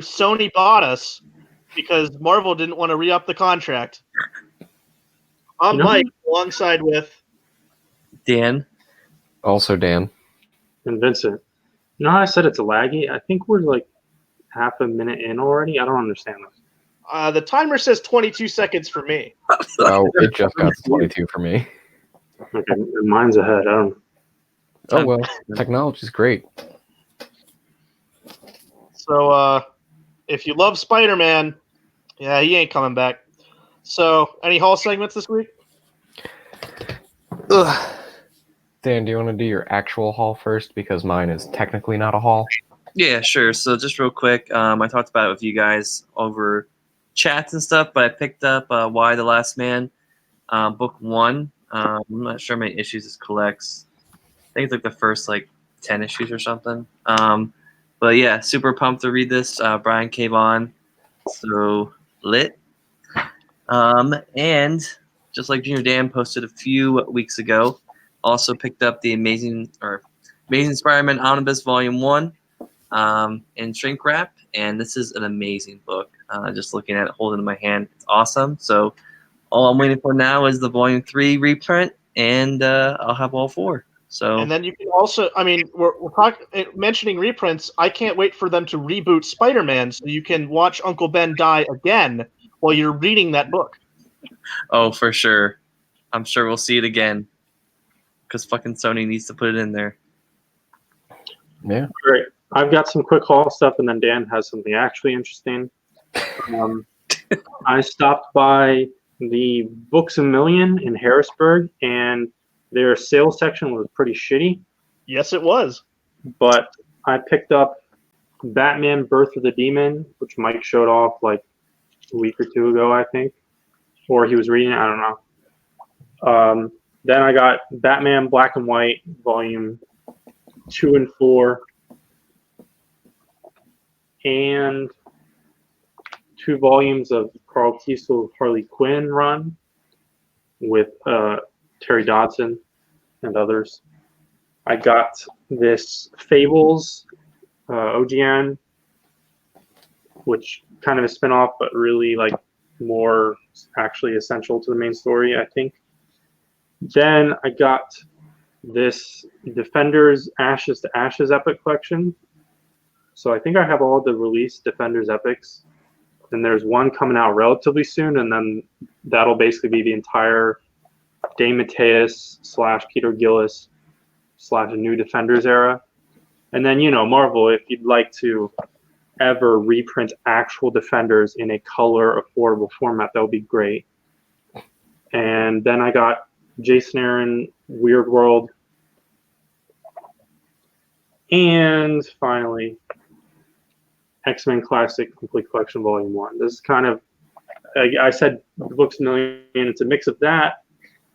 Sony bought us because Marvel didn't want to re-up the contract. I'm Mike, alongside with Dan. Also Dan. And Vincent. You know how I said it's laggy? I think we're like half a minute in already. I don't understand this. the timer says 22 seconds for me. Oh, it just got to 22 for me. Okay, mine's ahead. I don't. Oh well, technology's great. So, if you love Spider-Man, yeah, he ain't coming back. So, any Hall segments this week? Ugh. Dan, do you want to do your actual haul first? Because mine is technically not a haul. Yeah, sure. So just real quick, I talked about it with you guys over chats and stuff, but I picked up Why the Last Man, book 1. I'm not sure how many issues this collects. I think it's like the first 10 issues or something. But yeah, super pumped to read this. Brian came on, so lit. And just like Junior Dan posted a few weeks ago, also picked up the Amazing Spider-Man Omnibus Volume 1 in shrink wrap, and this is an amazing book. Just looking at it, holding it in my hand, it's awesome. So all I'm waiting for now is the Volume 3 reprint, and I'll have all 4. So, and then you can also, we're mentioning reprints. I can't wait for them to reboot Spider-Man so you can watch Uncle Ben die again while you're reading that book. Oh, for sure. I'm sure we'll see it again because fucking Sony needs to put it in there. Yeah. Great. I've got some quick haul stuff, and then Dan has something actually interesting. I stopped by the Books A Million in Harrisburg, and their sales section was pretty shitty. Yes, it was. But I picked up Batman Birth of the Demon, which Mike showed off like a week or two ago, I think. Or he was reading it, I don't know. Then I got Batman Black and White, Volume 2 and 4. And 2 volumes of Carl Kiesel's Harley Quinn run with Terry Dodson and others. I got this Fables OGN, which kind of a spinoff, but really more actually essential to the main story, I think. Then I got this Defenders Ashes to Ashes Epic collection. So I think I have all the released Defenders Epics. And there's one coming out relatively soon, and then that'll basically be the entire Dave Mateus / Peter Gillis / New Defenders era. And then, Marvel, if you'd like to ever reprint actual Defenders in a color affordable format, that would be great. And then I got Jason Aaron Weird World. And finally, X-Men Classic Complete Collection Volume 1. This is kind of, I said Books A Million, it's a mix of that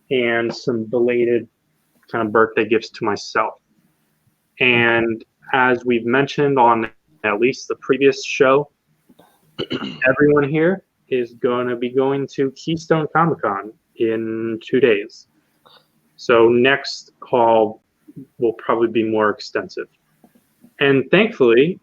and some belated kind of birthday gifts to myself. And as we've mentioned on at least the previous show, everyone here is going to be going to Keystone Comic-Con in 2 days. So next call will probably be more extensive. And thankfully,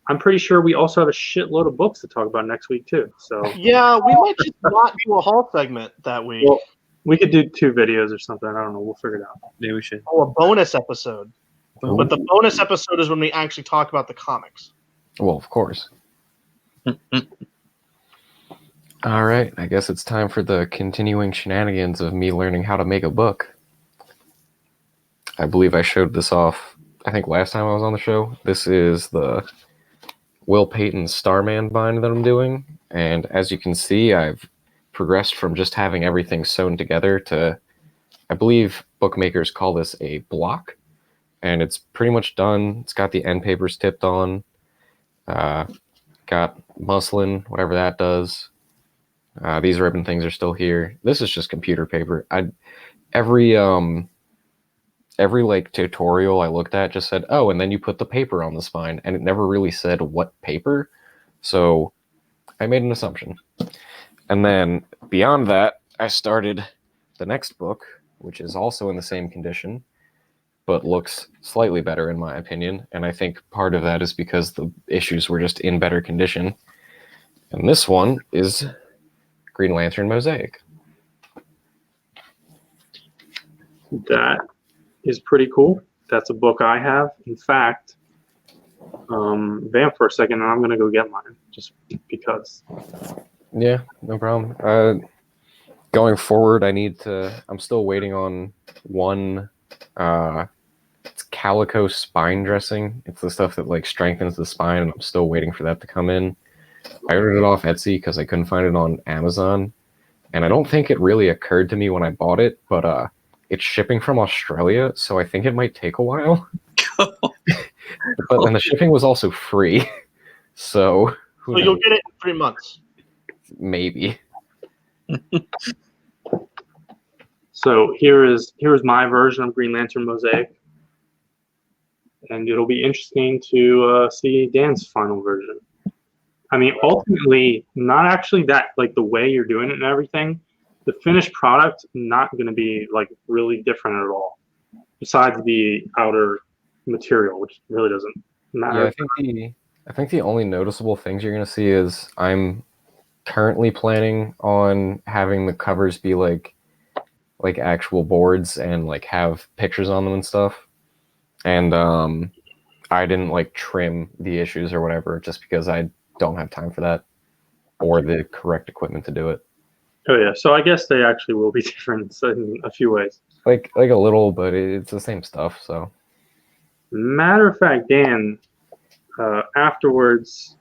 I'm pretty sure we also have a shitload of books to talk about next week too. So yeah, we might just not do a haul segment that week. Well, we could do 2 videos or something. I don't know. We'll figure it out. Maybe we should. Oh, a bonus episode. Ooh. But the bonus episode is when we actually talk about the comics. Well, of course. All right, I guess it's time for the continuing shenanigans of me learning how to make a book. I believe I showed this off, I think last time I was on the show. This is the Will Payton Starman bind that I'm doing. And as you can see, I've progressed from just having everything sewn together to, I believe bookmakers call this a block. And it's pretty much done. It's got the end papers tipped on. Got muslin, whatever that does. These ribbon things are still here. This is just computer paper. Every tutorial I looked at just said, oh, and then you put the paper on the spine, and it never really said what paper. So I made an assumption. And then beyond that, I started the next book, which is also in the same condition. but looks slightly better in my opinion. And I think part of that is because the issues were just in better condition. And this one is Green Lantern Mosaic. That is pretty cool. That's a book I have. In fact, vamp for a second, and I'm gonna go get mine just because. Yeah, no problem. Going forward, I'm still waiting on one. It's calico spine dressing. It's the stuff that like strengthens the spine, and I'm still waiting for that to come in. I ordered it off Etsy because I couldn't find it on Amazon, and I don't think it really occurred to me when I bought it, but it's shipping from Australia, so I think it might take a while. But then the shipping was also free, so So you'll get it in 3 months. Maybe. So here's my version of Green Lantern Mosaic, and it'll be interesting to see Dan's final version. I mean, ultimately, not actually that like the way you're doing it and everything. The finished product not going to be like really different at all, besides the outer material, which really doesn't matter. Yeah, I think the only noticeable things you're gonna see is I'm currently planning on having the covers be like actual boards and like have pictures on them and stuff. And I didn't like trim the issues or whatever just because I don't have time for that or the correct equipment to do it. Oh yeah, so I guess they actually will be different in a few ways. Like a little, but it's the same stuff. So Matter of fact, Dan, afterwards,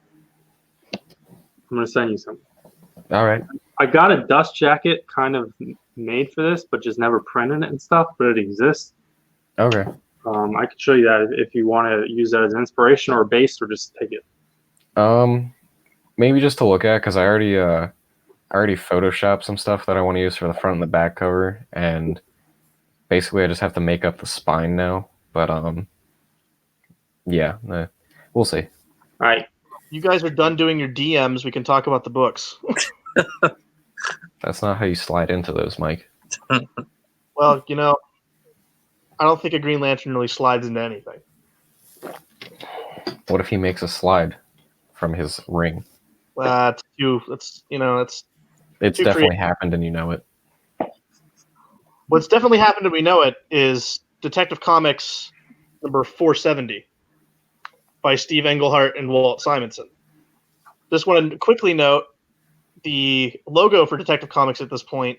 I'm gonna send you something. all right. I got a dust jacket kind of made for this, but just never printed it and stuff. But it exists. Okay. I could show you that if you want to use that as an inspiration or a base, or just take it. Maybe just to look at because I already photoshopped some stuff that I want to use for the front and the back cover, and basically I just have to make up the spine now. But yeah, we'll see. All right. You guys are done doing your DMs. We can talk about the books. That's not how you slide into those, Mike. Well, you know, I don't think a Green Lantern really slides into anything. What if he makes a slide from his ring? It's too. It's It's too definitely creative. happened, and you know it. What's definitely happened, and we know it, is Detective Comics number 470 by Steve Englehart and Walt Simonson. Just want to quickly note the logo for Detective Comics at this point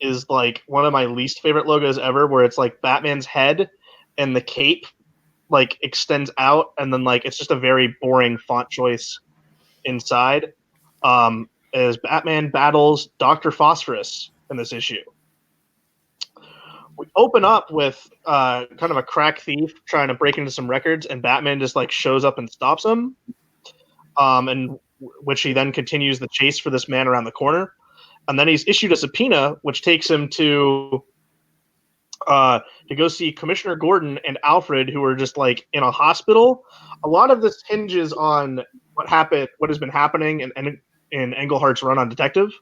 is like one of my least favorite logos ever, where it's like Batman's head and the cape like extends out, and then like it's just a very boring font choice inside. As Batman battles Dr. Phosphorus in this issue. We open up with kind of a crack thief trying to break into some records, and Batman just like shows up and stops him. And which he then continues the chase for this man around the corner. And then he's issued a subpoena, which takes him to go see Commissioner Gordon and Alfred, who are just like in a hospital. A lot of this hinges on what has been happening in Englehart's run on Detective.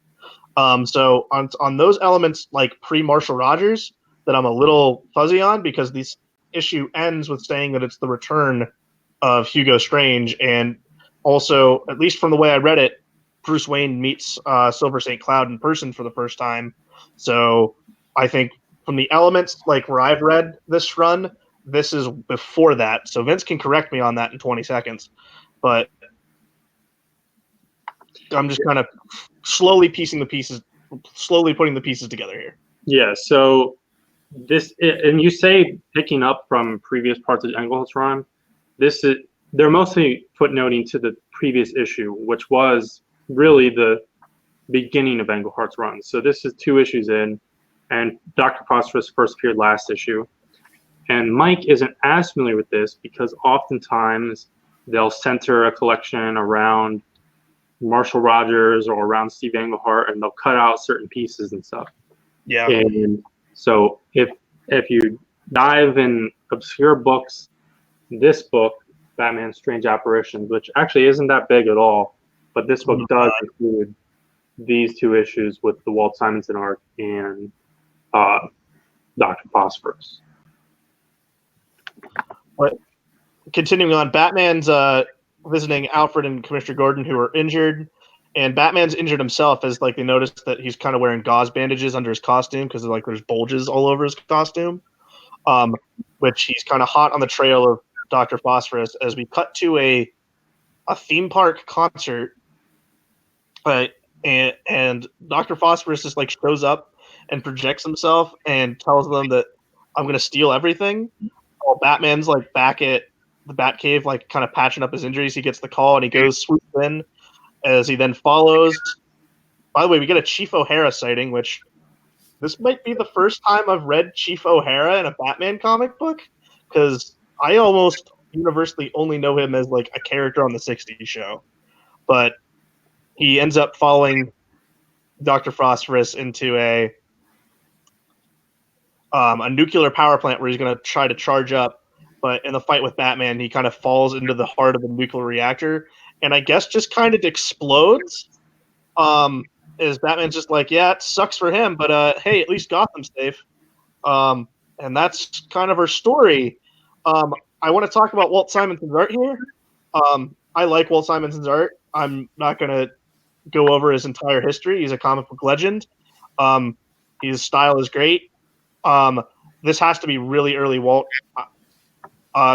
So on those elements, like pre-Marshall Rogers, that I'm a little fuzzy on, because this issue ends with saying that it's the return of Hugo Strange, and also, at least from the way I read it, Bruce Wayne meets Silver St. Cloud in person for the first time. So I think from the elements, like where I've read this run, this is before that. So Vince can correct me on that in 20 seconds. But I'm just kind of slowly putting the pieces together here. Yeah. So and you say picking up from previous parts of Englehart's run. They're mostly footnoting to the previous issue, which was really the beginning of Englehart's run. So this is 2 issues in, and Dr. Phosphorus first appeared last issue. And Mike isn't as familiar with this because oftentimes they'll center a collection around Marshall Rogers or around Steve Englehart, and they'll cut out certain pieces and stuff. Yeah. And so if you dive in obscure books, this book, Batman's Strange Apparitions, which actually isn't that big at all, but this book does include these 2 issues with the Walt Simonson arc and Dr. Phosphorus. But continuing on, Batman's visiting Alfred and Commissioner Gordon, who are injured, and Batman's injured himself as like they notice that he's kind of wearing gauze bandages under his costume because like there's bulges all over his costume. Which he's kind of hot on the trail of Dr. Phosphorus as we cut to a theme park concert. And Dr. Phosphorus just like shows up and projects himself and tells them that I'm going to steal everything. While Batman's like back at the Batcave, like kind of patching up his injuries. He gets the call and he goes swoops in as he then follows. By the way, we get a Chief O'Hara sighting, which this might be the first time I've read Chief O'Hara in a Batman comic book because I almost universally only know him as like a character on the 60s show. But he ends up following Dr. Phosphorus into a nuclear power plant where he's going to try to charge up. But in the fight with Batman, he kind of falls into the heart of the nuclear reactor and I guess just kind of explodes. As Batman's just like, yeah, it sucks for him, but hey, at least Gotham's safe. And that's kind of her story. I want to talk about Walt Simonson's art here. I like Walt Simonson's art. I'm not going to go over his entire history. He's a comic book legend. His style is great. This has to be really early Walt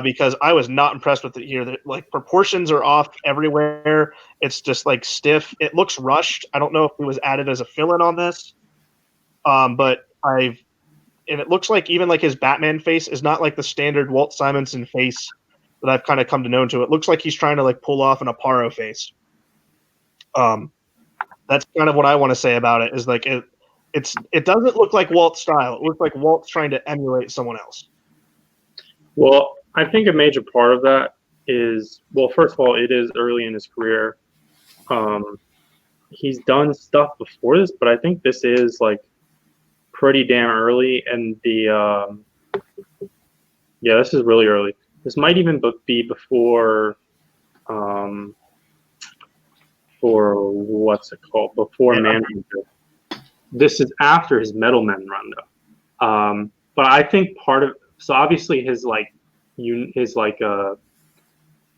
because I was not impressed with it here. Like proportions are off everywhere. It's just like stiff. It looks rushed. I don't know if it was added as a fill-in on this, but and it looks like even like his Batman face is not like the standard Walt Simonson face that I've kind of come to know to. It looks like he's trying to like pull off an Aparo face. That's kind of what I want to say about it. Is like it doesn't look like Walt's style. It looks like Walt's trying to emulate someone else. Well, I think a major part of that is, well, first of all, it is early in his career. He's done stuff before this, but I think this is like pretty damn early. And yeah, this is really early. This might even be before, for what's it called? Before Manhunter. This is after his Metal Men run, though. But I think part of, so obviously his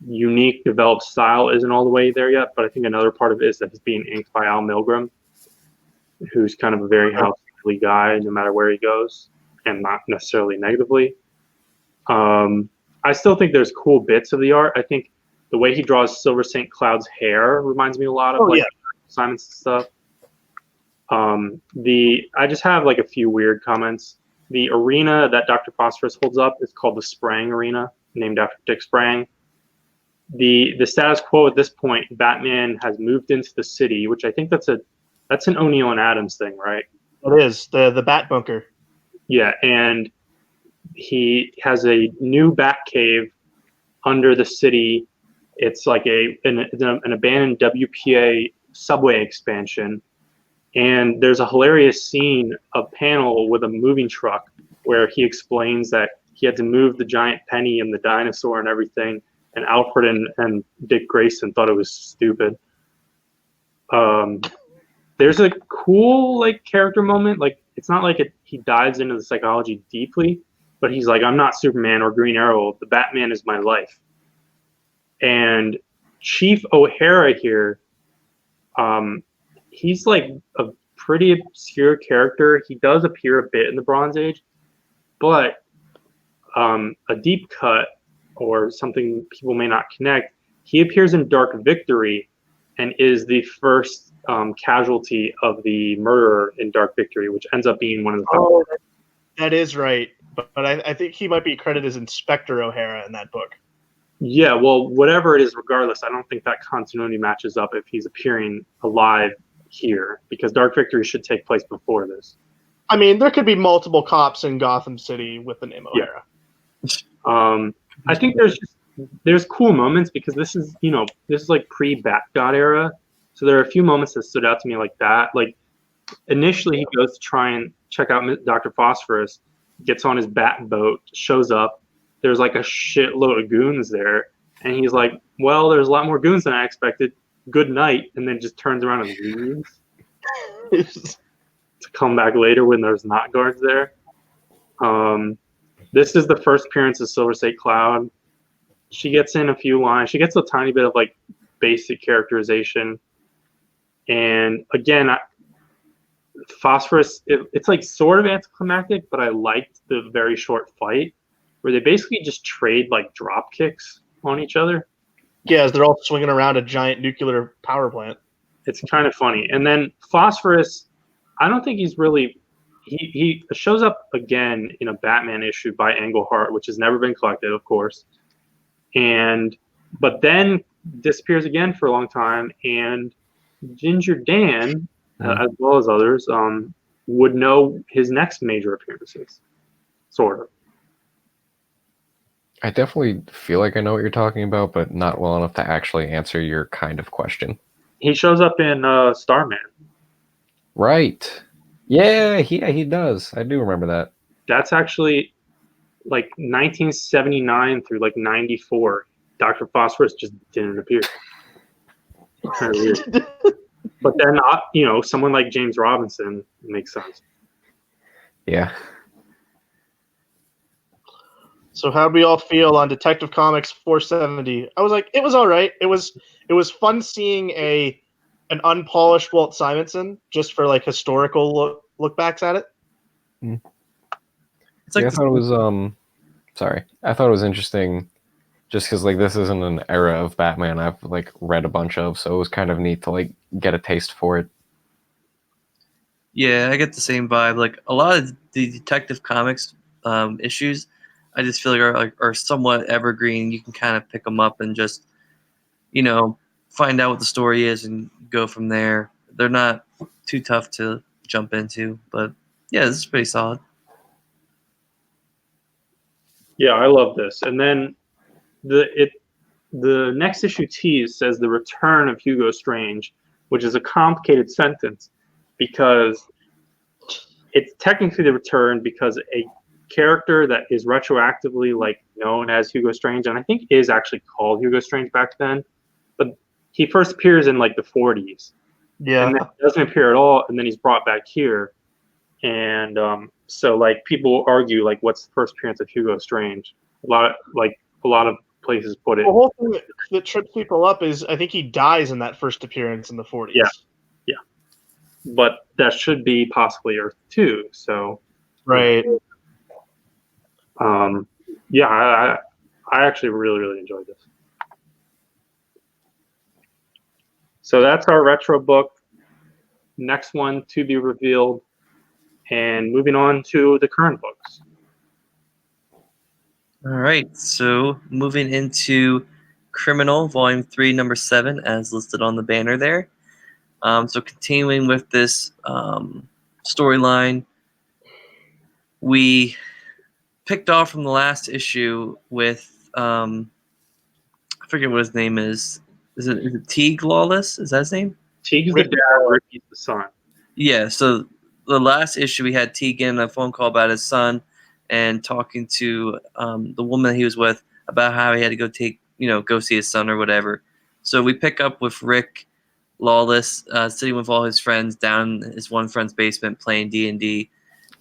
unique developed style isn't all the way there yet, but I think another part of it is that he's being inked by Al Milgrom, who's kind of a very house-friendly guy no matter where he goes, and not necessarily negatively. I still think there's cool bits of the art. I think the way he draws Silver St. Cloud's hair reminds me a lot of Simon's stuff. I just have like a few weird comments. The arena that Dr. Phosphorus holds up is called the Sprang Arena, named after Dick Sprang. The status quo at this point, Batman has moved into the city, which I think that's an O'Neill and Adams thing, right? It is the Bat Bunker. Yeah, and he has a new Bat Cave under the city. It's like an abandoned WPA subway expansion. And there's a hilarious scene, a panel with a moving truck where he explains that he had to move the giant penny and the dinosaur and everything. And Alfred and Dick Grayson thought it was stupid. There's a cool like character moment. Like it's not like he dives into the psychology deeply, but he's like, I'm not Superman or Green Arrow. The Batman is my life. And Chief O'Hara here, he's like a pretty obscure character. He does appear a bit in the Bronze Age, but a deep cut or something people may not connect, he appears in Dark Victory and is the first casualty of the murderer in Dark Victory, which ends up being one of the... Oh, that is right. But I think he might be credited as Inspector O'Hara in that book. Yeah, well, whatever it is, regardless, I don't think that continuity matches up if he's appearing alive here, because Dark Victory should take place before this. I mean, there could be multiple cops in Gotham City with the name O'Hara. Yeah. I think there's cool moments because this is like pre-Bat-God era, so there are a few moments that stood out to me like that. Like initially, he goes to try and check out Dr. Phosphorus, gets on his bat boat, shows up. There's like a shitload of goons there, and he's like, "Well, there's a lot more goons than I expected. Good night," and then just turns around and leaves to come back later when there's not guards there. This is the first appearance of Silver State Cloud. She gets in a few lines. She gets a tiny bit of like basic characterization. And again, Phosphorus, it's like sort of anticlimactic, but I liked the very short fight where they basically just trade like drop kicks on each other. Yeah, as they're all swinging around a giant nuclear power plant. It's kind of funny. And then Phosphorus, I don't think he's really. He shows up again in a Batman issue by Englehart, which has never been collected, of course. But then disappears again for a long time, and Ginger Dan, as well as others, would know his next major appearances, sort of. I definitely feel like I know what you're talking about, but not well enough to actually answer your kind of question. He shows up in Starman. Right. Yeah, he does. I do remember that. That's actually like 1979 through like 94. Dr. Phosphorus just didn't appear. Kind of weird. But then, someone like James Robinson makes sense. Yeah. So how do we all feel on Detective Comics 470? I was like, it was all right. It was fun seeing an unpolished Walt Simonson just for like historical look backs at it. It's like I thought it was sorry. I thought it was interesting just because like this isn't an era of Batman I've like read a bunch of, so it was kind of neat to like get a taste for it. Yeah, I get the same vibe. Like a lot of the Detective Comics issues, I just feel like are somewhat evergreen. You can kind of pick them up and just, find out what the story is and go from there. They're not too tough to jump into, but yeah, this is pretty solid. Yeah, I love this. And then the next issue tease says the return of Hugo Strange, which is a complicated sentence because it's technically the return because a character that is retroactively like known as Hugo Strange, and I think is actually called Hugo Strange back then, but he first appears in like the 40s. Yeah. And then doesn't appear at all, and then he's brought back here. And so like people argue like what's the first appearance of Hugo Strange? A lot of places put it. The whole thing that trips people up is I think he dies in that first appearance in the 40s. Yeah. But that should be possibly Earth 2. So Right. Yeah, I actually really enjoyed this. So that's our retro book. Next one to be revealed. And moving on to the current books. All right, so moving into Criminal, Volume 3, Number 7, as listed on the banner there. So continuing with this storyline, we picked off from the last issue with, I forget what his name is. Is it Teague Lawless? Is that his name? Teague's the dad, Ricky's the son. Yeah, so the last issue we had Teague getting a phone call about his son and talking to the woman he was with about how he had to go see his son or whatever. So we pick up with Rick Lawless sitting with all his friends down in his one friend's basement playing D&D.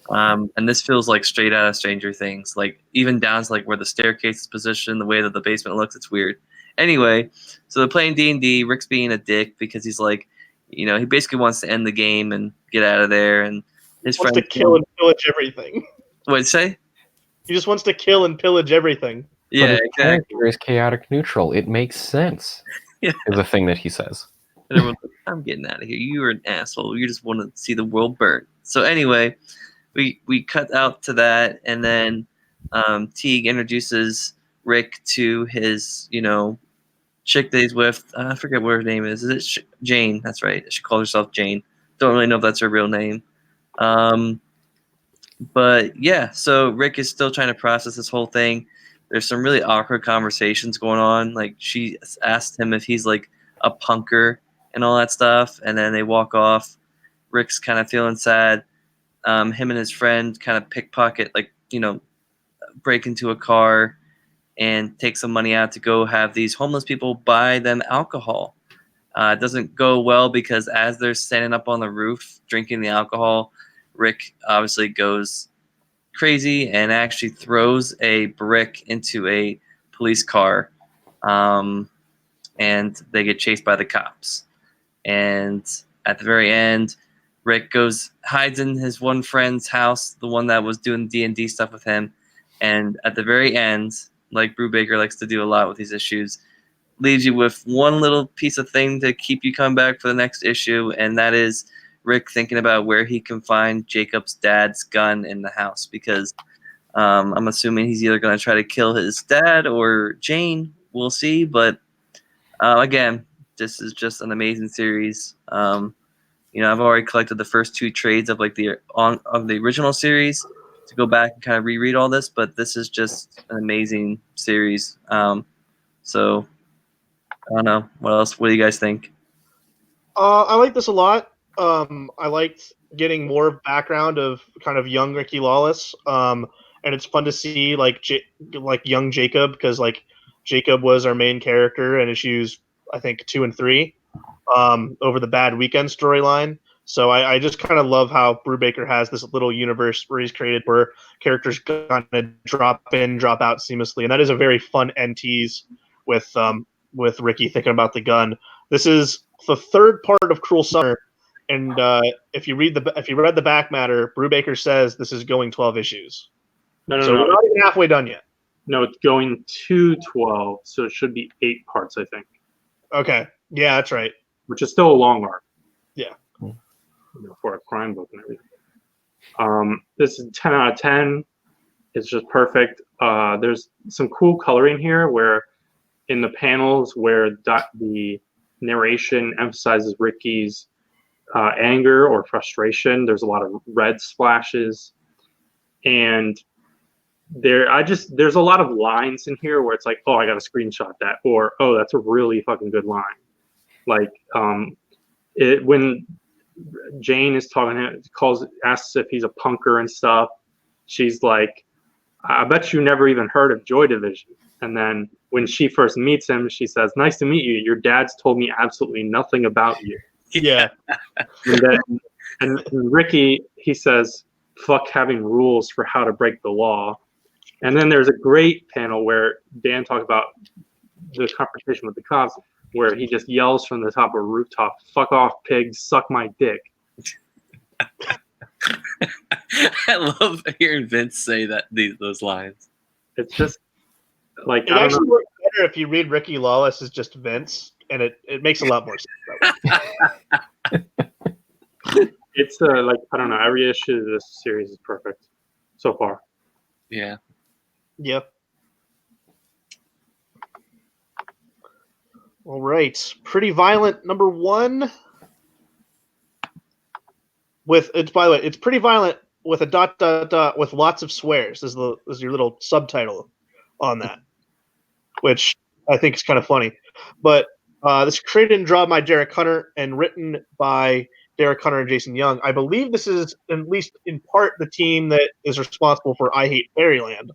And this feels like straight out of Stranger Things. Like even down to like where the staircase is positioned, the way that the basement looks, it's weird. Anyway, so they're playing D&D. Rick's being a dick because he's like, he basically wants to end the game and get out of there. And his Wants friend to kill and pillage everything. What'd you say? He just wants to kill and pillage everything. Yeah, but his exactly. character is chaotic neutral. It makes sense. Yeah. Is a thing that he says. And everyone's like, I'm getting out of here. You are an asshole. You just want to see the world burn. So anyway, we cut out to that, and then Teague introduces Rick to his, chick that he's with. I forget what her name is. Is it Jane? That's right. She calls herself Jane. Don't really know if that's her real name. But yeah, so Rick is still trying to process this whole thing. There's some really awkward conversations going on. Like she asked him if he's like a punker and all that stuff, and then they walk off. Rick's kind of feeling sad. Him and his friend kind of pickpocket, break into a car and take some money out to go have these homeless people buy them alcohol. It doesn't go well because as they're standing up on the roof drinking the alcohol, Rick obviously goes crazy and actually throws a brick into a police car, and they get chased by the cops. And at the very end, Rick hides in his one friend's house, the one that was doing D&D stuff with him. And at the very end, like Brubaker likes to do a lot with these issues, leaves you with one little piece of thing to keep you coming back for the next issue, and that is Rick thinking about where he can find Jacob's dad's gun in the house, because I'm assuming he's either going to try to kill his dad or Jane. We'll see, but again, this is just an amazing series. I've already collected the first 2 trades of of the original series to go back and kind of reread all this, but this is just an amazing series. So I don't know what else. What do you guys think? I like this a lot. I liked getting more background of kind of young Ricky Lawless. And it's fun to see like young Jacob, because like Jacob was our main character in issues I think 2 and 3, over the Bad Weekend storyline. So I just kind of love how Brubaker has this little universe where he's created where characters kind of drop in, drop out seamlessly, and that is a very fun end tease with Ricky thinking about the gun. This is the 3rd part of Cruel Summer, and if you read the back matter, Brubaker says this is going 12 issues. No. We're not even halfway done yet. No, it's going to 12, so it should be 8 parts, I think. Okay, yeah, that's right. Which is still a long arc. Yeah. For a crime book and everything. This is 10 out of 10. It's just perfect. There's some cool coloring here where in the panels where the narration emphasizes Ricky's anger or frustration, there's a lot of red splashes. And there's a lot of lines in here where it's like, oh, I got to screenshot that, or oh, that's a really fucking good line. Like when Jane is talking, asks if he's a punker and stuff. She's like, I bet you never even heard of Joy Division. And then when she first meets him, she says, nice to meet you. Your dad's told me absolutely nothing about you. Yeah. and Ricky, he says, fuck having rules for how to break the law. And then there's a great panel where Dan talked about the confrontation with the cops, where he just yells from the top of a rooftop, fuck off, pigs, suck my dick. I love hearing Vince say those lines. It's just like, it actually works better if you read Ricky Lawless as just Vince, and it makes a lot more sense. It's like, I don't know, every issue of this series is perfect so far. Yeah. Yep. All right. Pretty Violent number 1. By the way, it's Pretty Violent with a ... with lots of swears is your little subtitle on that, which I think is kind of funny. But this is created and drawn by Derek Hunter and written by Derek Hunter and Jason Young. I believe this is at least in part the team that is responsible for I Hate Fairyland.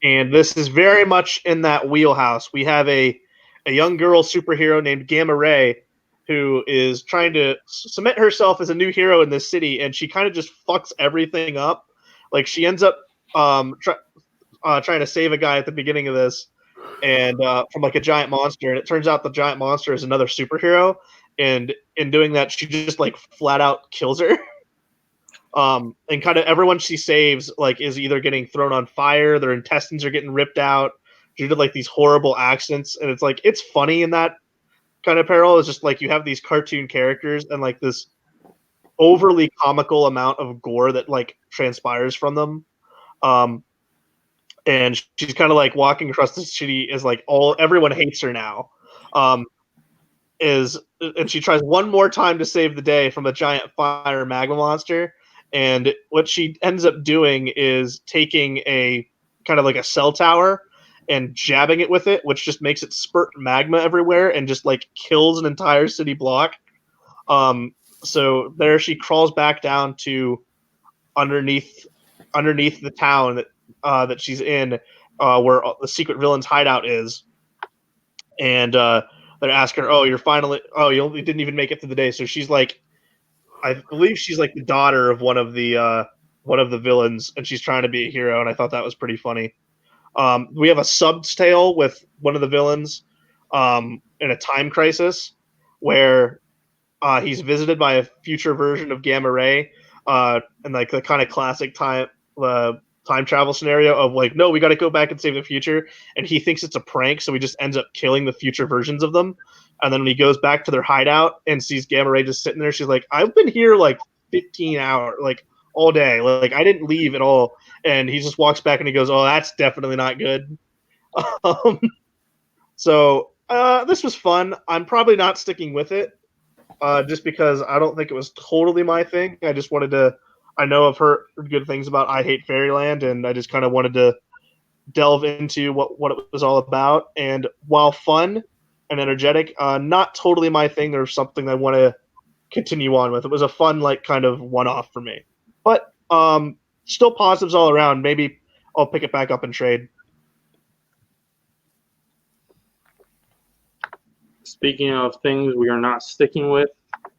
And this is very much in that wheelhouse. We have a young girl superhero named Gamma Ray who is trying to cement herself as a new hero in this city, and she kind of just fucks everything up. Like, she ends up trying to save a guy at the beginning of this, and from like a giant monster, and it turns out the giant monster is another superhero, and in doing that, she just like flat out kills her. And kind of everyone she saves like is either getting thrown on fire, their intestines are getting ripped out due to like these horrible accidents, and it's like it's funny in that kind of peril. It's just like you have these cartoon characters and like this overly comical amount of gore that like transpires from them. And she's kind of like walking across the city is like everyone hates her now. And she tries one more time to save the day from a giant fire magma monster. And what she ends up doing is taking a kind of like a cell tower and jabbing it with it, which just makes it spurt magma everywhere and just like kills an entire city block. So there she crawls back down to underneath the town that she's in, where the secret villain's hideout is. And they're asking her, you only didn't even make it through the day. So she's like, I believe she's like the daughter of one of the one of the villains, and she's trying to be a hero, and I thought that was pretty funny. We have a sub's tale with one of the villains in a time crisis where he's visited by a future version of Gamma Ray, and like the kind of classic time travel scenario of like, no, we got to go back and save the future, and he thinks it's a prank, so he just ends up killing the future versions of them. And then when he goes back to their hideout and sees Gamma Ray just sitting there, she's like, I've been here like 15 hours, like all day, like I didn't leave at all. And he just walks back and he goes, oh, that's definitely not good. Um, so this was fun. I'm probably not sticking with it, just because I don't think it was totally my thing. I just wanted to. I know I've heard good things about I Hate Fairyland, and I just kind of wanted to delve into what it was all about. And while fun and energetic, not totally my thing. There's something I want to continue on with. It was a fun, like, kind of one-off for me, but still positives all around. Maybe I'll pick it back up and trade. Speaking of things we are not sticking with,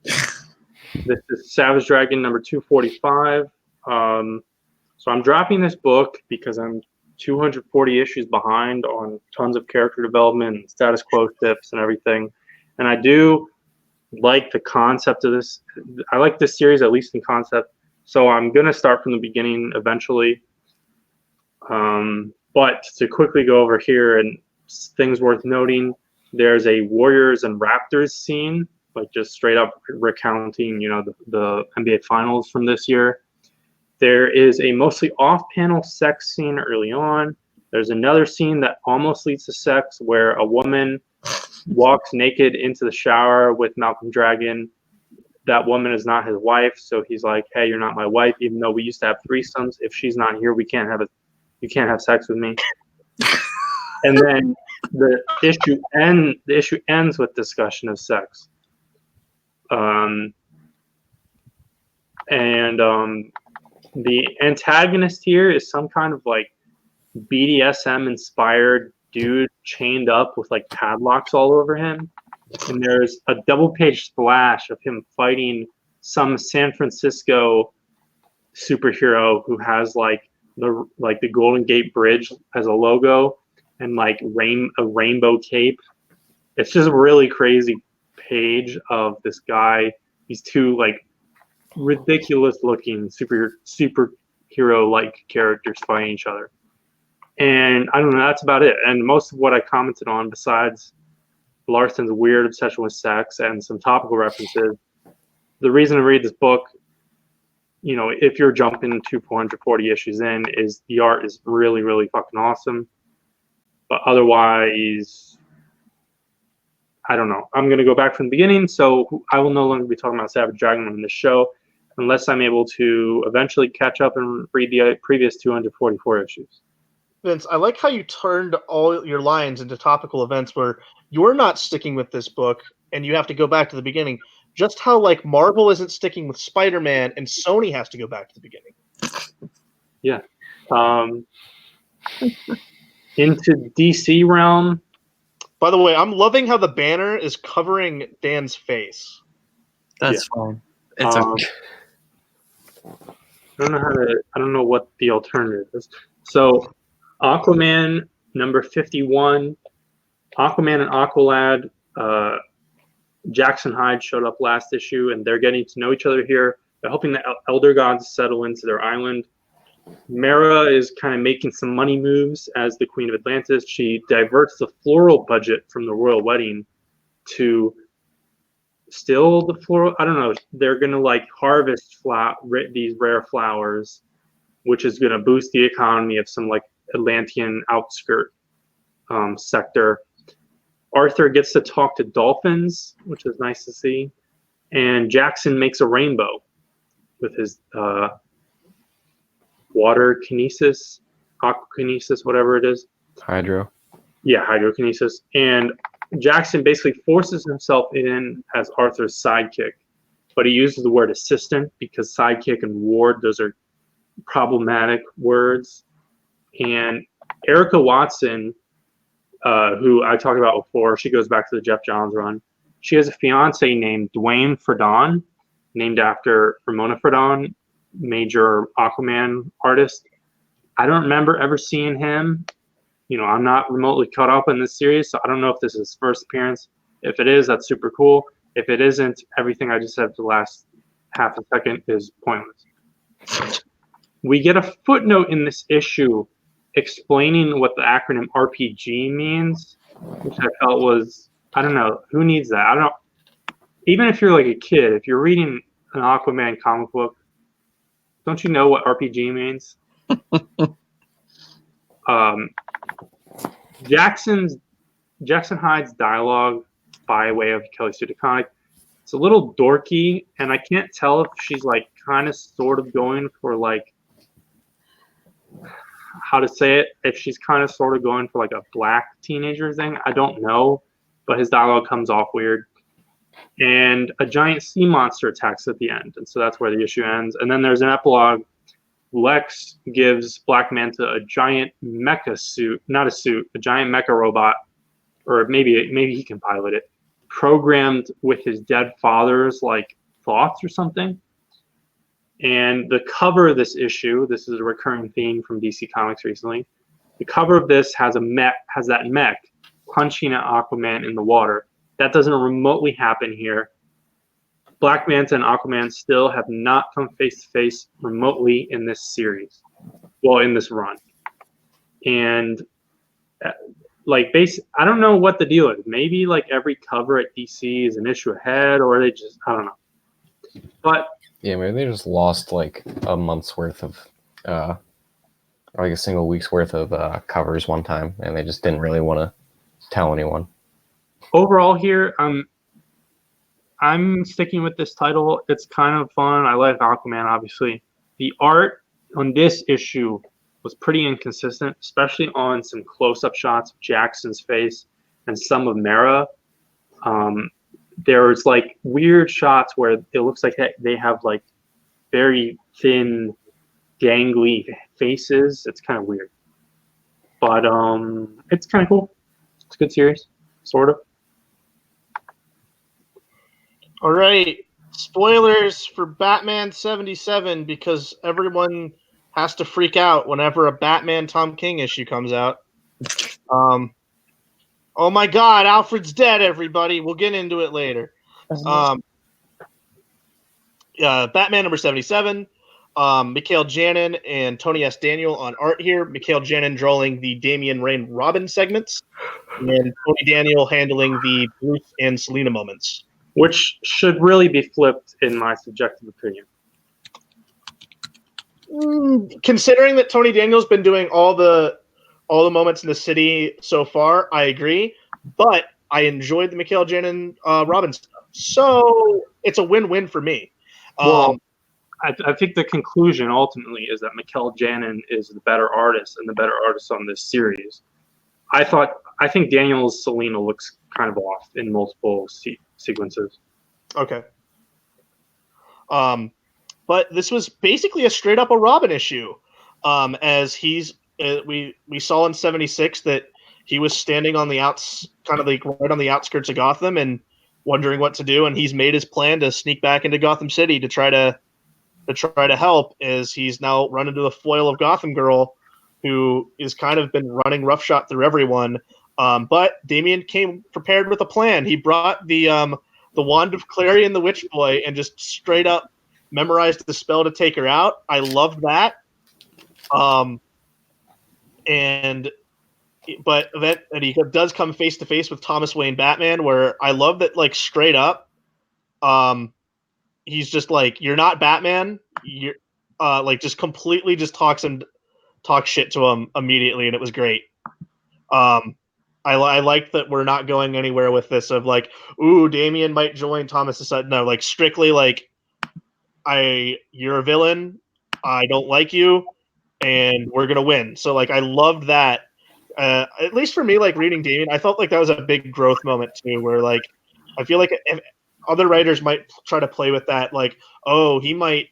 this is Savage Dragon number 245. So I'm dropping this book because I'm 240 issues behind on tons of character development and status quo tips and everything. And I do like the concept of this. I like this series, at least in concept. So I'm going to start from the beginning eventually. But to quickly go over here and things worth noting, there's a Warriors and Raptors scene, like just straight up recounting, the NBA Finals from this year. There is a mostly off-panel sex scene early on. There's another scene that almost leads to sex where a woman walks naked into the shower with Malcolm Dragon. That woman is not his wife, so he's like, "Hey, you're not my wife, even though we used to have threesomes. If she's not here, you can't have sex with me." And then the issue ends with discussion of sex. The antagonist here is some kind of like BDSM inspired dude chained up with like padlocks all over him. And there's a double page splash of him fighting some San Francisco superhero who has like the Golden Gate Bridge as a logo and like a rainbow cape. It's just a really crazy page of this guy. These two like ridiculous looking superhero like characters fighting each other. And I don't know, that's about it. And most of what I commented on, besides Larson's weird obsession with sex and some topical references, the reason to read this book, if you're jumping to 440 issues in, is the art is really, really fucking awesome. But otherwise, I don't know. I'm going to go back from the beginning, so I will no longer be talking about Savage Dragon on this show unless I'm able to eventually catch up and read the previous 244 issues. Vince, I like how you turned all your lines into topical events where you're not sticking with this book and you have to go back to the beginning. Just how like Marvel isn't sticking with Spider-Man and Sony has to go back to the beginning. Yeah. Into DC realm. By the way, I'm loving how the banner is covering Dan's face. That's fine. It's I don't know what the alternative is. So Aquaman number 51, Aquaman and Aqualad, Jackson Hyde showed up last issue, and they're getting to know each other here. They're helping the Elder Gods settle into their island. Mera is kind of making some money moves as the Queen of Atlantis. She diverts the floral budget from the royal wedding to still the floral. I don't know. They're going to like harvest these rare flowers, which is going to boost the economy of some like Atlantean outskirt sector. Arthur gets to talk to dolphins, which is nice to see. And Jackson makes a rainbow with his water kinesis, aquakinesis, whatever it is. Hydro. Yeah, hydrokinesis. And Jackson basically forces himself in as Arthur's sidekick, but he uses the word assistant because sidekick and ward, those are problematic words. And Erica Watson, who I talked about before, she goes back to the Jeff Johns run. She has a fiance named Dwayne Fredon, named after Ramona Fredon, major Aquaman artist. I don't remember ever seeing him. I'm not remotely caught up in this series, so I don't know if this is his first appearance. If it is, that's super cool. If it isn't, everything I just said for the last half a second is pointless. We get a footnote in this issue explaining what the acronym RPG means, which I felt was, I don't know, who needs that? I don't know. Even if you're like a kid, if you're reading an Aquaman comic book, don't you know what RPG means? Jackson Hyde's dialogue by way of Kelly Sue DeConnick, it's a little dorky, and I can't tell if she's like kind of sort of going for like, how to say it, if she's kind of sort of going for like a black teenager thing. I don't know, but his dialogue comes off weird. And a giant sea monster attacks at the end, and so that's where the issue ends. And then there's an epilogue. Lex gives Black Manta a giant mecha suit, not a suit, a giant mecha robot, or maybe he can pilot it, programmed with his dead father's like thoughts or something. And the cover of this issue, this is a recurring theme from DC Comics recently. The cover of this has that mech punching at Aquaman in the water. That doesn't remotely happen here. Black Manta and Aquaman still have not come face to face remotely in this series. Well, in this run. And I don't know what the deal is. Maybe like every cover at DC is an issue ahead, or they just, I don't know. But yeah, maybe they just lost like a month's worth of, like a single week's worth of covers one time, and they just didn't really want to tell anyone. Overall here, I'm sticking with this title. It's kind of fun. I like Aquaman, obviously. The art on this issue was pretty inconsistent, especially on some close-up shots of Jackson's face and some of Mara. There's like weird shots where it looks like they have like very thin, gangly faces. It's kind of weird, but it's kind of cool. It's a good series, sort of. All right, spoilers for Batman 77 because everyone has to freak out whenever a Batman Tom King issue comes out. Oh my God, Alfred's dead, everybody. We'll get into it later. Batman number 77. Mikhail Janin and Tony S. Daniel on art here. Mikhail Janin drawing the Damian Rain Robin segments, and Tony Daniel handling the Bruce and Selena moments. Which should really be flipped, in my subjective opinion. Considering that Tony Daniel's been doing all the moments in the city so far, I agree. But I enjoyed the Mikhail Janin Robin stuff, so it's a win-win for me. Well, I think the conclusion ultimately is that Mikhail Janin is the better artist and the better artist on this series. I think Daniel's Selena looks kind of off in multiple sequences. Okay. But this was basically a straight up a Robin issue. As he's we saw in 76 that he was standing on the kind of like right on the outskirts of Gotham and wondering what to do, and he's made his plan to sneak back into Gotham City to try to help, as he's now run into the foil of Gotham Girl, who is kind of been running roughshod through everyone. But Damian came prepared with a plan. He brought the Wand of Clarion, the Witch Boy, and just straight up memorized the spell to take her out. I loved that. But he does come face to face with Thomas Wayne Batman, where I love that, like, straight up, he's just like, "You're not Batman." You're like just completely just talk shit to him immediately, and it was great. I like that we're not going anywhere with this of like, ooh, Damian might join Thomas's side. No, like strictly like, you're a villain. I don't like you, and we're gonna win. So like, I loved that. At least for me, like reading Damian, I felt like that was a big growth moment too, where like, I feel like if other writers might try to play with that, like, oh, he might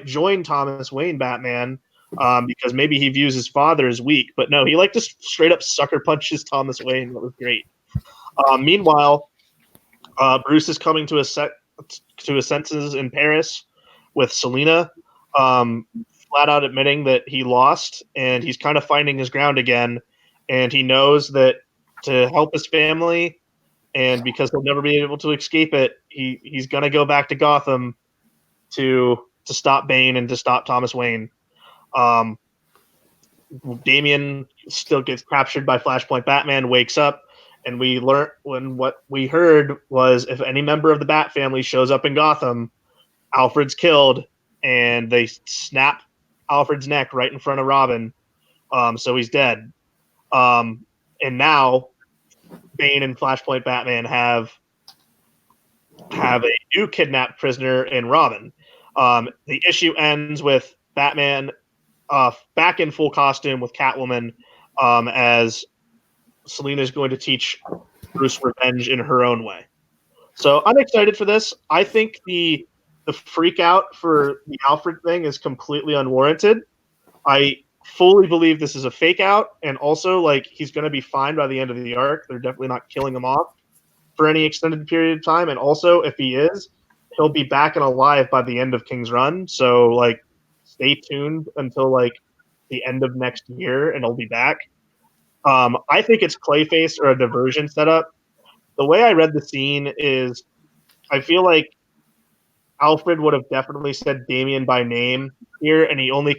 join Thomas Wayne Batman. Because maybe he views his father as weak, but no, he like just straight up sucker punches Thomas Wayne. That was great. Meanwhile, Bruce is coming to his senses in Paris with Selena. flat out admitting that he lost, and he's kind of finding his ground again. And he knows that to help his family, and because he'll never be able to escape it, he's gonna go back to Gotham to stop Bane and to stop Thomas Wayne. Um, Damian still gets captured by Flashpoint Batman, wakes up, and we learn when what we heard was if any member of the Bat family shows up in Gotham, Alfred's killed, and they snap Alfred's neck right in front of Robin. So he's dead. And now Bane and Flashpoint Batman have a new kidnapped prisoner in Robin. The issue ends with Batman back in full costume with Catwoman, as Selina's going to teach Bruce revenge in her own way. So I'm excited for this. I think the freak out for the Alfred thing is completely unwarranted. I fully believe this is a fake out, and also like he's going to be fine by the end of the arc. They're definitely not killing him off for any extended period of time. And also, if he is, he'll be back and alive by the end of King's Run. So like, stay tuned until like the end of next year, and he'll be back. I think it's Clayface or a diversion setup. The way I read the scene is, I feel like Alfred would have definitely said Damien by name here, and he only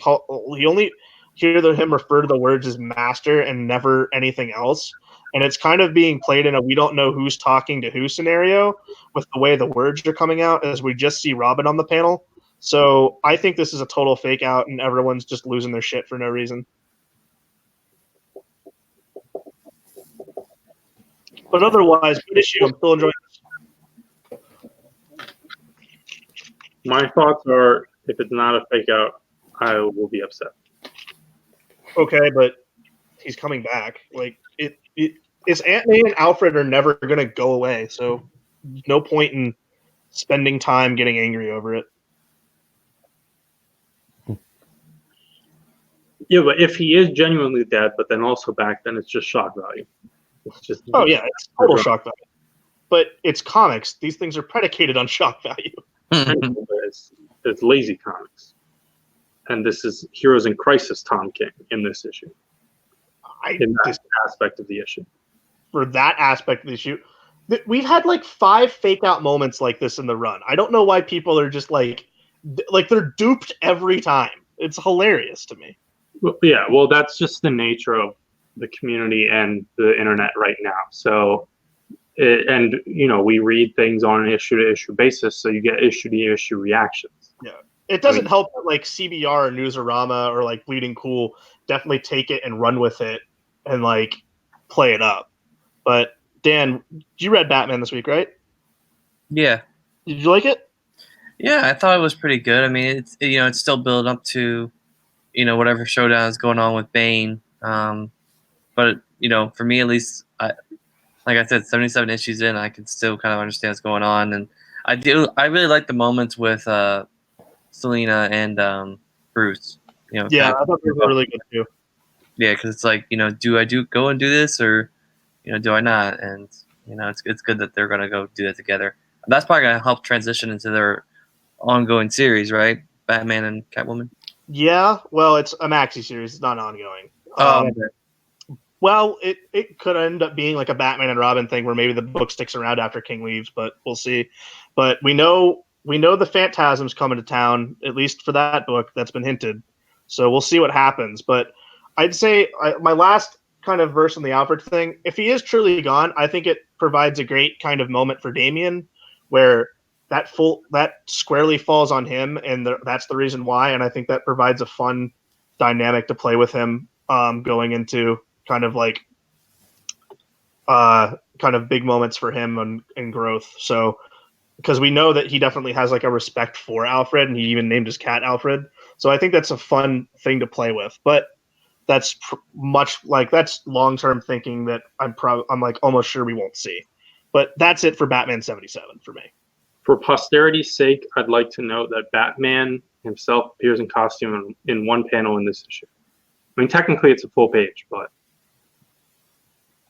hear him refer to the words as master and never anything else. And it's kind of being played in a we don't know who's talking to who scenario with the way the words are coming out, as we just see Robin on the panel. So I think this is a total fake out, and everyone's just losing their shit for no reason. But otherwise, good issue. I'm still enjoying this. My thoughts are, if it's not a fake out, I will be upset. Okay, but he's coming back. Like it's Ant-Man and Alfred are never gonna go away, so no point in spending time getting angry over it. Yeah, but if he is genuinely dead, but then also back, then it's just shock value. It's just It's total shock value. But it's comics. These things are predicated on shock value. It's lazy comics, and this is Heroes in Crisis Tom King in this issue. In that aspect of the issue. For that aspect of the issue, we've had like 5 fake out moments like this in the run. I don't know why people are just like they're duped every time. It's hilarious to me. Well, that's just the nature of the community and the internet right now. So, we read things on an issue-to-issue basis, so you get issue-to-issue reactions. Yeah, it doesn't help that like CBR or Newsarama or like Bleeding Cool definitely take it and run with it and like play it up. But Dan, you read Batman this week, right? Yeah. Did you like it? Yeah, I thought it was pretty good. I mean, it's still building up to, whatever showdown is going on with Bane. But for me at least, like I said, 77 issues in, I can still kind of understand what's going on, and I really like the moments with Selina and Bruce. Yeah, I thought they were really good too. Yeah, because it's like, do I go and do this, or do I not? And it's good that they're gonna go do that together. That's probably gonna help transition into their ongoing series, right? Batman and Catwoman. Yeah, well, it's a maxi series. It's not ongoing. Okay. Well, it could end up being like a Batman and Robin thing where maybe the book sticks around after King leaves, but we'll see. But we know the Phantasm's coming to town, at least for that book. That's been hinted. So we'll see what happens. But I'd say my last kind of verse on the Alfred thing, if he is truly gone, I think it provides a great kind of moment for Damian where that squarely falls on him, and that's the reason why. And I think that provides a fun dynamic to play with him going into kind of like kind of big moments for him and growth. So because we know that he definitely has like a respect for Alfred, and he even named his cat Alfred. So I think that's a fun thing to play with. But that's much like that's long-term thinking that I'm like almost sure we won't see. But that's it for Batman 77 for me. For posterity's sake, I'd like to note that Batman himself appears in costume in one panel in this issue. I mean, technically it's a full page, but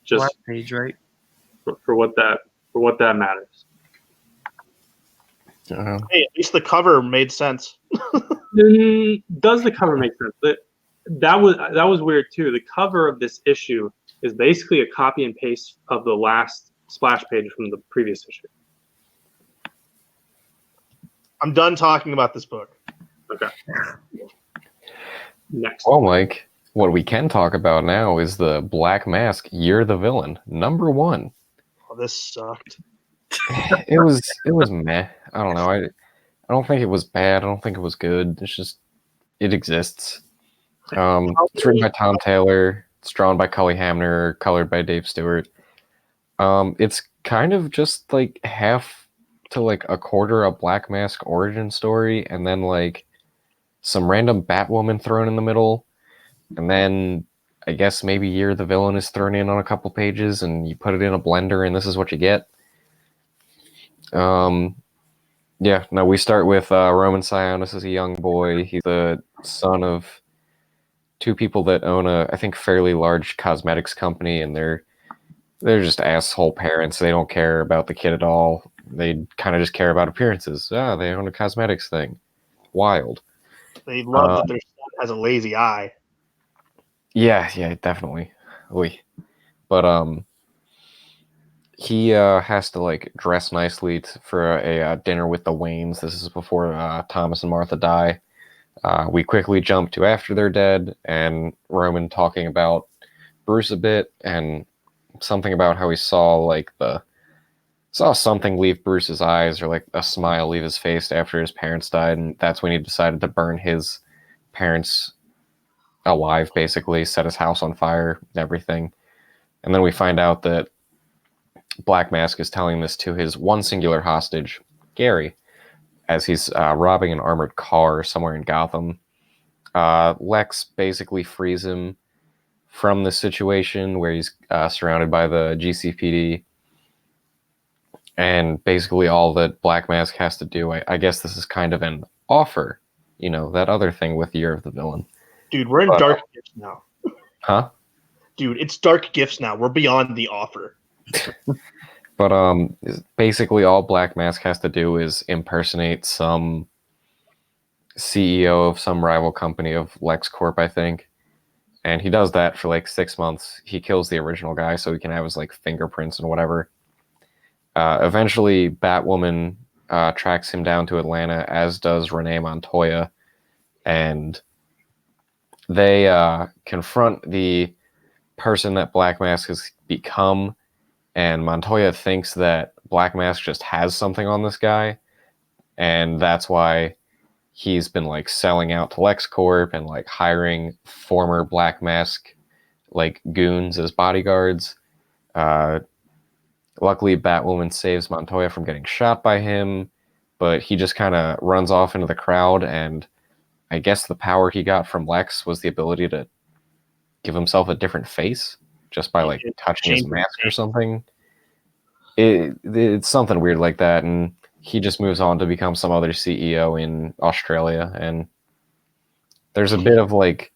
just last page, right? For what that matters. Hey, at least the cover made sense. Does the cover make sense? That was weird too. The cover of this issue is basically a copy and paste of the last splash page from the previous issue. I'm done talking about this book. Okay. Next. Well, Mike, what we can talk about now is the Black Mask, You're the Villain, #1. Oh, this sucked. It was meh. I don't know. I don't think it was bad. I don't think it was good. It's just it exists. It's written by Tom Taylor. It's drawn by Cully Hamner, colored by Dave Stewart. It's kind of just like half to like a quarter a Black Mask origin story, and then like some random Batwoman thrown in the middle, and then I guess maybe You're the Villain is thrown in on a couple pages, and you put it in a blender, and this is what you get. Yeah, no, we start with Roman Sionis as a young boy. He's the son of two people that own a, I think, fairly large cosmetics company, and they're just asshole parents. They don't care about the kid at all. They kind of just care about appearances. They own a cosmetics thing. Wild. They love that their son has a lazy eye. Yeah, definitely. Oy. But he has to like dress nicely for a dinner with the Waynes. This is before Thomas and Martha die. We quickly jump to after they're dead, and Roman talking about Bruce a bit, and something about how he saw something leave Bruce's eyes, or like a smile leave his face after his parents died, and that's when he decided to burn his parents alive, basically set his house on fire and everything. And then we find out that Black Mask is telling this to his one singular hostage, Gary, as he's robbing an armored car somewhere in Gotham. Lex basically frees him from this situation where he's surrounded by the GCPD. And basically all that Black Mask has to do, I guess this is kind of an offer, that other thing with Year of the Villain. Dude, we're in dark gifts now. Huh? Dude, it's dark gifts now. We're beyond the offer. But basically all Black Mask has to do is impersonate some CEO of some rival company of LexCorp, I think. And he does that for like 6 months. He kills the original guy so he can have his like fingerprints and whatever. Eventually, Batwoman tracks him down to Atlanta, as does Renee Montoya. And they confront the person that Black Mask has become. And Montoya thinks that Black Mask just has something on this guy. And that's why he's been like selling out to LexCorp and like hiring former Black Mask like goons as bodyguards. Luckily, Batwoman saves Montoya from getting shot by him, but he just kind of runs off into the crowd, and I guess the power he got from Lex was the ability to give himself a different face just by like touching his mask or something. It's something weird like that, and he just moves on to become some other CEO in Australia, and there's a bit of like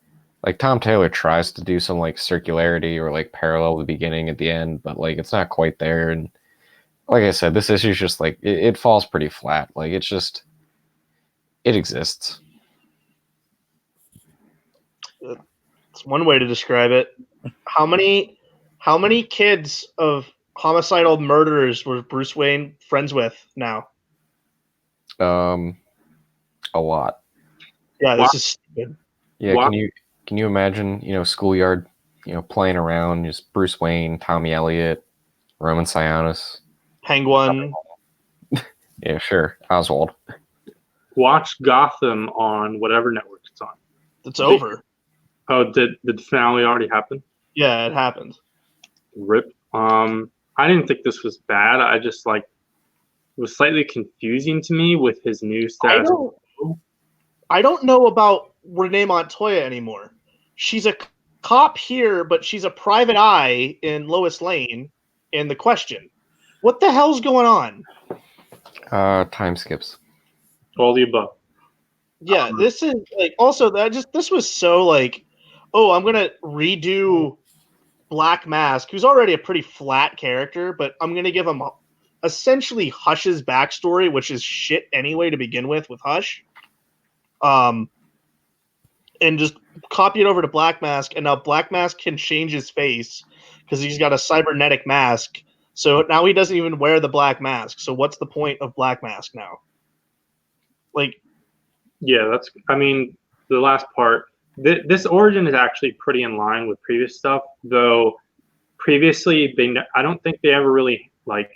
Tom Taylor tries to do some like circularity or like parallel the beginning at the end, but like it's not quite there. And like I said, this issue is just like it falls pretty flat. Like it exists. It's one way to describe it. How many kids of homicidal murderers was Bruce Wayne friends with now? A lot. Yeah, this is stupid. Yeah, can you imagine, schoolyard, playing around, just Bruce Wayne, Tommy Elliott, Roman Sionis. Penguin. Yeah, sure. Oswald. Watch Gotham on whatever network it's on. It's over. Oh, did the finale already happen? Yeah, it happened. RIP. I didn't think this was bad. I just it was slightly confusing to me with his new status. I don't know about Renee Montoya anymore. She's a cop here, but she's a private eye in Lois Lane in The Question. What the hell's going on? Time skips. All the above. Yeah, this is this was so like, oh, I'm gonna redo Black Mask, who's already a pretty flat character, but I'm gonna give him essentially Hush's backstory, which is shit anyway to begin with Hush. and just copy it over to Black Mask, and now Black Mask can change his face because he's got a cybernetic mask. So now he doesn't even wear the black mask. So what's the point of Black Mask now? Like, Yeah, I mean, the last part. This origin is actually pretty in line with previous stuff, though. Previously, I don't think they ever really like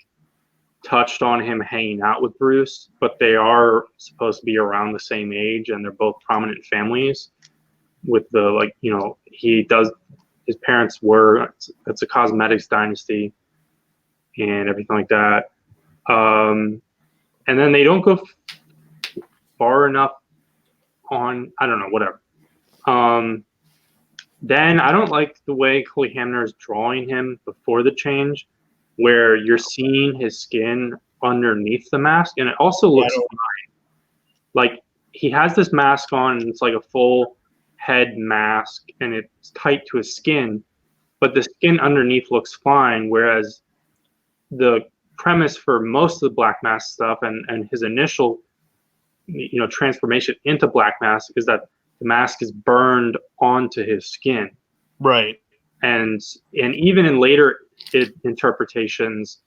touched on him hanging out with Bruce, but they are supposed to be around the same age, and they're both prominent families. With the his parents were, it's a cosmetics dynasty and everything like that. And then they don't go far enough on, I don't know, whatever. Then I don't like the way Chloe Hamner is drawing him before the change, where you're seeing his skin underneath the mask, and it also looks fine. Like, he has this mask on, and it's like a full head mask, and it's tight to his skin, but the skin underneath looks fine, whereas the premise for most of the Black Mask stuff and his initial transformation into Black Mask is that the mask is burned onto his skin. right. And even in later interpretations,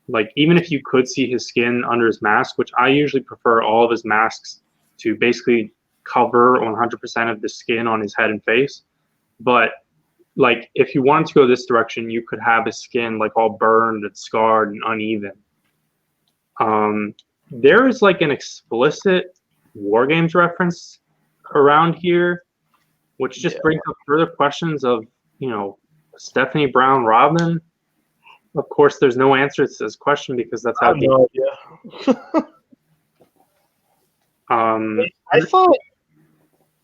like, even if you could see his skin under his mask, which I usually prefer all of his masks to basically cover 100% of the skin on his head and face, but like, if you wanted to go this direction, you could have his skin like all burned and scarred and uneven. There is like an explicit War Games reference around here, which just brings up further questions of, Stephanie Brown Robin. Of course, there's no answer to this question because that's how. No idea.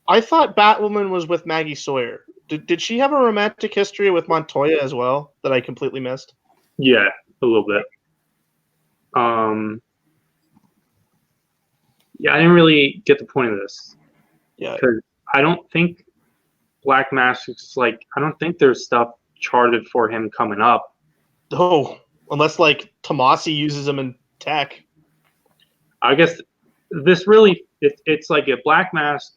I thought Batwoman was with Maggie Sawyer. Did she have a romantic history with Montoya as well that I completely missed? Yeah, a little bit. Yeah, I didn't really get the point of this. Yeah, because I don't think Black Mask is like, I don't think there's stuff charted for him coming up. Oh, unless like Tomasi uses him in tech. I guess this really, it's like a Black Mask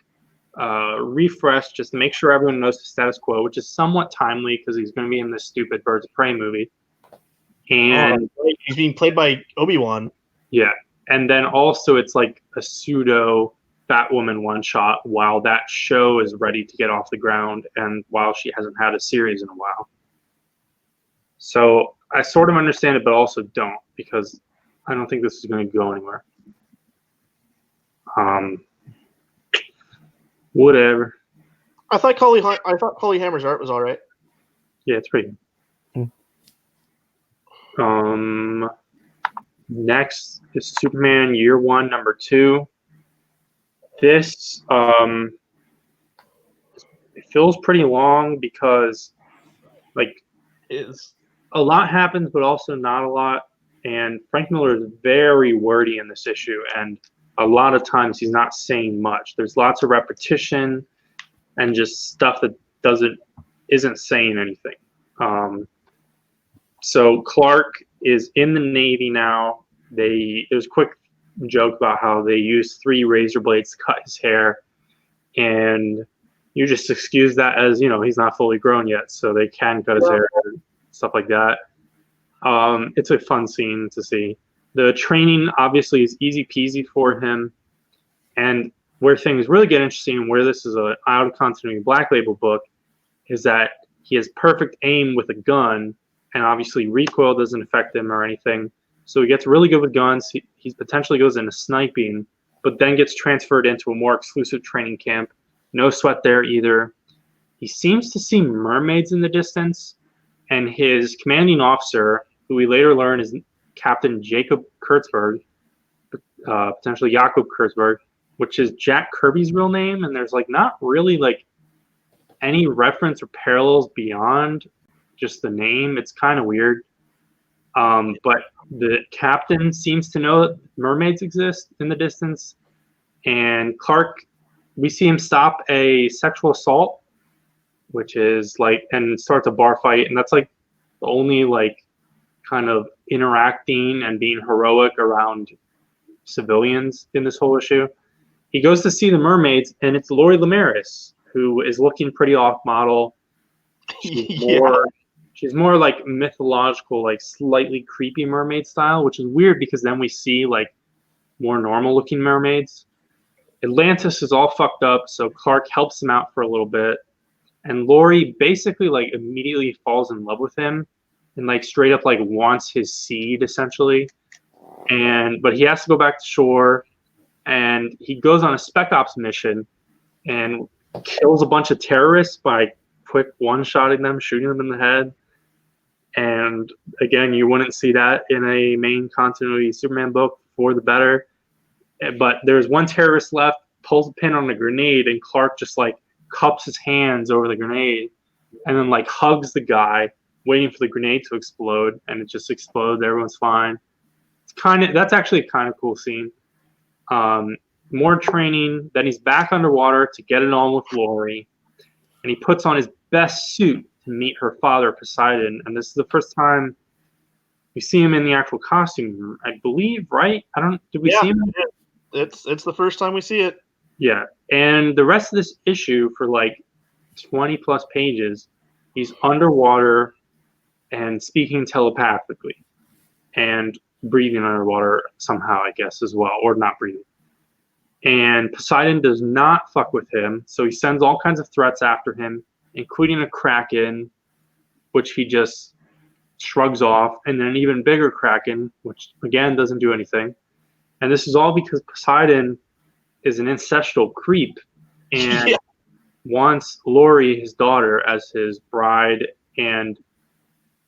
refresh just to make sure everyone knows the status quo, which is somewhat timely because he's going to be in this stupid Birds of Prey movie. And he's being played by Obi-Wan. Yeah. And then also it's like a pseudo Batwoman one-shot while that show is ready to get off the ground and while she hasn't had a series in a while. So I sort of understand it, but also don't, because I don't think this is going to go anywhere. Whatever. I thought Cully Hammer's art was all right. Yeah, it's pretty good. Next is Superman Year One, number 2. This it feels pretty long because like a lot happens, but also not a lot. And Frank Miller is very wordy in this issue, and a lot of times he's not saying much. There's lots of repetition and just stuff that isn't saying anything. So Clark is in the Navy now. There's a quick joke about how they use 3 razor blades to cut his hair, and you just excuse that as, he's not fully grown yet, so they can cut his hair, stuff like that. It's a fun scene to see. The training obviously is easy peasy for him, and where things really get interesting, and where this is an out of continuity Black Label book, is that he has perfect aim with a gun, and obviously recoil doesn't affect him or anything. So he gets really good with guns. He potentially goes into sniping, but then gets transferred into a more exclusive training camp. No sweat there either. He seems to see mermaids in the distance, and his commanding officer, who we later learn is Captain Jacob Kurtzberg, potentially Jakob Kurtzberg, which is Jack Kirby's real name, and there's like not really like any reference or parallels beyond just the name. It's kind of weird. But the captain seems to know that mermaids exist in the distance, and Clark, we see him stop a sexual assault, which is like, and starts a bar fight, and that's like the only like kind of interacting and being heroic around civilians in this whole issue. he goes to see the mermaids, and it's Lori Lemaris, who is looking pretty off model. She's Yeah. more like mythological, like slightly creepy mermaid style, which is weird because then we see like more normal looking mermaids. Atlantis is all fucked up, so Clark helps him out for a little bit, and Lori basically like immediately falls in love with him and like straight up like wants his seed essentially. But he has to go back to shore, and he goes on a spec ops mission and kills a bunch of terrorists by quick one-shotting them, shooting them in the head. And again, you wouldn't see that in a main continuity Superman book, for the better. But there's one terrorist left, pulls a pin on a grenade, and Clark just like cups his hands over the grenade and then like hugs the guy, waiting for the grenade to explode, and it just explodes. Everyone's fine. That's actually a kind of cool scene. More training. Then he's back underwater to get it on with Lori, and he puts on his best suit to meet her father, Poseidon. And this is the first time we see him in the actual costume, I believe, right? Did we see him? It's the first time we see it. Yeah. And the rest of this issue, for like 20 plus pages, he's underwater and speaking telepathically and breathing underwater somehow, I guess, as well, or not breathing. And Poseidon does not fuck with him, so he sends all kinds of threats after him, including a kraken, which he just shrugs off, and then an even bigger kraken, which again doesn't do anything. And this is all because Poseidon is an ancestral creep and wants Lori, his daughter, as his bride. And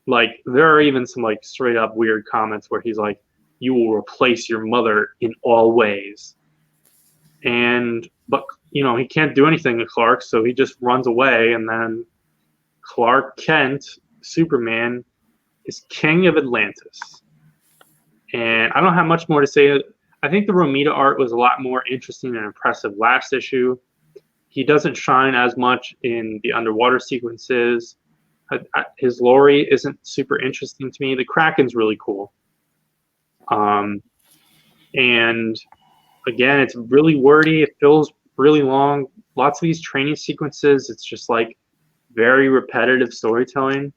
like there are even some like straight up weird comments where he's like, "You will replace your mother in all ways." But he can't do anything to Clark, so he just runs away, and then Clark Kent, Superman, is king of Atlantis. And I don't have much more to say. I think the Romita art was a lot more interesting and impressive last issue. He doesn't shine as much in the underwater sequences. His Lori isn't super interesting to me. The Kraken's really cool. And again, it's really wordy. It feels really long. Lots of these training sequences, it's just like very repetitive storytelling.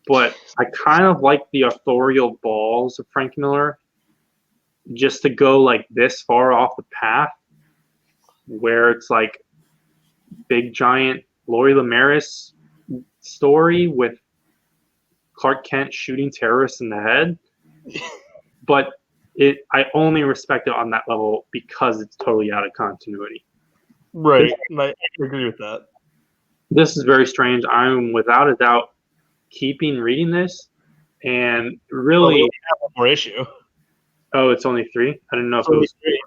But I kind of like the authorial balls of Frank Miller, just to go like this far off the path, where it's like big giant Lori Lemaris story with Clark Kent shooting terrorists in the head. But I only respect it on that level because it's totally out of continuity. Right. I agree with that. This is very strange. I'm without a doubt keeping reading this, and really, we have one more issue. Oh, it's only 3? I didn't know if it was 3.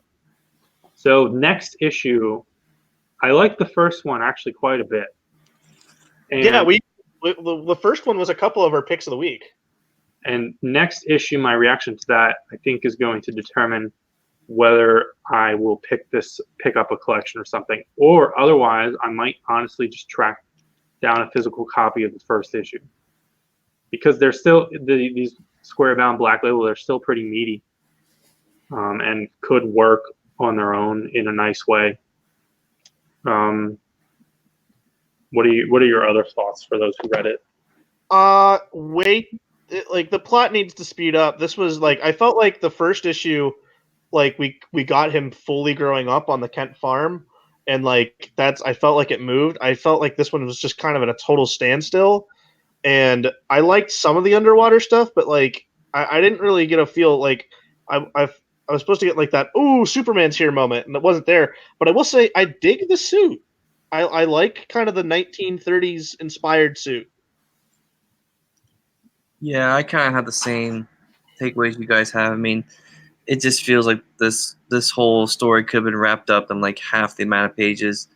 So next issue, I like the first one actually quite a bit. And yeah, the first one was a couple of our picks of the week. And next issue, my reaction to that, I think, is going to determine whether I will pick up a collection or something, or otherwise, I might honestly just track down a physical copy of the first issue, because they're still these square bound Black Label. They're still pretty meaty, and could work on their own in a nice way. What are your other thoughts for those who read it? Like the plot needs to speed up. This was like, I felt like the first issue, like we got him fully growing up on the Kent farm, and like I felt like it moved. I felt like this one was just kind of at a total standstill, and I liked some of the underwater stuff, but like I didn't really get a feel like I was supposed to get like that "ooh, Superman's here" moment, and it wasn't there. But I will say I dig the suit. I like kind of the 1930s inspired suit. Yeah, I kind of have the same takeaways you guys have. I mean, it just feels like this whole story could have been wrapped up in like half the amount of pages.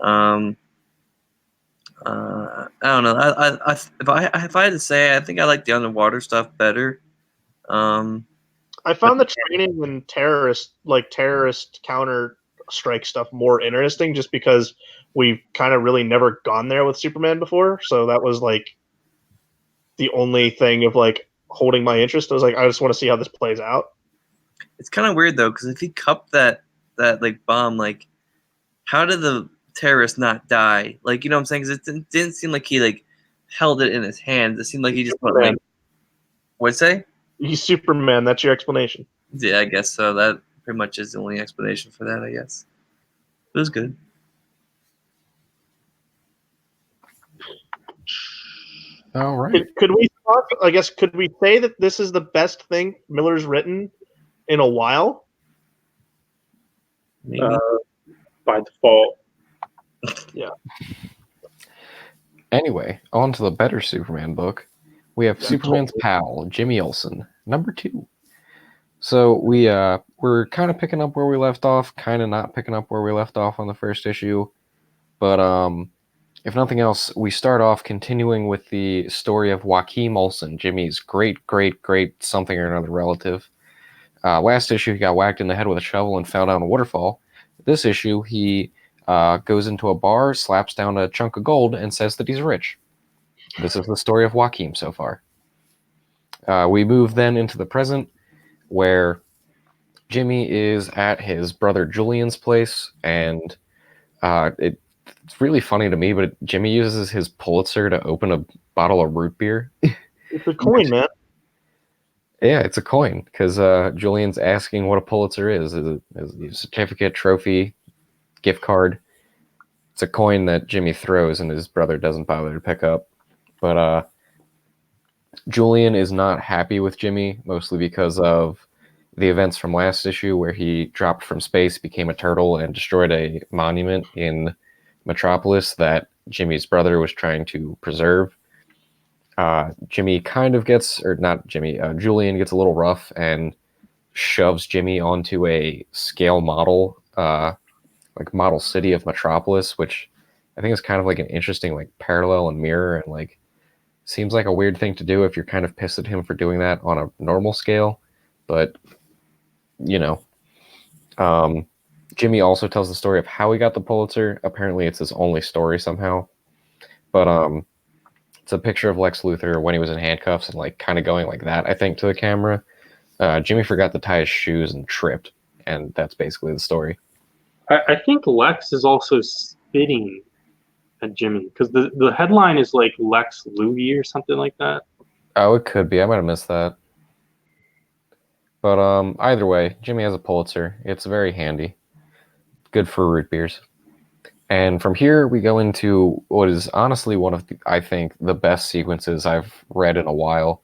I don't know. If I had to say, I think I like the underwater stuff better. I found the training and terrorist counter strike stuff more interesting, just because we've kind of really never gone there with Superman before. So that was like the only thing of like holding my interest. I was like, I just want to see how this plays out. It's kind of weird though, because if he cupped that that like bomb, like how did the terrorist not die? Like, you know what I'm saying? Because it didn't seem like he like held it in his hands. It seemed like he just put like, what'd you say? He's Superman. That's your explanation. Yeah, I guess so. That pretty much is the only explanation for that, I guess. It was good. All right. Could we talk? I guess could we say that this is the best thing Miller's written in a while? Maybe. By default. Yeah. Anyway, on to the better Superman book. We have Superman's pal, Jimmy Olsen, number 2. So we're kind of picking up where we left off, kind of not picking up where we left off on the first issue. But if nothing else, we start off continuing with the story of Joachim Olsen, Jimmy's great something or another relative. Last issue, he got whacked in the head with a shovel and fell down a waterfall. This issue, he goes into a bar, slaps down a chunk of gold, and says that he's rich. This is the story of Joachim so far. We move then into the present, where Jimmy is at his brother Julian's place, and it's really funny to me, but Jimmy uses his Pulitzer to open a bottle of root beer. It's a coin, man. Yeah, it's a coin, because Julian's asking what a Pulitzer is. Is it a certificate, trophy, gift card? It's a coin that Jimmy throws and his brother doesn't bother to pick up. But Julian is not happy with Jimmy, mostly because of the events from last issue where he dropped from space, became a turtle, and destroyed a monument in Metropolis that Jimmy's brother was trying to preserve. Jimmy kind of gets, or not Jimmy, Julian gets a little rough and shoves Jimmy onto a scale model, like model city of Metropolis, which I think is kind of like an interesting like parallel and mirror, and like seems like a weird thing to do if you're kind of pissed at him for doing that on a normal scale, but you know. Jimmy also tells the story of how he got the Pulitzer. Apparently it's his only story somehow, but it's a picture of Lex Luthor when he was in handcuffs and like kind of going like that, I think, to the camera. Jimmy forgot to tie his shoes and tripped, and that's basically the story. I think Lex is also spitting at Jimmy, because the headline is like Lex Lugie or something like that. Oh, it could be. I might have missed that. But either way, Jimmy has a Pulitzer. It's very handy. Good for root beers. And from here, we go into what is honestly one of, I think, the best sequences I've read in a while.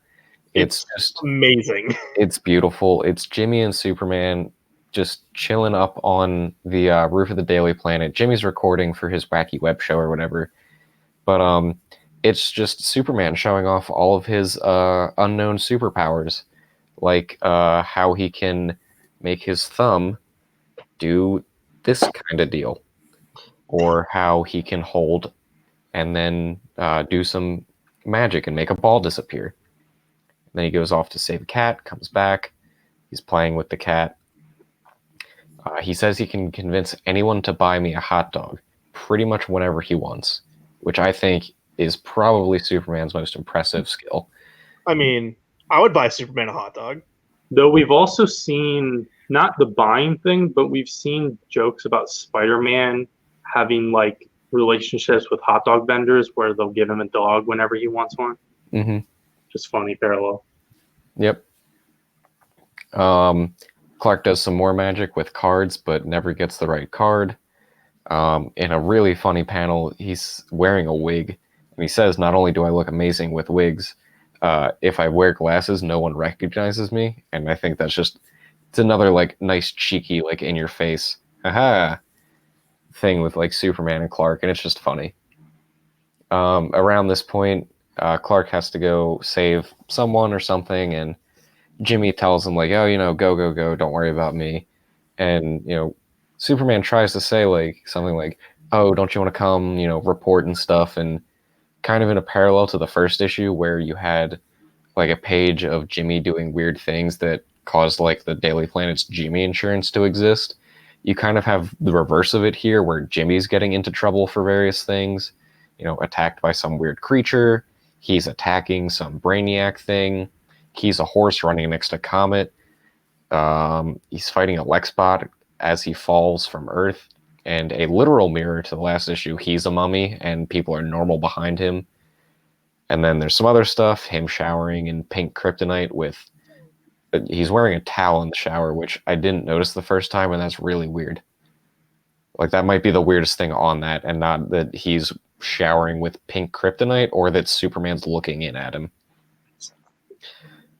It's just amazing. It's beautiful. It's Jimmy and Superman just chilling up on the roof of the Daily Planet. Jimmy's recording for his wacky web show or whatever. But it's just Superman showing off all of his unknown superpowers, like how he can make his thumb do this kind of deal, or how he can hold and then do some magic and make a ball disappear. And then he goes off to save a cat, comes back, he's playing with the cat. He says he can convince anyone to buy me a hot dog pretty much whenever he wants, which I think is probably Superman's most impressive skill. I mean, I would buy Superman a hot dog. Though we've also seen, not the buying thing, but we've seen jokes about Spider-Man having like relationships with hot dog vendors where they'll give him a dog whenever he wants one. Mm-hmm. Just funny parallel. Yep. Clark does some more magic with cards, but never gets the right card. In a really funny panel, he's wearing a wig, and he says, "Not only do I look amazing with wigs, if I wear glasses, no one recognizes me." And I think that's just, it's another like nice cheeky like in your face, haha, thing with like Superman and Clark, and it's just funny. Around this point, Clark has to go save someone or something, and Jimmy tells him like, "Oh, go, don't worry about me." And Superman tries to say like something like, "Oh, don't you want to come, report and stuff?" And kind of in a parallel to the first issue where you had like a page of Jimmy doing weird things that caused like the Daily Planet's Jimmy insurance to exist. You kind of have the reverse of it here, where Jimmy's getting into trouble for various things, attacked by some weird creature. He's attacking some brainiac thing. He's a horse running next to Comet. He's fighting a Lexbot as he falls from Earth, and a literal mirror to the last issue, he's a mummy and people are normal behind him. And then there's some other stuff, him showering in pink kryptonite with... He's wearing a towel in the shower, which I didn't notice the first time, and that's really weird. Like, that might be the weirdest thing on that, and not that he's showering with pink kryptonite or that Superman's looking in at him.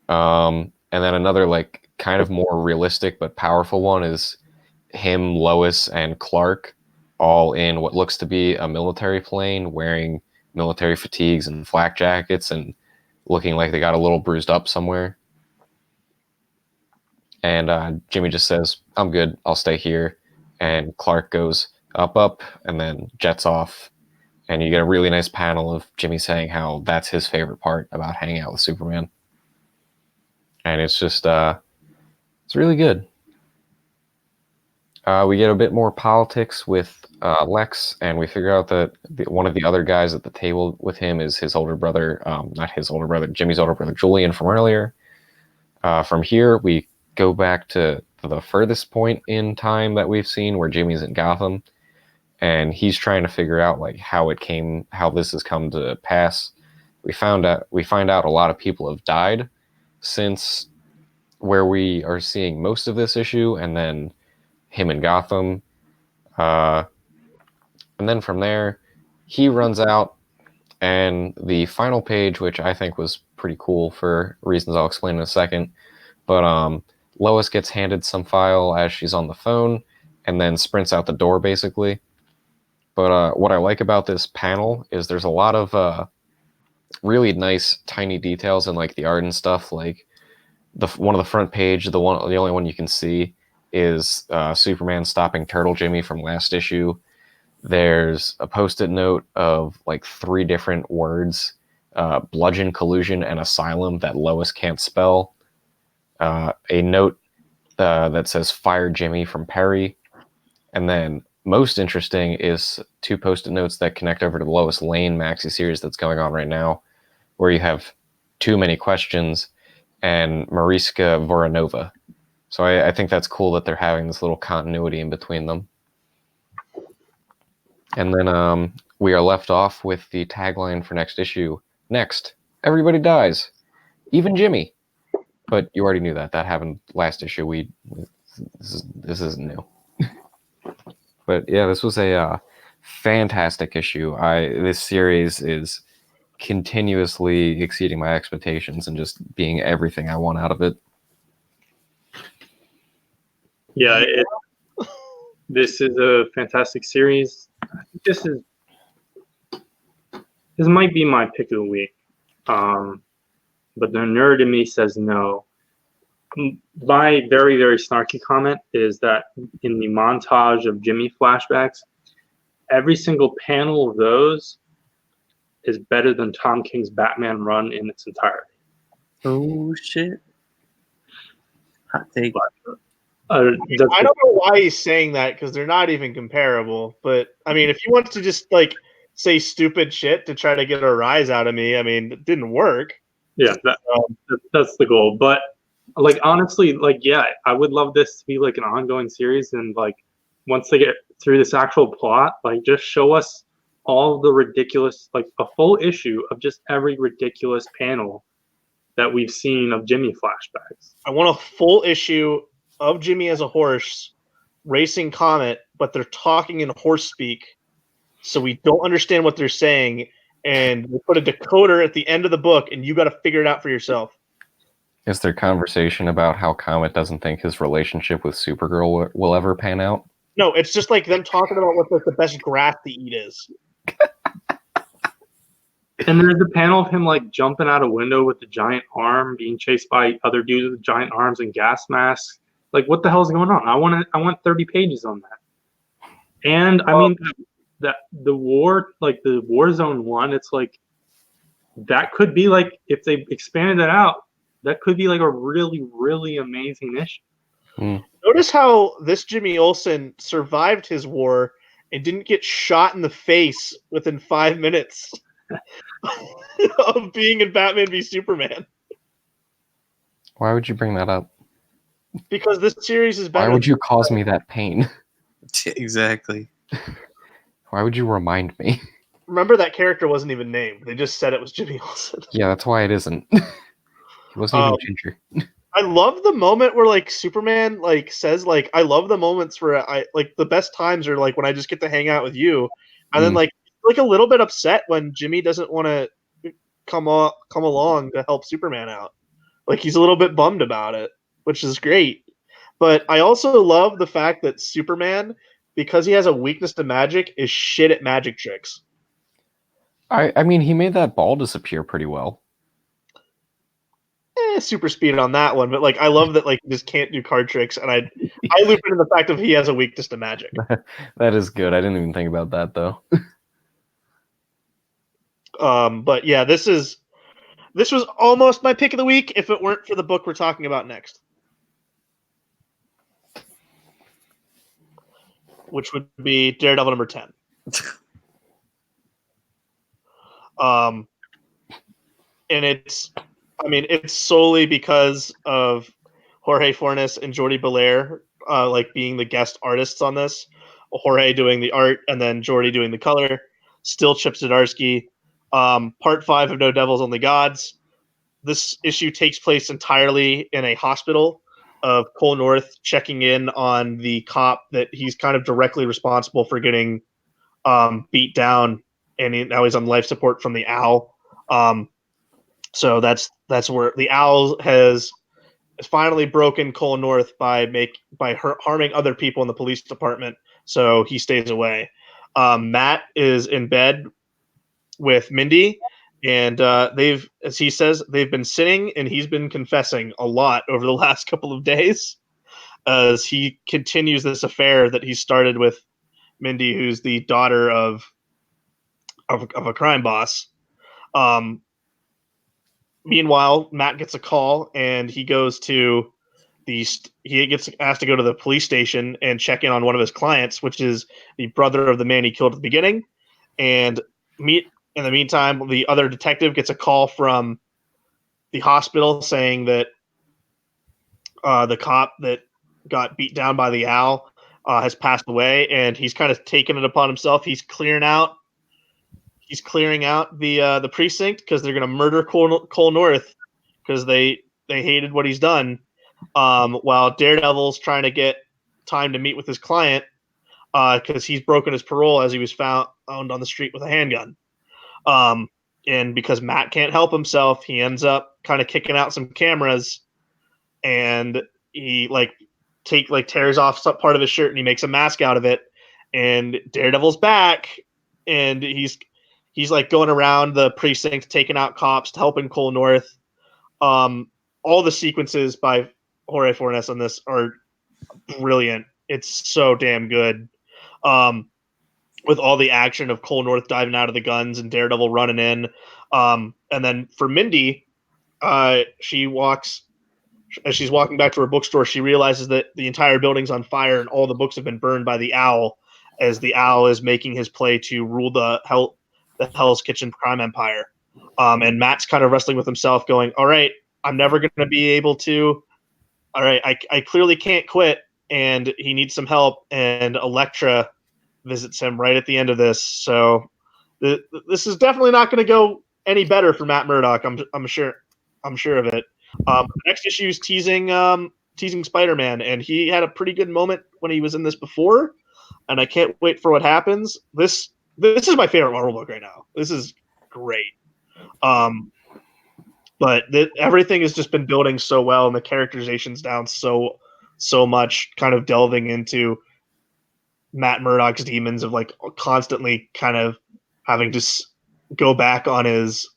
And then another, like, kind of more realistic but powerful one is him, Lois, and Clark all in what looks to be a military plane, wearing military fatigues and flak jackets and looking like they got a little bruised up somewhere. And Jimmy just says, "I'm good, I'll stay here." And Clark goes up, and then jets off. And you get a really nice panel of Jimmy saying how that's his favorite part about hanging out with Superman. And it's just, it's really good. We get a bit more politics with Lex, and we figure out that one of the other guys at the table with him is his older brother, not his older brother, Jimmy's older brother, Julian, from earlier. From here, we go back to the furthest point in time that we've seen, where Jimmy's in Gotham, and he's trying to figure out like how this has come to pass. We find out a lot of people have died since where we are seeing most of this issue, and then him in Gotham. And then from there, he runs out, and the final page, which I think was pretty cool for reasons I'll explain in a second, but Lois gets handed some file as she's on the phone, and then sprints out the door, basically. But what I like about this panel is there's a lot of really nice, tiny details in like the art and stuff. Like one of the front page, the only one you can see is Superman stopping Turtle Jimmy from last issue. There's a post-it note of like 3 different words, bludgeon, collusion, and asylum, that Lois can't spell. A note that says "Fire Jimmy" from Perry. And then most interesting is 2 post-it notes that connect over to the Lois Lane maxi series that's going on right now, where you have Too Many Questions and Mariska Voronova. So I think that's cool that they're having this little continuity in between them. And then we are left off with the tagline for next issue. "Next, everybody dies, even Jimmy." But you already knew that. That happened last issue. This isn't new. But yeah, this was a fantastic issue. This series is continuously exceeding my expectations and just being everything I want out of it. Yeah, this is a fantastic series. I think this might be my pick of the week. But the nerd in me says no. My very, very snarky comment is that in the montage of Jimmy flashbacks, every single panel of those is better than Tom King's Batman run in its entirety. Oh shit! Hot take. I don't know why he's saying that, because they're not even comparable. But I mean, if he wants to just like say stupid shit to try to get a rise out of me, I mean, it didn't work. Yeah, that's the goal. But like honestly, like yeah, I would love this to be like an ongoing series, and like once they get through this actual plot, like just show us all the ridiculous, like a full issue of just every ridiculous panel that we've seen of Jimmy flashbacks. I want a full issue of Jimmy as a horse racing Comet, but they're talking in horse speak, so we don't understand what they're saying, and we put a decoder at the end of the book, and you got to figure it out for yourself. Is there conversation about how Comet doesn't think his relationship with Supergirl will ever pan out? No, it's just like them talking about what the best grass to eat is. And there's a panel of him like jumping out a window with the giant arm, being chased by other dudes with giant arms and gas masks. Like, what the hell is going on? I want 30 pages on that. And I mean, that the war, like the Warzone one, it's like that could be like, if they expanded that out, that could be like a really, really amazing issue. Notice how this Jimmy Olsen survived his war and didn't get shot in the face within 5 minutes of being in Batman v Superman. Why would you bring that up? Because this series is better. Why would you cause me that pain? Exactly. Why would you remind me? Remember, that character wasn't even named. They just said it was Jimmy Olsen. Yeah, that's why it isn't. He wasn't even Um, Ginger. I love the moment where like Superman like says like I love the moments where I like the best times are like when I just get to hang out with you, and then Mm. like a little bit upset when Jimmy doesn't want to come along to help Superman out. Like he's a little bit bummed about it, which is great. But I also love the fact that Superman, because he has a weakness to magic, is shit at magic tricks. I mean, he made that ball disappear pretty well. Super speed on that one, but like I love that like he just can't do card tricks, and I loop into the fact of he has a weakness to magic. That is good. I didn't even think about that though. But yeah, this was almost my pick of the week if it weren't for the book we're talking about next, which would be Daredevil number 10. And it's solely because of Jorge Fornes and Jordi Belair like being the guest artists on this. Jorge doing the art and then Jordi doing the color. Still Chip Zdarsky. Part 5 of No Devils Only Gods. This issue takes place entirely in a hospital of Cole North checking in on the cop that he's kind of directly responsible for getting beat down, and now he's on life support from the Owl. So that's where the Owl has finally broken Cole North by harming other people in the police department. So he stays away. Matt is in bed with Mindy, and they've, as he says, they've been sinning, and he's been confessing a lot over the last couple of days as he continues this affair that he started with Mindy, who's the daughter of a crime boss. Um, Meanwhile, Matt gets a call, and he goes to he gets asked to go to the police station and check in on one of his clients, which is the brother of the man he killed at the beginning. And in the meantime, the other detective gets a call from the hospital saying that the cop that got beat down by the Owl has passed away, and he's kind of taken it upon himself. He's clearing out the precinct because they're going to murder Cole North because they hated what he's done. While Daredevil's trying to get time to meet with his client because he's broken his parole as he was found on the street with a handgun. And because Matt can't help himself, he ends up kind of kicking out some cameras, and he tears off some part of his shirt and he makes a mask out of it. And Daredevil's back, and he's like going around the precinct taking out cops, helping Cole North. All the sequences by Jorge Fornes on this are brilliant. It's so damn good. With all the action of Cole North diving out of the guns and Daredevil running in. And then for Mindy, as she's walking back to her bookstore, she realizes that the entire building's on fire and all the books have been burned by the Owl, as the Owl is making his play to rule the Hell's Kitchen crime empire. And Matt's kind of wrestling with himself, going, "All right, I'm never going to be able to. All right, I clearly can't quit." And he needs some help. And Elektra visits him right at the end of this. So this is definitely not going to go any better for Matt Murdock. I'm sure of it. The next issue is teasing Spider-Man, and he had a pretty good moment when he was in this before, and I can't wait for what happens. This is my favorite Marvel book right now. This is great. But everything has just been building so well, and the characterization's down so much, kind of delving into Matt Murdock's demons of like constantly kind of having to go back on his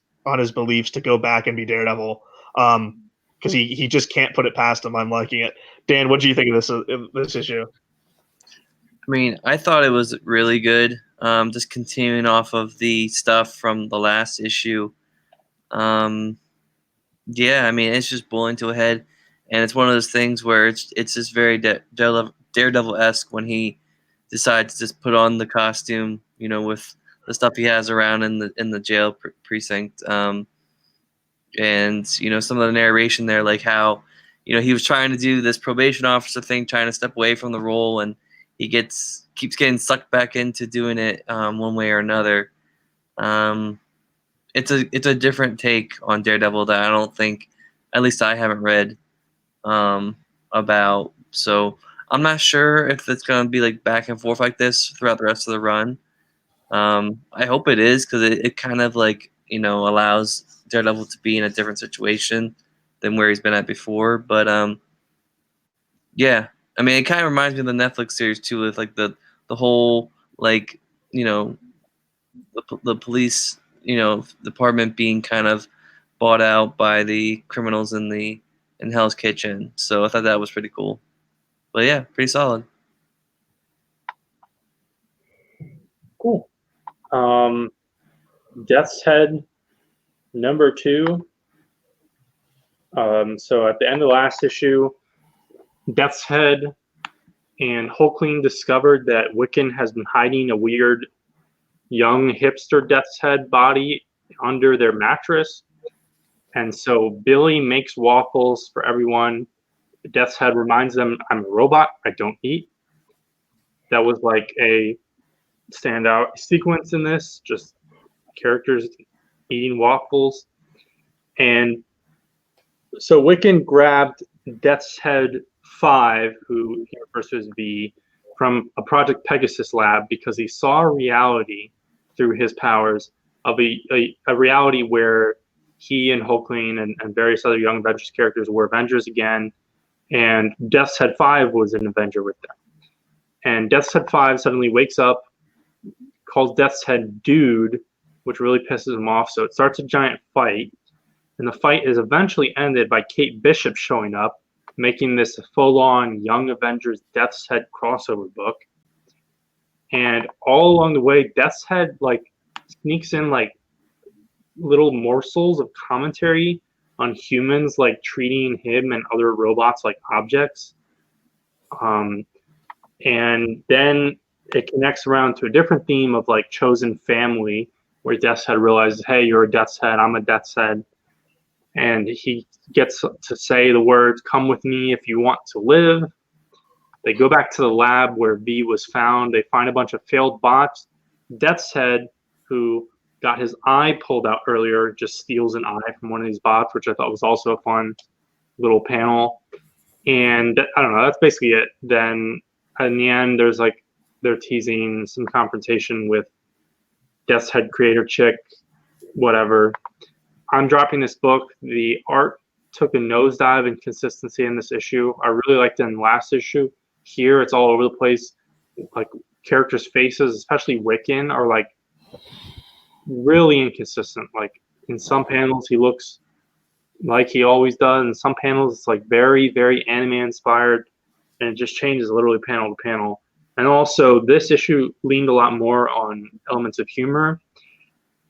beliefs to go back and be Daredevil. Because he just can't put it past him. I'm liking it. Dan, what do you think of this issue? I mean, I thought it was really good. Just continuing off of the stuff from the last issue. Yeah, I mean, it's just bullying to a head, and it's one of those things where it's just very Daredevil-esque when he decides to just put on the costume, with the stuff he has around in the jail precinct. And some of the narration there, like how he was trying to do this probation officer thing, trying to step away from the role, and he keeps getting sucked back into doing it one way or another. It's a different take on Daredevil that I don't think, at least I haven't read about. So I'm not sure if it's gonna be like back and forth like this throughout the rest of the run. I hope it is, because it kind of like allows Daredevil to be in a different situation than where he's been at before. But yeah, I mean, it kind of reminds me of the Netflix series too, with like the whole like the police department being kind of bought out by the criminals in Hell's Kitchen. So I thought that was pretty cool. But yeah, pretty solid. Cool. Death's Head #2. So at the end of the last issue, Death's Head and Hulkling discovered that Wiccan has been hiding a weird young hipster Death's Head body under their mattress. And so Billy makes waffles for everyone. Death's Head reminds them, I'm a robot, I don't eat. That was like a standout sequence in this, just characters eating waffles. And so Wiccan grabbed Death's Head 5, who he refers to as V, from a Project Pegasus lab because he saw a reality through his powers of a reality where he and Hulkling and various other Young Avengers characters were Avengers again, and Death's Head 5 was an Avenger with them. And Death's Head 5 suddenly wakes up, calls Death's Head Dude, which really pisses him off, so it starts a giant fight. And the fight is eventually ended by Kate Bishop showing up, making this a full-on Young Avengers Death's Head crossover book. And all along the way, Death's Head like sneaks in like little morsels of commentary on humans, like treating him and other robots like objects. And then it connects around to a different theme of like chosen family, where Death's Head realizes, hey, you're a Death's Head, I'm a Death's Head. And he gets to say the words, come with me if you want to live. They go back to the lab where V was found. They find a bunch of failed bots. Death's Head, who got his eye pulled out earlier, just steals an eye from one of these bots, which I thought was also a fun little panel. And I don't know, that's basically it. Then in the end, there's like, they're teasing some confrontation with Death's Head creator chick, whatever. I'm dropping this book. The art took a nosedive in consistency in this issue. I really liked it in the last issue. Here, it's all over the place. Like, characters' faces, especially Wiccan, are like really inconsistent. Like, in some panels, he looks like he always does. In some panels, it's like very, very anime inspired, and it just changes literally panel to panel. And also, this issue leaned a lot more on elements of humor.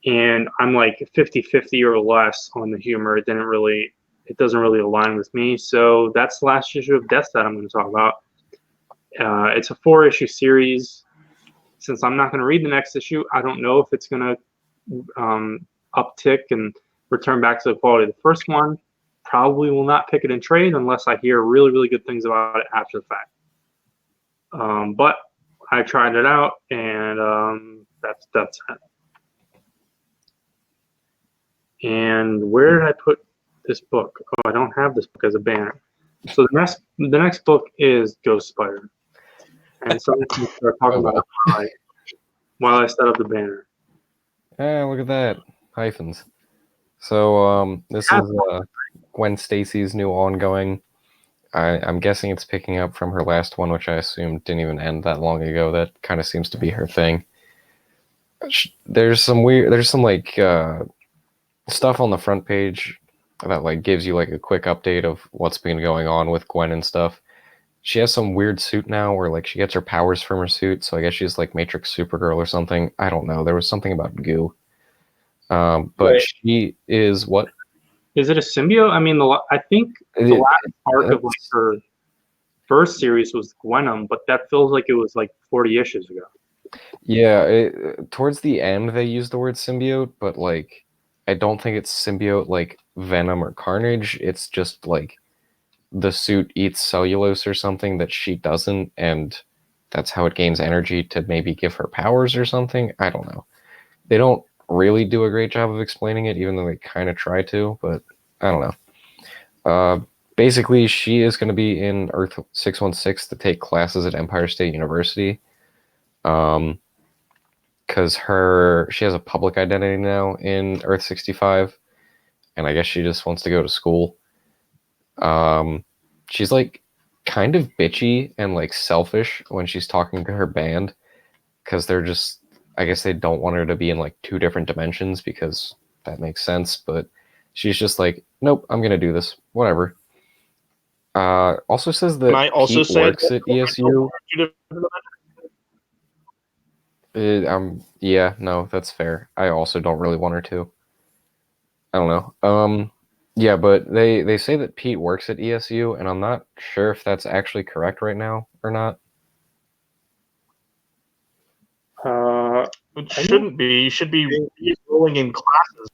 And I'm like 50-50 or less on the humor. It doesn't really align with me. So that's the last issue of Death's Head I'm going to talk about. It's a 4-issue series. Since I'm not going to read the next issue, I don't know if it's going to uptick and return back to the quality of the first one. Probably will not pick it in trade unless I hear really, really good things about it after the fact. But I tried it out, and that's it. And where did I put this book? Oh, I don't have this book as a banner. So the next book is Ghost Spider. And so I'm going to start talking about it while I set up the banner. Look at that. Hyphens. So this is Gwen Stacy's new ongoing. I'm guessing it's picking up from her last one, which I assume didn't even end that long ago. That kind of seems to be her thing. There's some like stuff on the front page that like gives you like a quick update of what's been going on with Gwen and stuff. She has some weird suit now where like she gets her powers from her suit, so I guess she's like Matrix Supergirl or something. I don't know. There was something about goo. But Wait. she is what? Is it a symbiote? I mean, I think the last arc of like her first series was Gwenom, but that feels like it was like 40 issues ago. Yeah, towards the end they use the word symbiote, but like I don't think it's symbiote like Venom or Carnage. It's just like the suit eats cellulose or something that she doesn't, and that's how it gains energy to maybe give her powers or something. I don't know. They don't really do a great job of explaining it, even though they kind of try to, but I don't know. Basically, she is going to be in Earth 616 to take classes at Empire State University. Because she has a public identity now in Earth 65, and I guess she just wants to go to school. She's like kind of bitchy and like selfish when she's talking to her band, because they're just, I guess they don't want her to be in like two different dimensions because that makes sense, but she's just like, nope, I'm gonna do this, whatever. Also says And that I also Pete said, works at ESU. Yeah, no, that's fair. I also don't really want her to. I don't know. Yeah, but they say that Pete works at ESU, and I'm not sure if that's actually correct right now or not. it shouldn't be. You should be rolling in classes.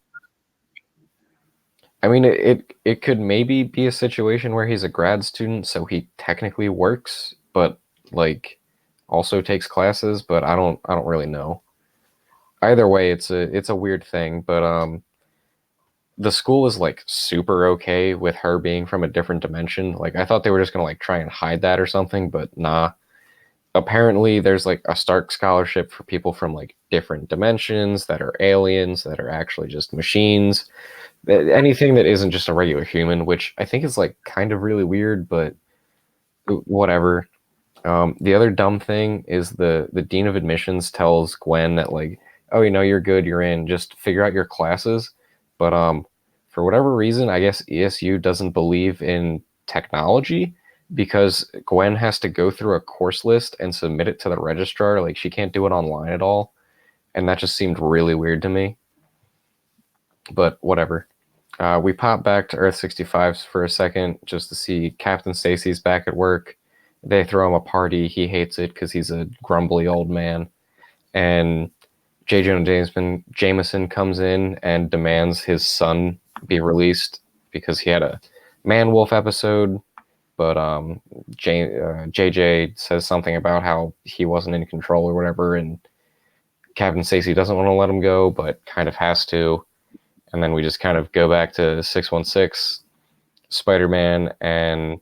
I mean, it could maybe be a situation where he's a grad student, so he technically works, but like also takes classes. But I don't really know. Either way, it's a weird thing. But the school is like super okay with her being from a different dimension. Like I thought they were just gonna like try and hide that or something, but nah. Apparently there's like a Stark scholarship for people from like different dimensions that are aliens that are actually just machines. Anything that isn't just a regular human, which I think is like kind of really weird, but whatever. The other dumb thing is the dean of admissions tells Gwen that like, oh, you're good, you're in, just figure out your classes. But for whatever reason, I guess ESU doesn't believe in technology because Gwen has to go through a course list and submit it to the registrar. Like she can't do it online at all, and that just seemed really weird to me. But whatever. We pop back to Earth 65 for a second just to see Captain Stacy's back at work. They throw him a party. He hates it because he's a grumbly old man. And J. Jonah Jameson comes in and demands his son be released because he had a man wolf episode. But JJ says something about how he wasn't in control or whatever, and Captain Stacy doesn't want to let him go, but kind of has to. And then we just kind of go back to 616. Spider-Man and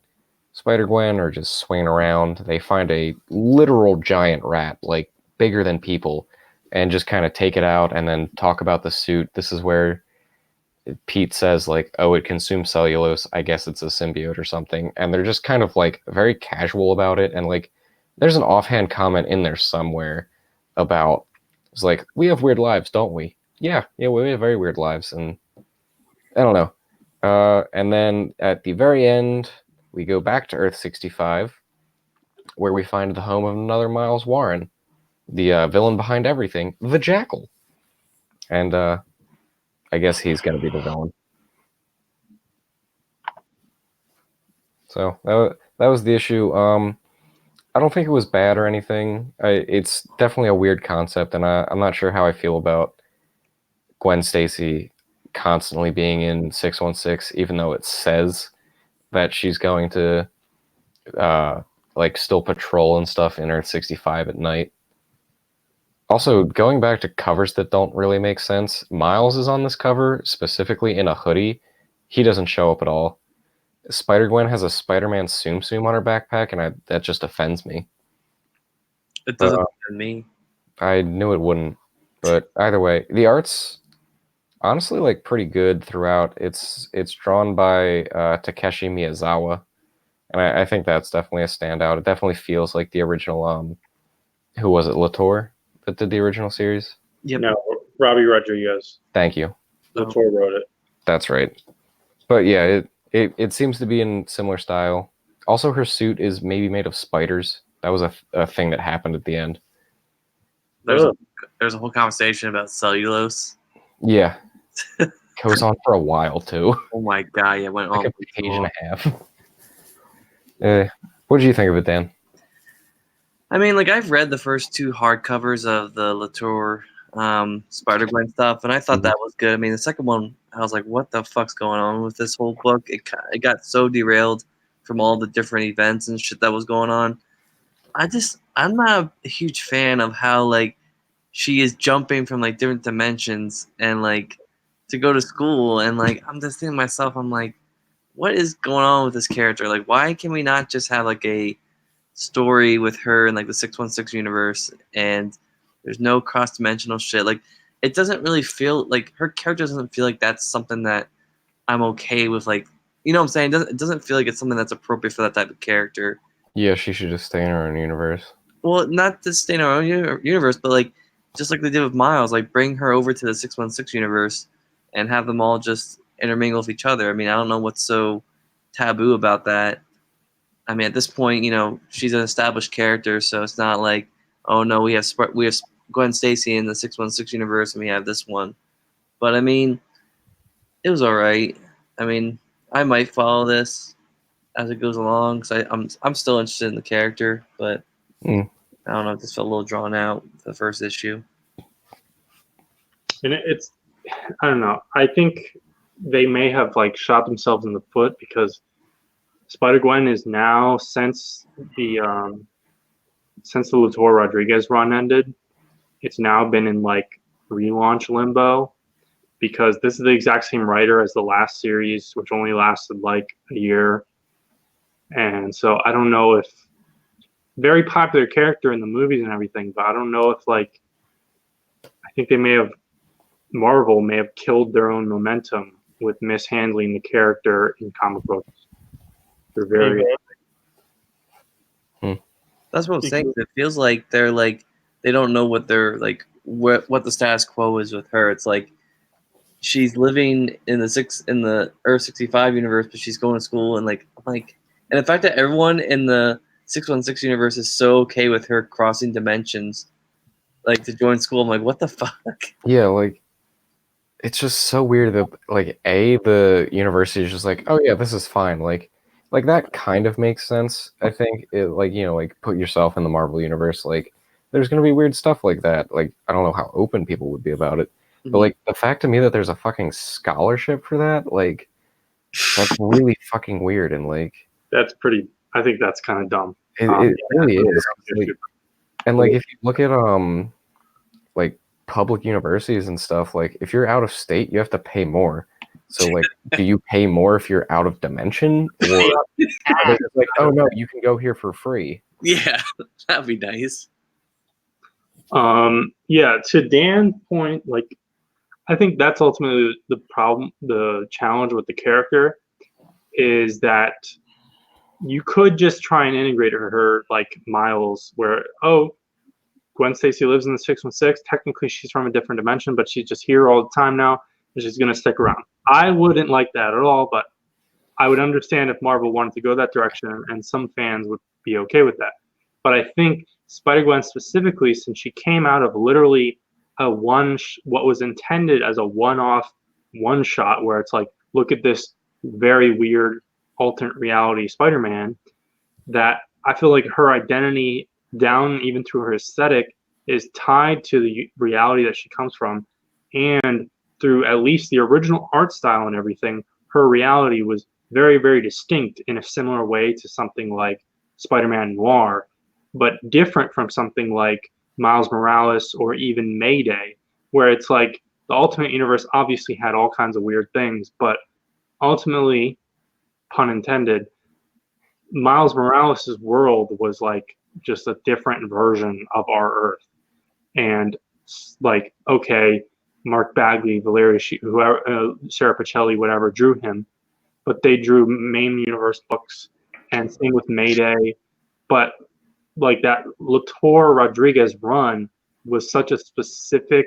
Spider-Gwen are just swinging around. They find a literal giant rat, like bigger than people, and just kind of take it out and then talk about the suit. This is where Pete says, like, oh, it consumes cellulose. I guess it's a symbiote or something. And they're just kind of like very casual about it. And like, there's an offhand comment in there somewhere about, it's like, we have weird lives, don't we? Yeah, we have very weird lives. And I don't know. And then at the very end, we go back to Earth 65, where we find the home of another Miles Warren, the villain behind everything, the Jackal. And I guess he's going to be the villain. So that was the issue. I don't think it was bad or anything. It's definitely a weird concept, and I'm not sure how I feel about Gwen Stacy constantly being in 616, even though it says that she's going to like still patrol and stuff in Earth 65 at night. Also, going back to covers that don't really make sense, Miles is on this cover specifically in a hoodie. He doesn't show up at all. Spider-Gwen has a Spider-Man Tsum Tsum on her backpack, and that just offends me. It doesn't offend me. I knew it wouldn't, but either way, the art's honestly like pretty good throughout. It's drawn by Takeshi Miyazawa, and I think that's definitely a standout. It definitely feels like the original. Who was it? Latour that did the original series. Yep. No, Robbie Rodriguez. Thank you. Latour wrote it. That's right. But yeah, it seems to be in similar style. Also, her suit is maybe made of spiders. That was a thing that happened at the end. There's a whole conversation about cellulose. Yeah. Goes on for a while, too. Oh my god, yeah, it went like on a page and a half. What did you think of it, Dan? I mean, like, I've read the first two hardcovers of the Latour Spider-Gwen stuff, and I thought that was good. I mean, the second one, I was like, what the fuck's going on with this whole book? It got so derailed from all the different events and shit that was going on. I'm not a huge fan of how like she is jumping from like different dimensions and like to go to school, and like I'm just thinking to myself, I'm like, what is going on with this character? Like, why can we not just have like a story with her in like the 616 universe and there's no cross dimensional shit? Like, it doesn't really feel like her character doesn't feel like that's something that I'm okay with. Like, you know what I'm saying? It doesn't feel like it's something that's appropriate for that type of character. Yeah, she should just stay in her own universe. Well, not to stay in our own universe, but like just like they did with Miles, like bring her over to the 616 universe and have them all just intermingle with each other. I mean, I don't know what's so taboo about that. I mean, at this point, she's an established character, so it's not like, oh no, we have Gwen Stacy in the 616 universe, and we have this one. But I mean, it was all right. I mean, I might follow this as it goes along because I'm still interested in the character, but Mm. I don't know. It just felt a little drawn out the first issue. And it's, I don't know. I think they may have like shot themselves in the foot because Spider-Gwen is now since the Latour Rodriguez run ended, it's now been in like relaunch limbo because this is the exact same writer as the last series, which only lasted like a year. And so I don't know if very popular character in the movies and everything, but I don't know if like I think Marvel may have killed their own momentum with mishandling the character in comic books. They're very That's what I'm saying. It feels like they don't know what they're like what the status quo is with her. It's like she's living in the Earth 65 universe, but she's going to school and and the fact that everyone in the 616 universe is so okay with her crossing dimensions, like to join school. I'm like, what the fuck? Yeah, like it's just so weird that like the university is just like, oh yeah, this is fine. Like that kind of makes sense. I think it like put yourself in the Marvel universe. Like there's gonna be weird stuff like that. Like I don't know how open people would be about it, but like the fact to me that there's a fucking scholarship for that, like that's really fucking weird. And like that's pretty. I think that's kind of dumb. it really is. Like, and like if you look at like public universities and stuff, like if you're out of state, you have to pay more. So like, do you pay more if you're out of dimension, or are they just like, oh no, you can go here for free? Yeah, that'd be nice. Yeah, to Dan's point, like I think that's ultimately the problem. The challenge with the character is that you could just try and integrate her like Miles, where Gwen Stacy lives in the 616. Technically, she's from a different dimension, but she's just here all the time now, and she's going to stick around. I wouldn't like that at all, but I would understand if Marvel wanted to go that direction, and some fans would be okay with that. But I think Spider-Gwen specifically, since she came out of literally what was intended as a one-off, one-shot, where it's like, look at this very weird alternate reality Spider-Man, that I feel like her identity down even through her aesthetic is tied to the reality that she comes from, and through at least the original art style and everything, her reality was very, very distinct in a similar way to something like Spider-Man Noir, but different from something like Miles Morales or even Mayday, where it's like the Ultimate Universe obviously had all kinds of weird things, but ultimately, pun intended, Miles Morales' world was like just a different version of our Earth. And like, okay, Mark Bagley, Valeria, whoever, Sarah Pacelli, whatever, drew him, but they drew main universe books, and same with Mayday. But like that Latour Rodriguez run was such a specific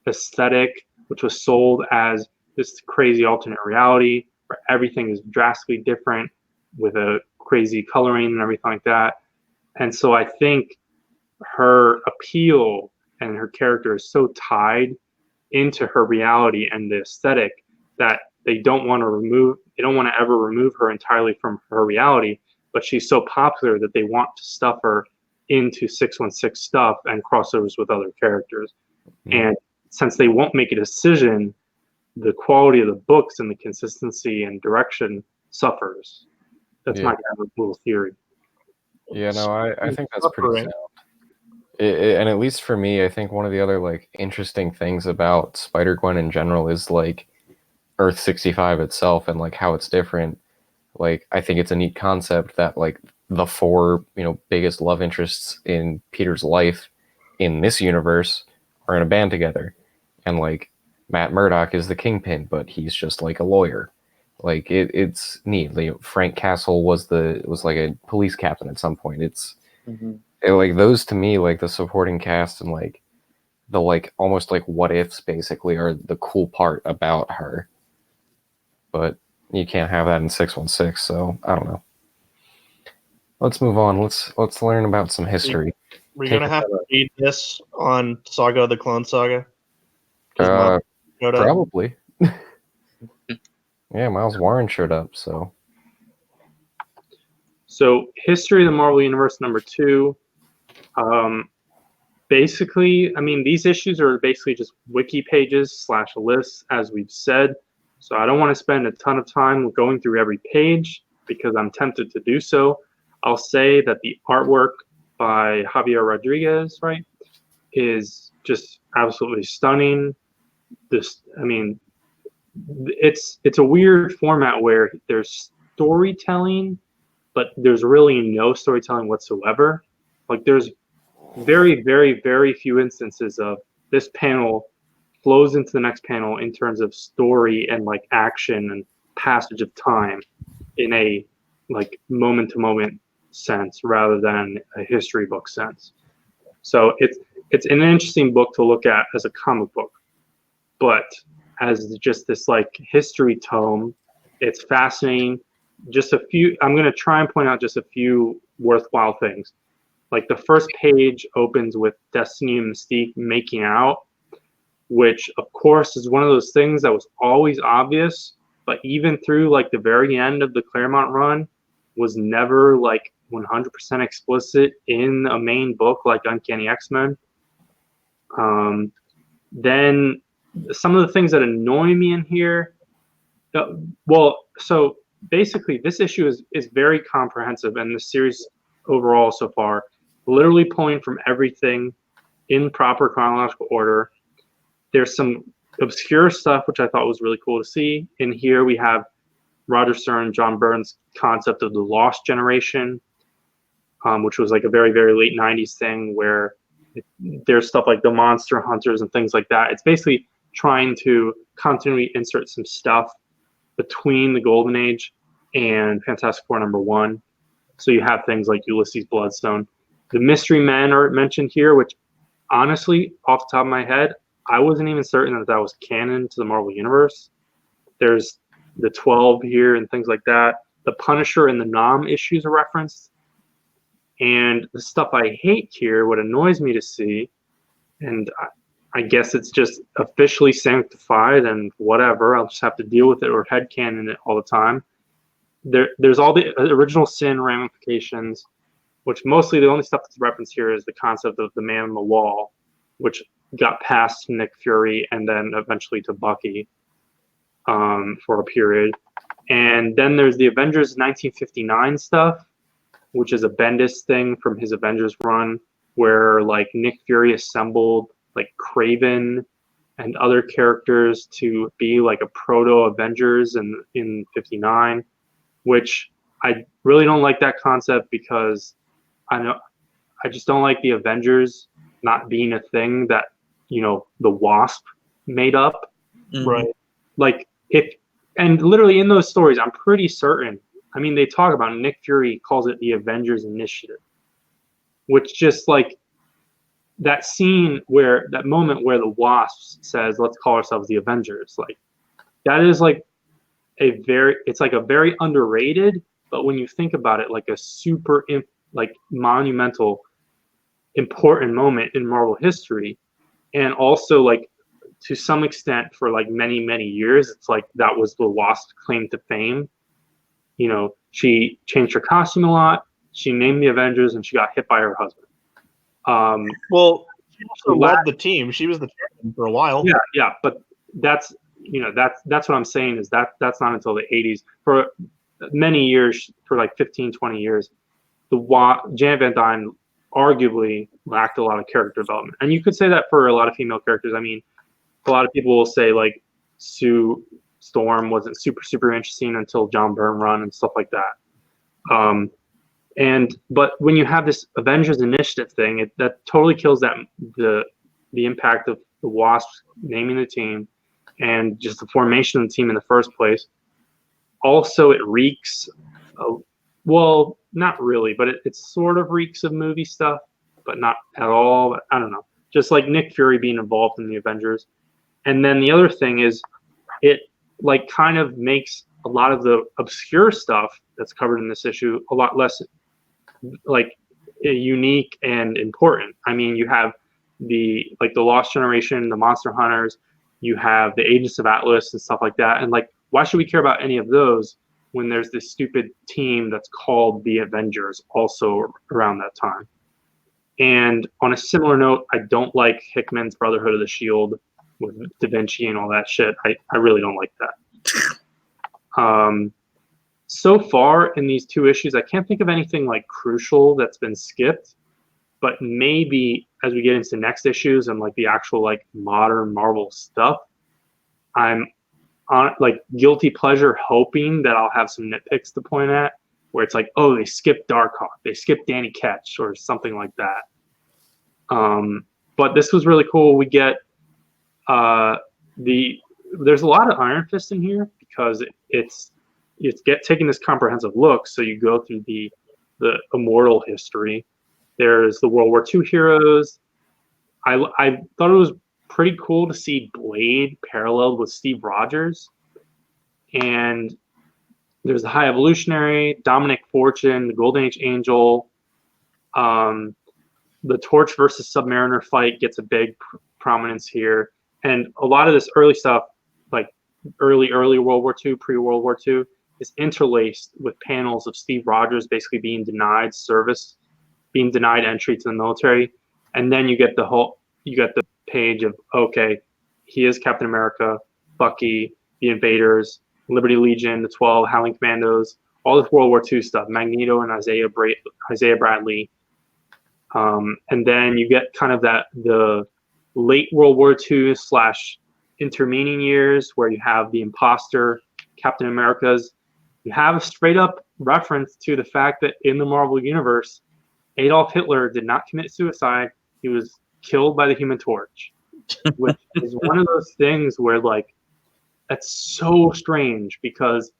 aesthetic, which was sold as this crazy alternate reality where everything is drastically different with a crazy coloring and everything like that. And so I think her appeal and her character is so tied into her reality and the aesthetic that they don't want to ever remove her entirely from her reality, but she's so popular that they want to stuff her into 616 stuff and crossovers with other characters. And since they won't make a decision, the quality of the books and the consistency and direction suffers. That's Yeah. my kind of little theory. Yeah, no, I think that's pretty Suffering. sound. And at least for me, I think one of the other like interesting things about Spider-Gwen in general is like Earth 65 itself and like how it's different. Like I think it's a neat concept that like the four, biggest love interests in Peter's life in this universe are in a band together. And like Matt Murdock is the kingpin, but he's just like a lawyer. Like it's neat. Like, Frank Castle was like a police captain at some point. Like those to me, like the supporting cast and like the like almost like what ifs basically are the cool part about her. But you can't have that in 616, so I don't know. Let's move on. Let's learn about some history. We're Take gonna have it to read this on Saga of the Clone Saga. 'Cause Uh, Miles showed up. probably. Yeah, Miles Warren showed up, so So, History of the Marvel Universe #2. Basically, I mean, these issues are basically just wiki pages / lists, as we've said. So I don't want to spend a ton of time going through every page because I'm tempted to do so. I'll say that the artwork by Javier Rodriguez, right, is just absolutely stunning. I mean, it's a weird format where there's storytelling, but there's really no storytelling whatsoever. Like there's very, very, very few instances of this panel flows into the next panel in terms of story and like action and passage of time in a like moment to moment sense rather than a history book sense. So it's an interesting book to look at as a comic book, but as just this like history tome, it's fascinating. I'm going to try and point out just a few worthwhile things. Like the first page opens with Destiny and Mystique making out, which of course is one of those things that was always obvious, but even through like the very end of the Claremont run was never like 100% explicit in a main book like Uncanny X-Men. Then some of the things that annoy me in here, so basically this issue is very comprehensive, and the series overall so far literally pulling from everything in proper chronological order. There's some obscure stuff which I thought was really cool to see. In here we have Roger Stern, John Byrne's concept of the Lost Generation, which was like a very, very late 90s thing where there's stuff like the Monster Hunters and things like that. It's basically trying to continually insert some stuff between the Golden Age and Fantastic Four #1. So you have things like Ulysses Bloodstone. The Mystery Men are mentioned here, which honestly, off the top of my head, I wasn't even certain that was canon to the Marvel Universe. There's the 12 here and things like that. The Punisher and the Nom issues are referenced. And the stuff I hate here, what annoys me to see, and I guess it's just officially sanctified and whatever, I'll just have to deal with it or headcanon it all the time. There's all the original sin ramifications, which mostly the only stuff that's referenced here is the concept of the man on the wall, which got passed to Nick Fury and then eventually to Bucky for a period. And then there's the Avengers 1959 stuff, which is a Bendis thing from his Avengers run, where like Nick Fury assembled like Kraven and other characters to be like a proto Avengers in 59, which I really don't like that concept because I just don't like the Avengers not being a thing that, the Wasp made up. Right. Like and literally in those stories, I'm pretty certain. I mean, they talk about Nick Fury calls it the Avengers Initiative, which just like that moment where the Wasp says, "Let's call ourselves the Avengers." Like that is like it's like a very underrated, but when you think about it, like a super like monumental, important moment in Marvel history, and also like to some extent for like many, many years, it's like that was the Wasp's claim to fame. She changed her costume a lot. She named the Avengers, and she got hit by her husband. Well, she also led the team. She was the champion for a while. Yeah, but that's what I'm saying is that's not until the 80s. many years, for like 15, 20 years, Janet Van Dyne arguably lacked a lot of character development. And you could say that for a lot of female characters. I mean, a lot of people will say like Sue Storm wasn't super interesting until John Byrne run and stuff like that. But when you have this Avengers Initiative thing, that totally kills the impact of the Wasps naming the team and just the formation of the team in the first place. Also, it reeks of, well, not really, but it sort of reeks of movie stuff, but not at all. I don't know. Just like Nick Fury being involved in the Avengers. And then the other thing is it like kind of makes a lot of the obscure stuff that's covered in this issue a lot less like unique and important. I mean, you have the Lost Generation, the Monster Hunters, you have the Agents of Atlas and stuff like that. And like, why should we care about any of those when there's this stupid team that's called the Avengers also around that time? And on a similar note, I don't like Hickman's Brotherhood of the Shield with Da Vinci and all that shit. I really don't like that. So far in these two issues, I can't think of anything like crucial that's been skipped, but maybe as we get into next issues and like the actual like modern Marvel stuff, I'm on like guilty pleasure hoping that I'll have some nitpicks to point at where it's like, oh, they skipped Darkhawk, they skipped Danny Ketch or something like that. But this was really cool. We get there's a lot of Iron Fist in here because it's taking this comprehensive look. So you go through the immortal history. There's the World War II heroes. I thought it was pretty cool to see Blade paralleled with Steve Rogers. And there's the High Evolutionary, Dominic Fortune, the Golden Age Angel. The Torch versus Submariner fight gets a big prominence here. And a lot of this early stuff, like early World War II, pre-World War II, is interlaced with panels of Steve Rogers basically being denied service, being denied entry to the military. And then you get the page of, okay, he is Captain America, Bucky, the Invaders, Liberty Legion, the 12, Howling Commandos, all this World War II stuff, Magneto and Isaiah Bradley. And then you get kind of the late World War II / intervening years where you have the Imposter, Captain America's. You have a straight up reference to the fact that in the Marvel Universe, Adolf Hitler did not commit suicide. He was killed by the Human Torch, which is one of those things where like, that's so strange because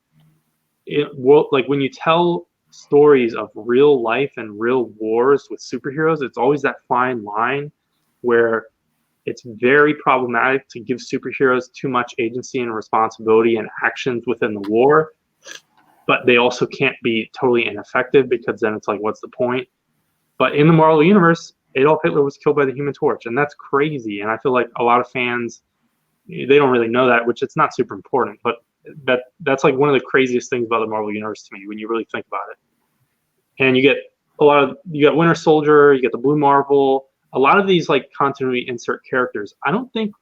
when you tell stories of real life and real wars with superheroes, it's always that fine line where it's very problematic to give superheroes too much agency and responsibility and actions within the war, but they also can't be totally ineffective because then it's like, what's the point? But in the Marvel Universe, Adolf Hitler was killed by the Human Torch, and that's crazy. And I feel like a lot of fans, they don't really know that, which it's not super important, but that's like one of the craziest things about the Marvel Universe to me when you really think about it. And you get Winter Soldier, you get the Blue Marvel, a lot of these like continuity insert characters. I don't think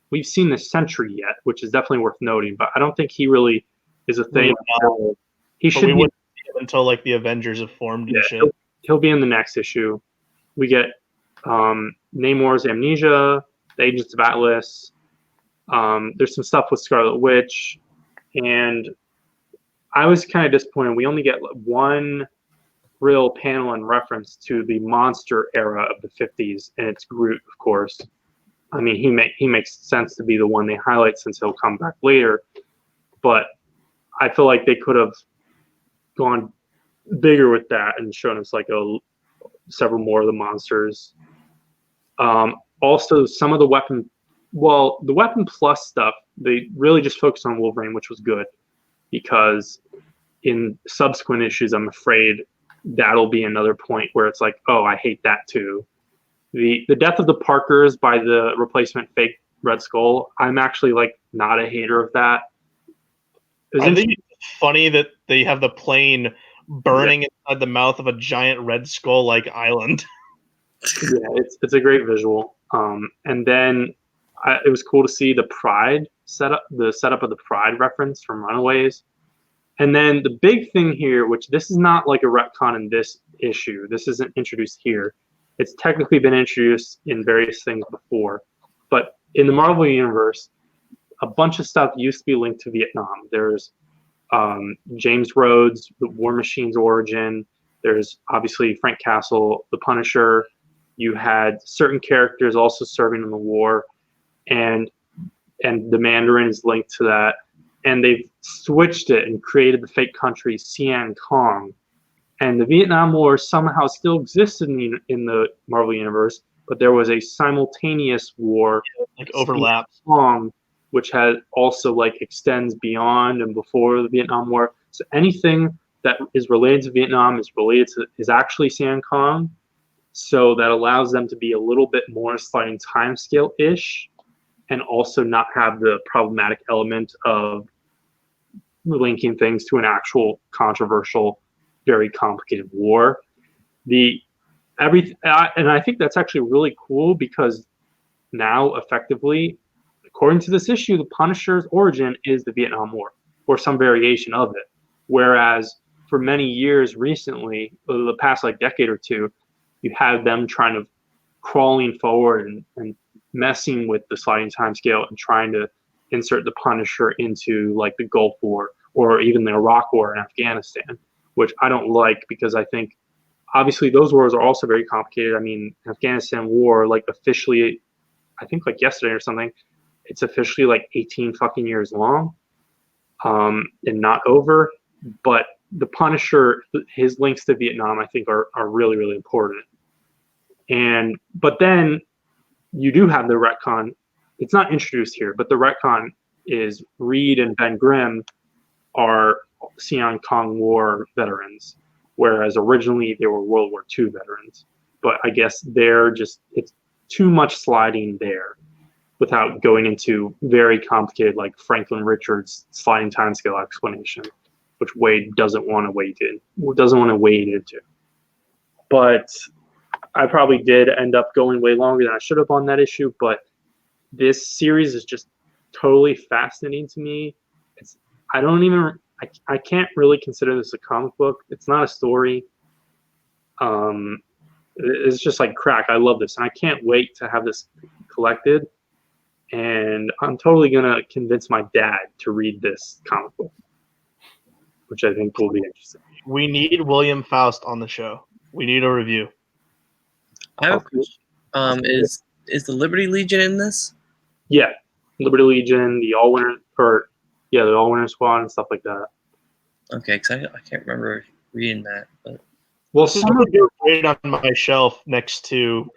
we've seen the Sentry yet, which is definitely worth noting, but I don't think he really is a thing. He should be until like the Avengers have formed and shit. He'll be in the next issue. We get Namor's Amnesia, the Agents of Atlas. There's some stuff with Scarlet Witch, and I was kind of disappointed. We only get one real panel in reference to the monster era of the 50s, and it's Groot, of course. I mean, he makes sense to be the one they highlight since he'll come back later, but I feel like they could have gone bigger with that and shown us like several more of the monsters. Also, some of the weapon plus stuff, they really just focused on Wolverine, which was good, because in subsequent issues, I'm afraid that'll be another point where it's like, oh, I hate that too. The death of the Parkers by the replacement fake Red Skull, I'm actually like not a hater of that. I think it's funny that they have the plane burning inside the mouth of a giant Red Skull-like island. Yeah, it's a great visual. And then it was cool to see the Pride setup, the setup of the Pride reference from Runaways. And then the big thing here, which this is not like a retcon in this issue, this isn't introduced here. It's technically been introduced in various things before. But in the Marvel Universe, a bunch of stuff used to be linked to Vietnam. There's James Rhodes, the War Machine's origin. There's obviously Frank Castle, the Punisher. You had certain characters also serving in the war, and the Mandarin is linked to that. And they've switched it and created the fake country Sian Kong. And the Vietnam War somehow still existed in the Marvel Universe, but there was a simultaneous war, like overlaps, Kong, which had also like extends beyond and before the Vietnam War. So anything that is related to Vietnam is actually Sian Kong. So that allows them to be a little bit more sliding time scale ish, and also not have the problematic element of linking things to an actual controversial, very complicated war. And I think that's actually really cool because now effectively, according to this issue, the Punisher's origin is the Vietnam War or some variation of it. Whereas for many years recently, the past like decade or two, you had them trying to crawling forward and messing with the sliding time scale and trying to insert the Punisher into like the Gulf War or even the Iraq War in Afghanistan, which I don't like because I think obviously those wars are also very complicated. I mean, Afghanistan war, like officially, I think like yesterday or something, it's officially like 18 fucking years long, and not over. But the Punisher, his links to Vietnam, I think are really, really important. But then you do have the retcon. It's not introduced here, but the retcon is Reed and Ben Grimm are Sian Kong War veterans, whereas originally they were World War II veterans. But I guess it's too much sliding there without going into very complicated like Franklin Richards sliding timescale explanation, which Wade doesn't want to wade into. But I probably did end up going way longer than I should have on that issue, but this series is just totally fascinating to me. I can't really consider this a comic book. It's not a story. It's just like crack. I love this, and I can't wait to have this collected. And I'm totally gonna convince my dad to read this comic book, which I think will be interesting. We need William Faust on the show. We need a review. I have a question. Is the Liberty Legion in this? Yeah, Liberty Legion, the All Winter Squad and stuff like that. Okay, because I can't remember reading that. But Well, some of them are great on my shelf next to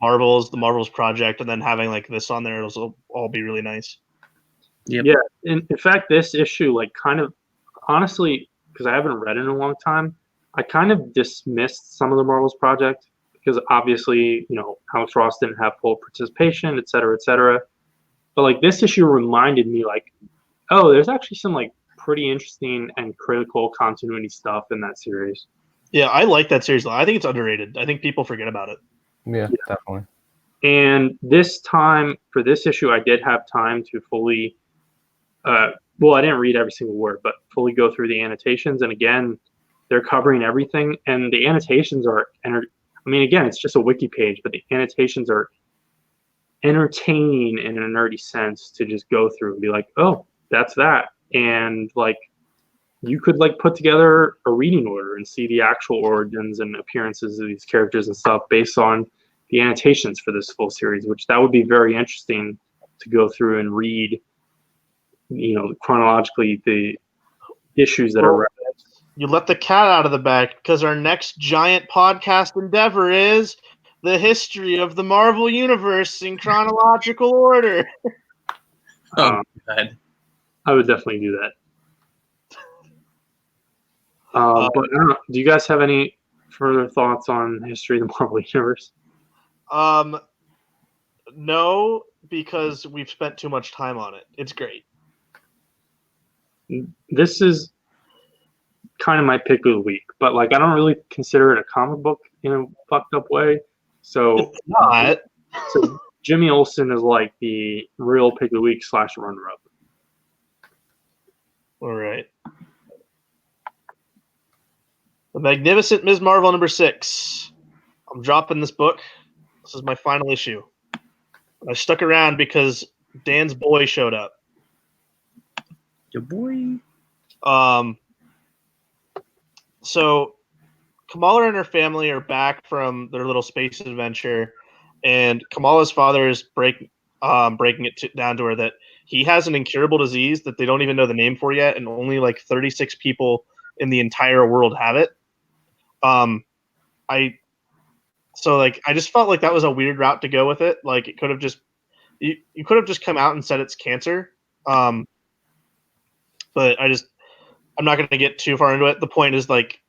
the Marvels project, and then having like this on there, it'll all be really nice. Yep. Yeah, in fact, this issue, like, kind of honestly, because I haven't read it in a long time, I kind of dismissed some of the Marvels project because obviously, Alex Ross didn't have full participation, et cetera, et cetera. But like this issue reminded me, like, oh, there's actually some like pretty interesting and critical continuity stuff in that series. Yeah, I like that series. I think it's underrated. I think people forget about it. Yeah, definitely. And this time, for this issue, I did have time to fully, I didn't read every single word, but fully go through the annotations. And again, they're covering everything. And the annotations are, again, it's just a wiki page, but the annotations are entertaining in a nerdy sense to just go through and be like, oh, that's that. And like, you could like put together a reading order and see the actual origins and appearances of these characters and stuff based on the annotations for this full series, which that would be very interesting to go through and read, chronologically the issues that are read. You let the cat out of the bag because our next giant podcast endeavor is the history of the Marvel Universe in chronological order. Oh, God. I would definitely do that. But I don't know, do you guys have any further thoughts on the history of the Marvel Universe? No, because we've spent too much time on it. It's great. This is kind of my pick of the week, but like I don't really consider it a comic book in a fucked up way. So it's not. So Jimmy Olsen is like the real pick of the week / runner-up. All right. The Magnificent Ms. Marvel #6. I'm dropping this book. This is my final issue. I stuck around because Dan's boy showed up. Your boy. So Kamala and her family are back from their little space adventure, and Kamala's father is breaking it down to her that he has an incurable disease that they don't even know the name for yet, and only like 36 people in the entire world have it. Um, I I just felt like that was a weird route to go with it. Like it could have just you could have just come out and said it's cancer. Um, but I'm not going to get too far into it. The point is like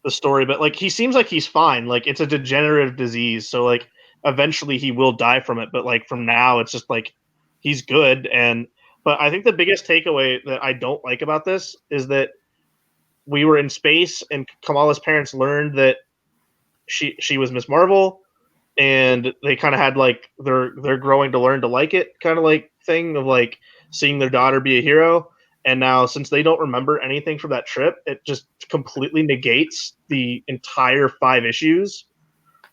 the story, but like he seems like he's fine. Like it's a degenerative disease, so like eventually he will die from it. But like from now, it's just like he's good. And but I think the biggest takeaway that I don't like about this is that we were in space, and Kamala's parents learned that she was Miss Marvel, and they kind of had like they're growing to learn to like it kind of like thing of like seeing their daughter be a hero. And now since they don't remember anything from that trip, it just completely negates the entire 5 issues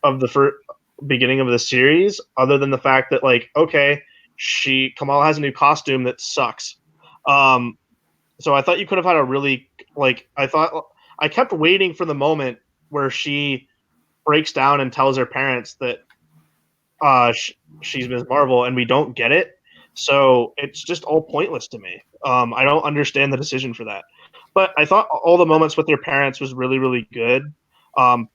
of the first beginning of the series, other than the fact that like okay, Kamala has a new costume that sucks. So I thought you could have had a really like I kept waiting for the moment where she breaks down and tells her parents that she's Ms. Marvel, and we don't get it. So it's just all pointless to me. I don't understand the decision for that. But I thought all the moments with their parents was really, really good. Um,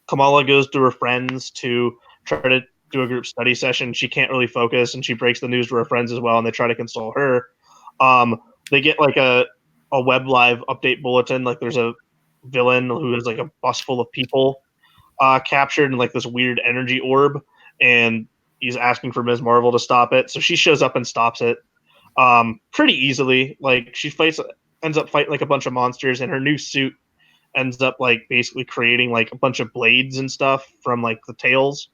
Kamala goes to her friends to try to do a group study session. She can't really focus, and she breaks the news to her friends as well, and they try to console her. They get like a web live update bulletin. Like there's a villain who is like a bus full of people captured in like this weird energy orb, and he's asking for Ms. Marvel to stop it. So she shows up and stops it pretty easily. Like ends up fighting like a bunch of monsters, and her new suit ends up like basically creating like a bunch of blades and stuff from like the tails,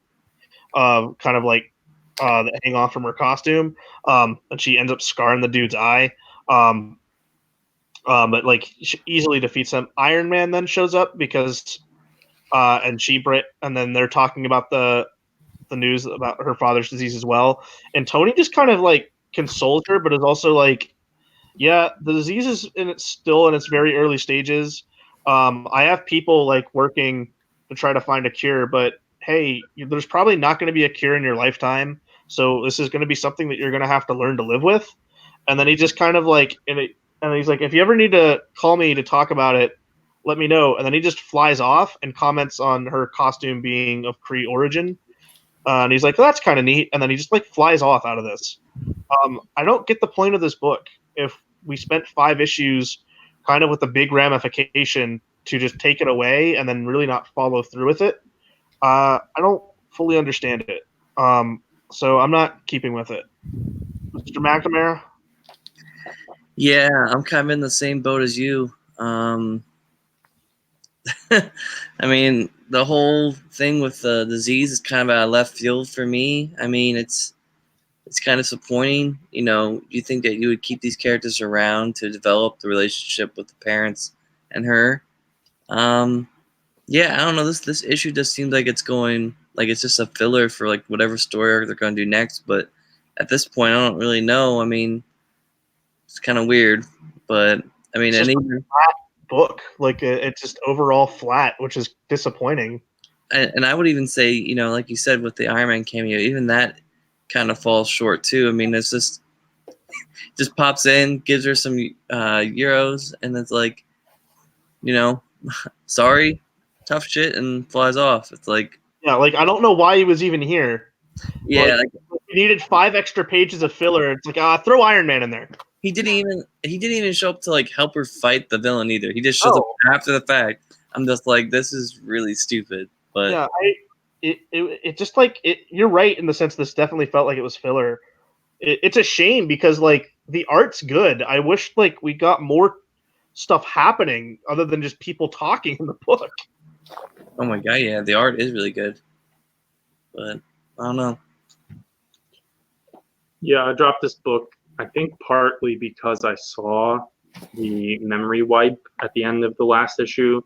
kind of like that hang off from her costume. And she ends up scarring the dude's eye. Um, but like she easily defeats them. Iron Man then shows up because and then they're talking about the news about her father's disease as well. And Tony just kind of like consoles her, but is also like, yeah, the disease is still in its very early stages. I have people like working to try to find a cure, but hey, there's probably not going to be a cure in your lifetime. So this is going to be something that you're going to have to learn to live with. And then he just kind of like, and he's like, if you ever need to call me to talk about it, let me know. And then he just flies off and comments on her costume being of Kree origin. And he's like, well, that's kind of neat. And then he just like flies off out of this. I don't get the point of this book if we spent 5 issues kind of with a big ramification to just take it away and then really not follow through with it. I don't fully understand it. So I'm not keeping with it. Mr. McNamara? Yeah, I'm kind of in the same boat as you. I mean, the whole thing with the disease is kind of out of left field for me. I mean, it's kind of disappointing. You know, you think that you would keep these characters around to develop the relationship with the parents and her. Yeah, I don't know. This issue just seems like it's going like it's just a filler for like whatever story arc they're going to do next. But at this point, I don't really know. I mean, it's kind of weird. But I mean, It's just and a even flat book. Like it's just overall flat, which is disappointing. and I would even say, you know, like you said with the Iron Man cameo, even that kind of falls short too. I mean, it's just pops in, gives her some euros, and it's like, you know, sorry, tough shit, and flies off. It's like, Yeah, like I don't know why he was even here. yeah, Like like, we needed 5 extra pages of filler. It's like throw Iron Man in there. he didn't even show up to like help her fight the villain either. He just shows up Oh, after the fact. I'm just like, this is really stupid. But yeah. It just like it. You're right in the sense this definitely felt like it was filler. It's a shame because like the art's good. I wish like we got more stuff happening other than just people talking in the book. oh my god, yeah, the art is really good. But I don't know. Yeah, I dropped this book, I think partly because I saw the memory wipe at the end of the last issue.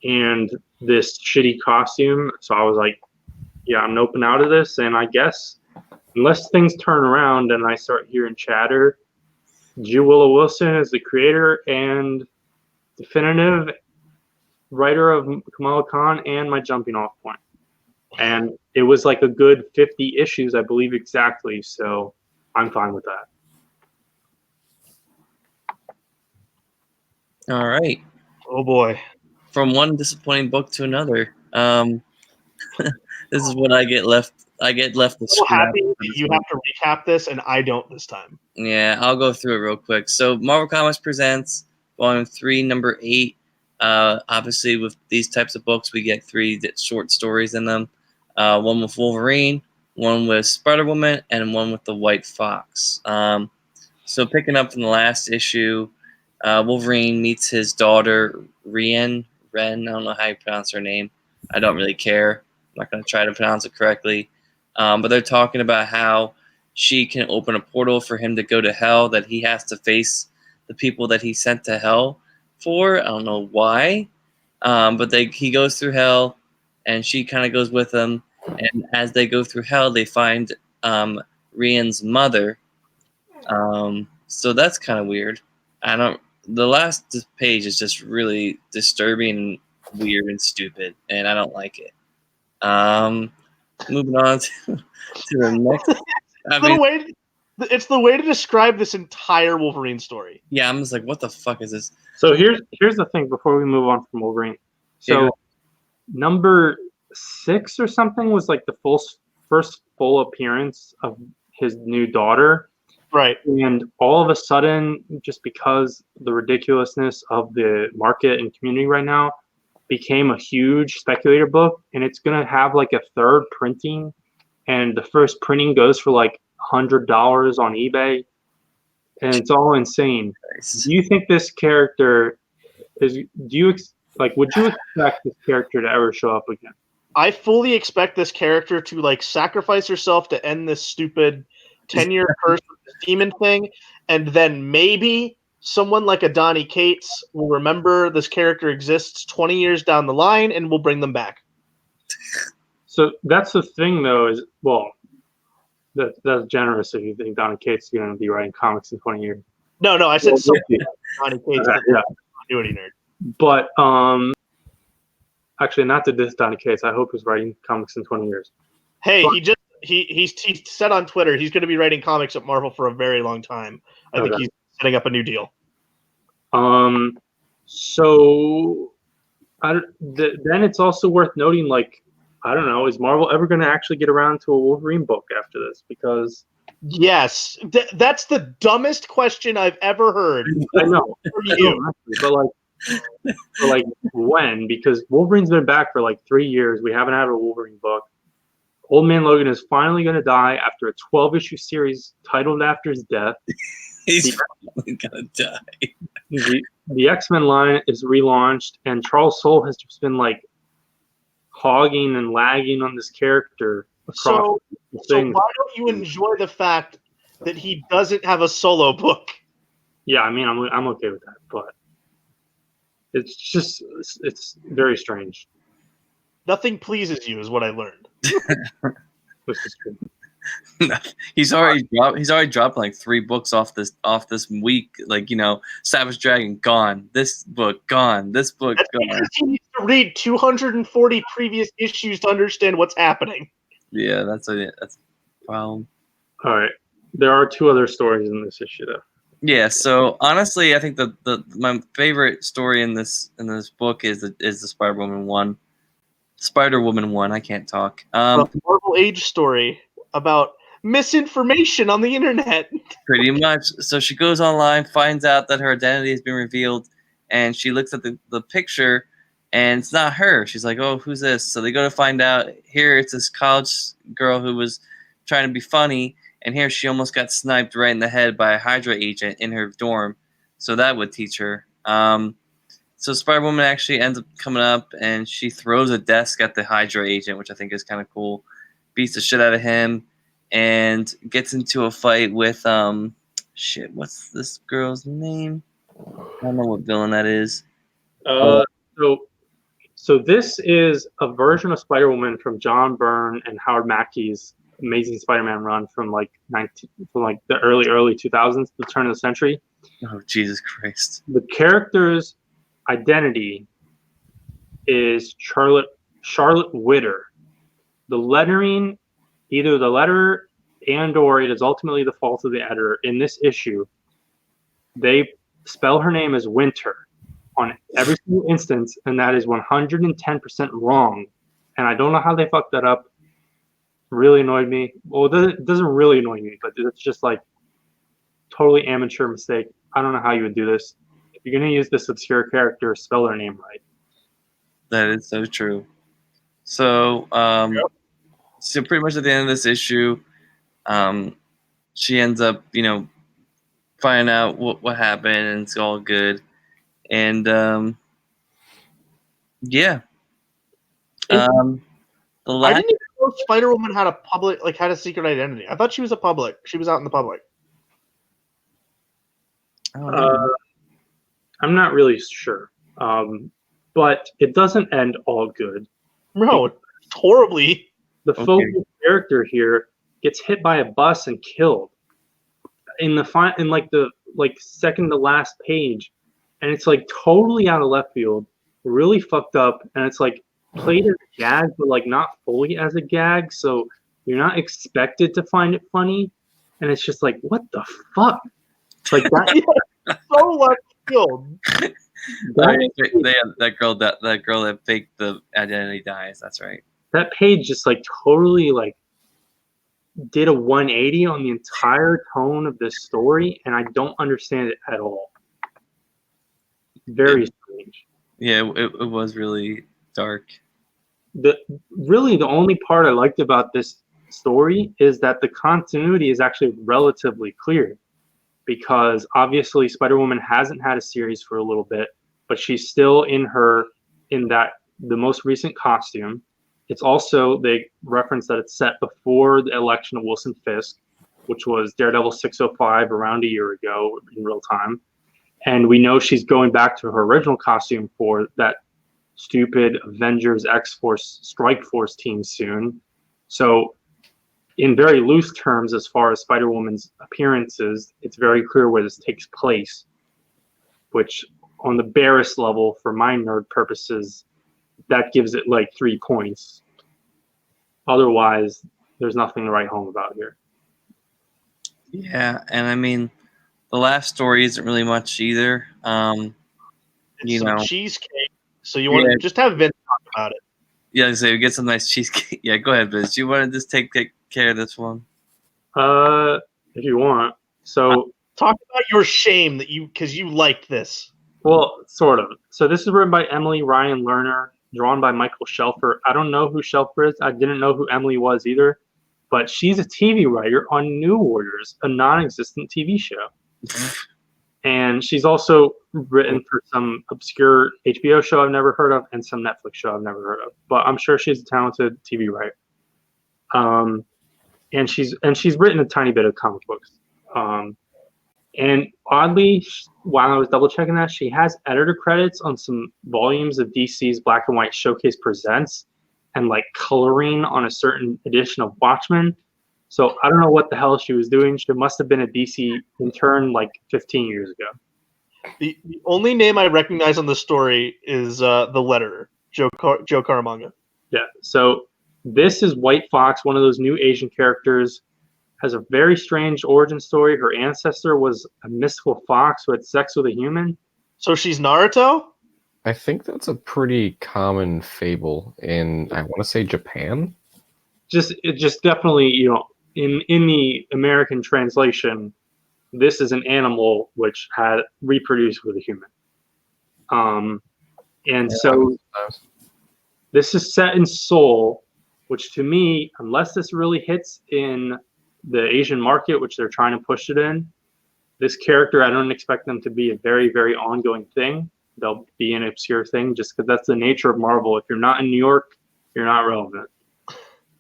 and this shitty costume. So I was like, yeah, I'm noping out of this. And I guess unless things turn around and I start hearing chatter, G. Willow Wilson is the creator and definitive writer of Kamala Khan and my jumping off point. And it was like a good 50 issues, I believe exactly. So I'm fine with that. All right. Oh boy. From one disappointing book to another. This is what I get left. I get left with I'm so scrap. happy that you have to recap this and I don't this time. Yeah, I'll go through it real quick. So, Marvel Comics presents Volume 3, Number 8. Obviously, with these types of books, we get 3 short stories in them. One with Wolverine, one with Spider-Woman, and one with the White Fox. So, picking up from the last issue, Wolverine meets his daughter, Ren. I don't know how you pronounce her name. I don't really care. I'm not going to try to pronounce it correctly. But they're talking about how she can open a portal for him to go to hell, that he has to face the people that he sent to hell for. I don't know why. But he goes through hell, and she kind of goes with him. And as they go through hell, they find Rian's mother. So that's kind of weird. The last page is just really disturbing, weird, and stupid, and I don't like it. Moving on to the next. It's the way to describe this entire Wolverine story. Yeah, I'm just like, what the fuck is this? So here's the thing before we move on from Wolverine. So number 6 or something was like the first full appearance of his new daughter. Right. And all of a sudden, just because the ridiculousness of the market and community right now became a huge speculator book, and it's going to have like a third printing, and the first printing goes for like $100 on eBay, and it's all insane. Do you think this character would you expect this character to ever show up again? I fully expect this character to like sacrifice herself to end this stupid 10-year curse with the demon thing, and then maybe someone like a Donny Cates will remember this character exists 20 years down the line and will bring them back. So that's the thing, though, is, well, that's generous if you think Donny Cates is going to be writing comics in 20 years. No, I said someone like Donny Cates, Yeah. continuity nerd. But actually, not to diss Donny Cates, I hope he's writing comics in 20 years. Hey, he said on Twitter he's going to be writing comics at Marvel for a very long time. I think he's setting up a new deal. So then it's also worth noting, like, I don't know, is Marvel ever going to actually get around to a Wolverine book after this? Because yes, that's the dumbest question I've ever heard. I know, but like when? Because Wolverine's been back for like 3 years. We haven't had a Wolverine book. Old Man Logan is finally going to die after a 12-issue series titled after his death. He's finally going to die. The X-Men line is relaunched, and Charles Soule has just been like hogging and lagging on this character across so why don't you enjoy the fact that he doesn't have a solo book? Yeah, I mean, I'm okay with that, but it's very strange. Nothing pleases you is what I learned. This is true. He's already dropped like 3 books off this week. Like, Savage Dragon gone, this book gone, this book That's gone. because he needs to read 240 previous issues to understand what's happening. Yeah, that's a problem. All right, there are 2 other stories in this issue, though. Yeah, so honestly, I think my favorite story in this book is the Spider-Woman 1. Spider-Woman 1, I can't talk. A Marvel Age story about misinformation on the internet. Pretty much. So she goes online, finds out that her identity has been revealed, and she looks at the picture, and it's not her. She's like, oh, who's this? So they go to find out. Here, it's this college girl who was trying to be funny, and here she almost got sniped right in the head by a Hydra agent in her dorm. So that would teach her. So Spider-Woman actually ends up coming up, and she throws a desk at the Hydra agent, which I think is kind of cool. Beats the shit out of him, and gets into a fight with what's this girl's name? I don't know what villain that is. So So this is a version of Spider-Woman from John Byrne and Howard Mackey's Amazing Spider-Man run from like the early 2000s, the turn of the century. Oh, Jesus Christ. The character's identity is Charlotte Witter. The lettering, either the letter and or it is ultimately the fault of the editor. In this issue, they spell her name as Winter on every single instance, and that is 110% wrong. And I don't know how they fucked that up. Really annoyed me. Well, it doesn't really annoy me, but it's just like totally amateur mistake. I don't know how you would do this. If you're gonna use this obscure character, spell their name right. That is so true. So, so pretty much at the end of this issue, she ends up, finding out what happened, and it's all good. And yeah, the I last, didn't even know Spider-Woman had had a secret identity. I thought she was she was out in the public. I'm not really sure, but it doesn't end all good. No, it's horribly. The focal character here gets hit by a bus and killed in the second to last page, and it's like totally out of left field, really fucked up, and it's like played as a gag, but like not fully as a gag, so you're not expected to find it funny, and it's just like, what the fuck? It's like that. So left field. that girl that faked the identity dies. That's right. That page just like totally like did a 180 on the entire tone of this story, and I don't understand it at all. Very strange. Yeah, it was really dark. The only part I liked about this story is that the continuity is actually relatively clear, because obviously Spider-Woman hasn't had a series for a little bit, but she's still in the most recent costume. It's also, they reference that it's set before the election of Wilson Fisk, which was Daredevil 605 around a year ago in real time. And we know she's going back to her original costume for that stupid Avengers X-Force Strike Force team soon. So in very loose terms, as far as Spider-Woman's appearances, it's very clear where this takes place, which on the barest level, for my nerd purposes, that gives it like 3 points. Otherwise, there's nothing to write home about here. Yeah, and I mean, the last story isn't really much either. It's some cheesecake. So you want to just have Vince talk about it. Yeah, so we get some nice cheesecake. Yeah, go ahead, Vince. You want to just take care of this one? If you want. So talk about your shame because you liked this. Well, sort of. So this is written by Emily Ryan Lerner, drawn by Michael Shelfer. I don't know who Shelfer is. I didn't know who Emily was either. But she's a TV writer on New Warriors, a non-existent TV show. And she's also written for some obscure HBO show I've never heard of and some Netflix show I've never heard of. But I'm sure she's a talented TV writer. And she's written a tiny bit of comic books. And oddly, while I was double checking that, she has editor credits on some volumes of DC's Black and White Showcase Presents and like coloring on a certain edition of Watchmen. So I don't know what the hell she was doing. She must have been a DC intern like 15 years ago. The only name I recognize on the story is the letterer, Joe Caramagna. Yeah. So this is White Fox, one of those new Asian characters. Has a very strange origin story. Her ancestor was a mystical fox who had sex with a human. So she's Naruto? I think that's a pretty common fable in, I want to say, Japan. Just definitely, in the American translation, this is an animal which had reproduced with a human. So this is set in Seoul, which to me, unless this really hits in the Asian market, which they're trying to push it in, this character, I don't expect them to be a very, very ongoing thing. They'll be an obscure thing just because that's the nature of Marvel. If you're not in New York, you're not relevant.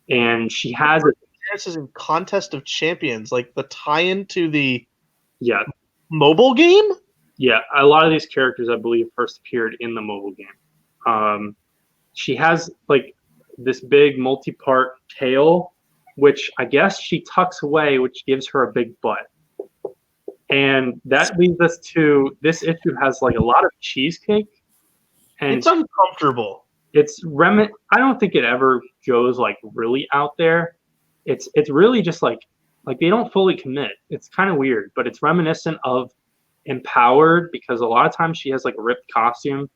And she has appearances in Contest of Champions, like the tie-in to the mobile game? Yeah, a lot of these characters, I believe, first appeared in the mobile game. she has like this big multi-part tail, which I guess she tucks away, which gives her a big butt. And that leads us to this issue has like a lot of cheesecake, and It's uncomfortable. I don't think it ever goes like really out there. It's really just like they don't fully commit. It's kind of weird, but it's reminiscent of Empowered because a lot of times she has like a ripped costume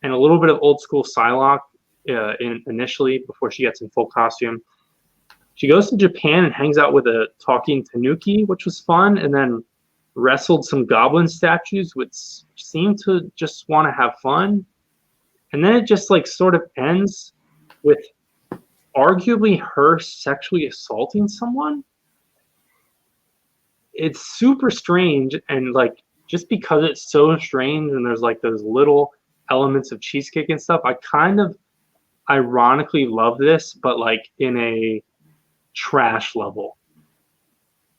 and a little bit of old school Psylocke initially before she gets in full costume. She goes to Japan and hangs out with a talking tanuki, which was fun, and then wrestled some goblin statues, which seemed to just want to have fun. And then it just like sort of ends with arguably her sexually assaulting someone. It's super strange, and like just because it's so strange and there's like those little elements of cheesecake and stuff, I kind of ironically love this, but like in a trash level.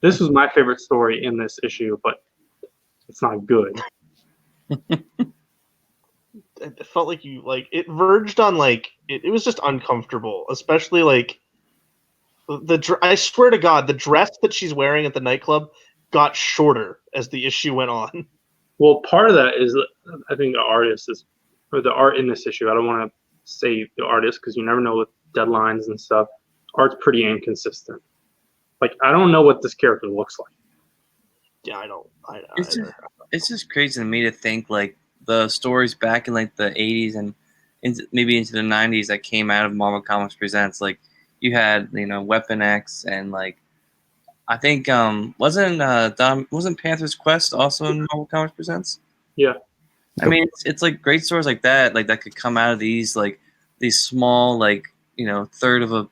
This was my favorite story in this issue, but it's not good. It felt like it verged on it was just uncomfortable, especially like I swear to God, the dress that she's wearing at the nightclub got shorter as the issue went on. Well, part of that is I think the artist or the art in this issue. I don't want to say the artist because you never know with deadlines and stuff. Art's pretty inconsistent. Like I don't know what this character looks like. Yeah, I don't. It's just crazy to me to think like the stories back in like the 80s and maybe into the 90s that came out of Marvel Comics Presents. Like you had Weapon X and like I think wasn't Panther's Quest also in Marvel Comics Presents? Yeah. I mean it's like great stories like that could come out of these small third of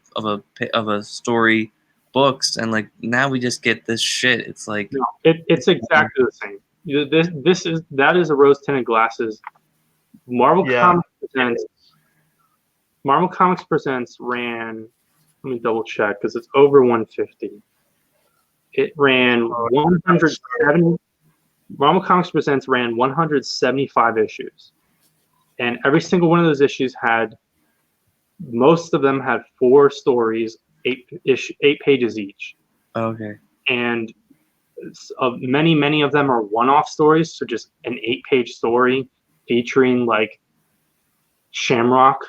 a story books, and like now we just get this shit. It's like no, it's exactly the same. That is a rose tinted glasses. Marvel Comics Presents ran. Let me double check because it's over 150. It ran 170. Marvel Comics Presents ran 175 issues, and every single one of those issues most of them had 4 stories, 8 pages each. Okay. And many of them are one-off stories, so just an 8-page story featuring like Shamrock,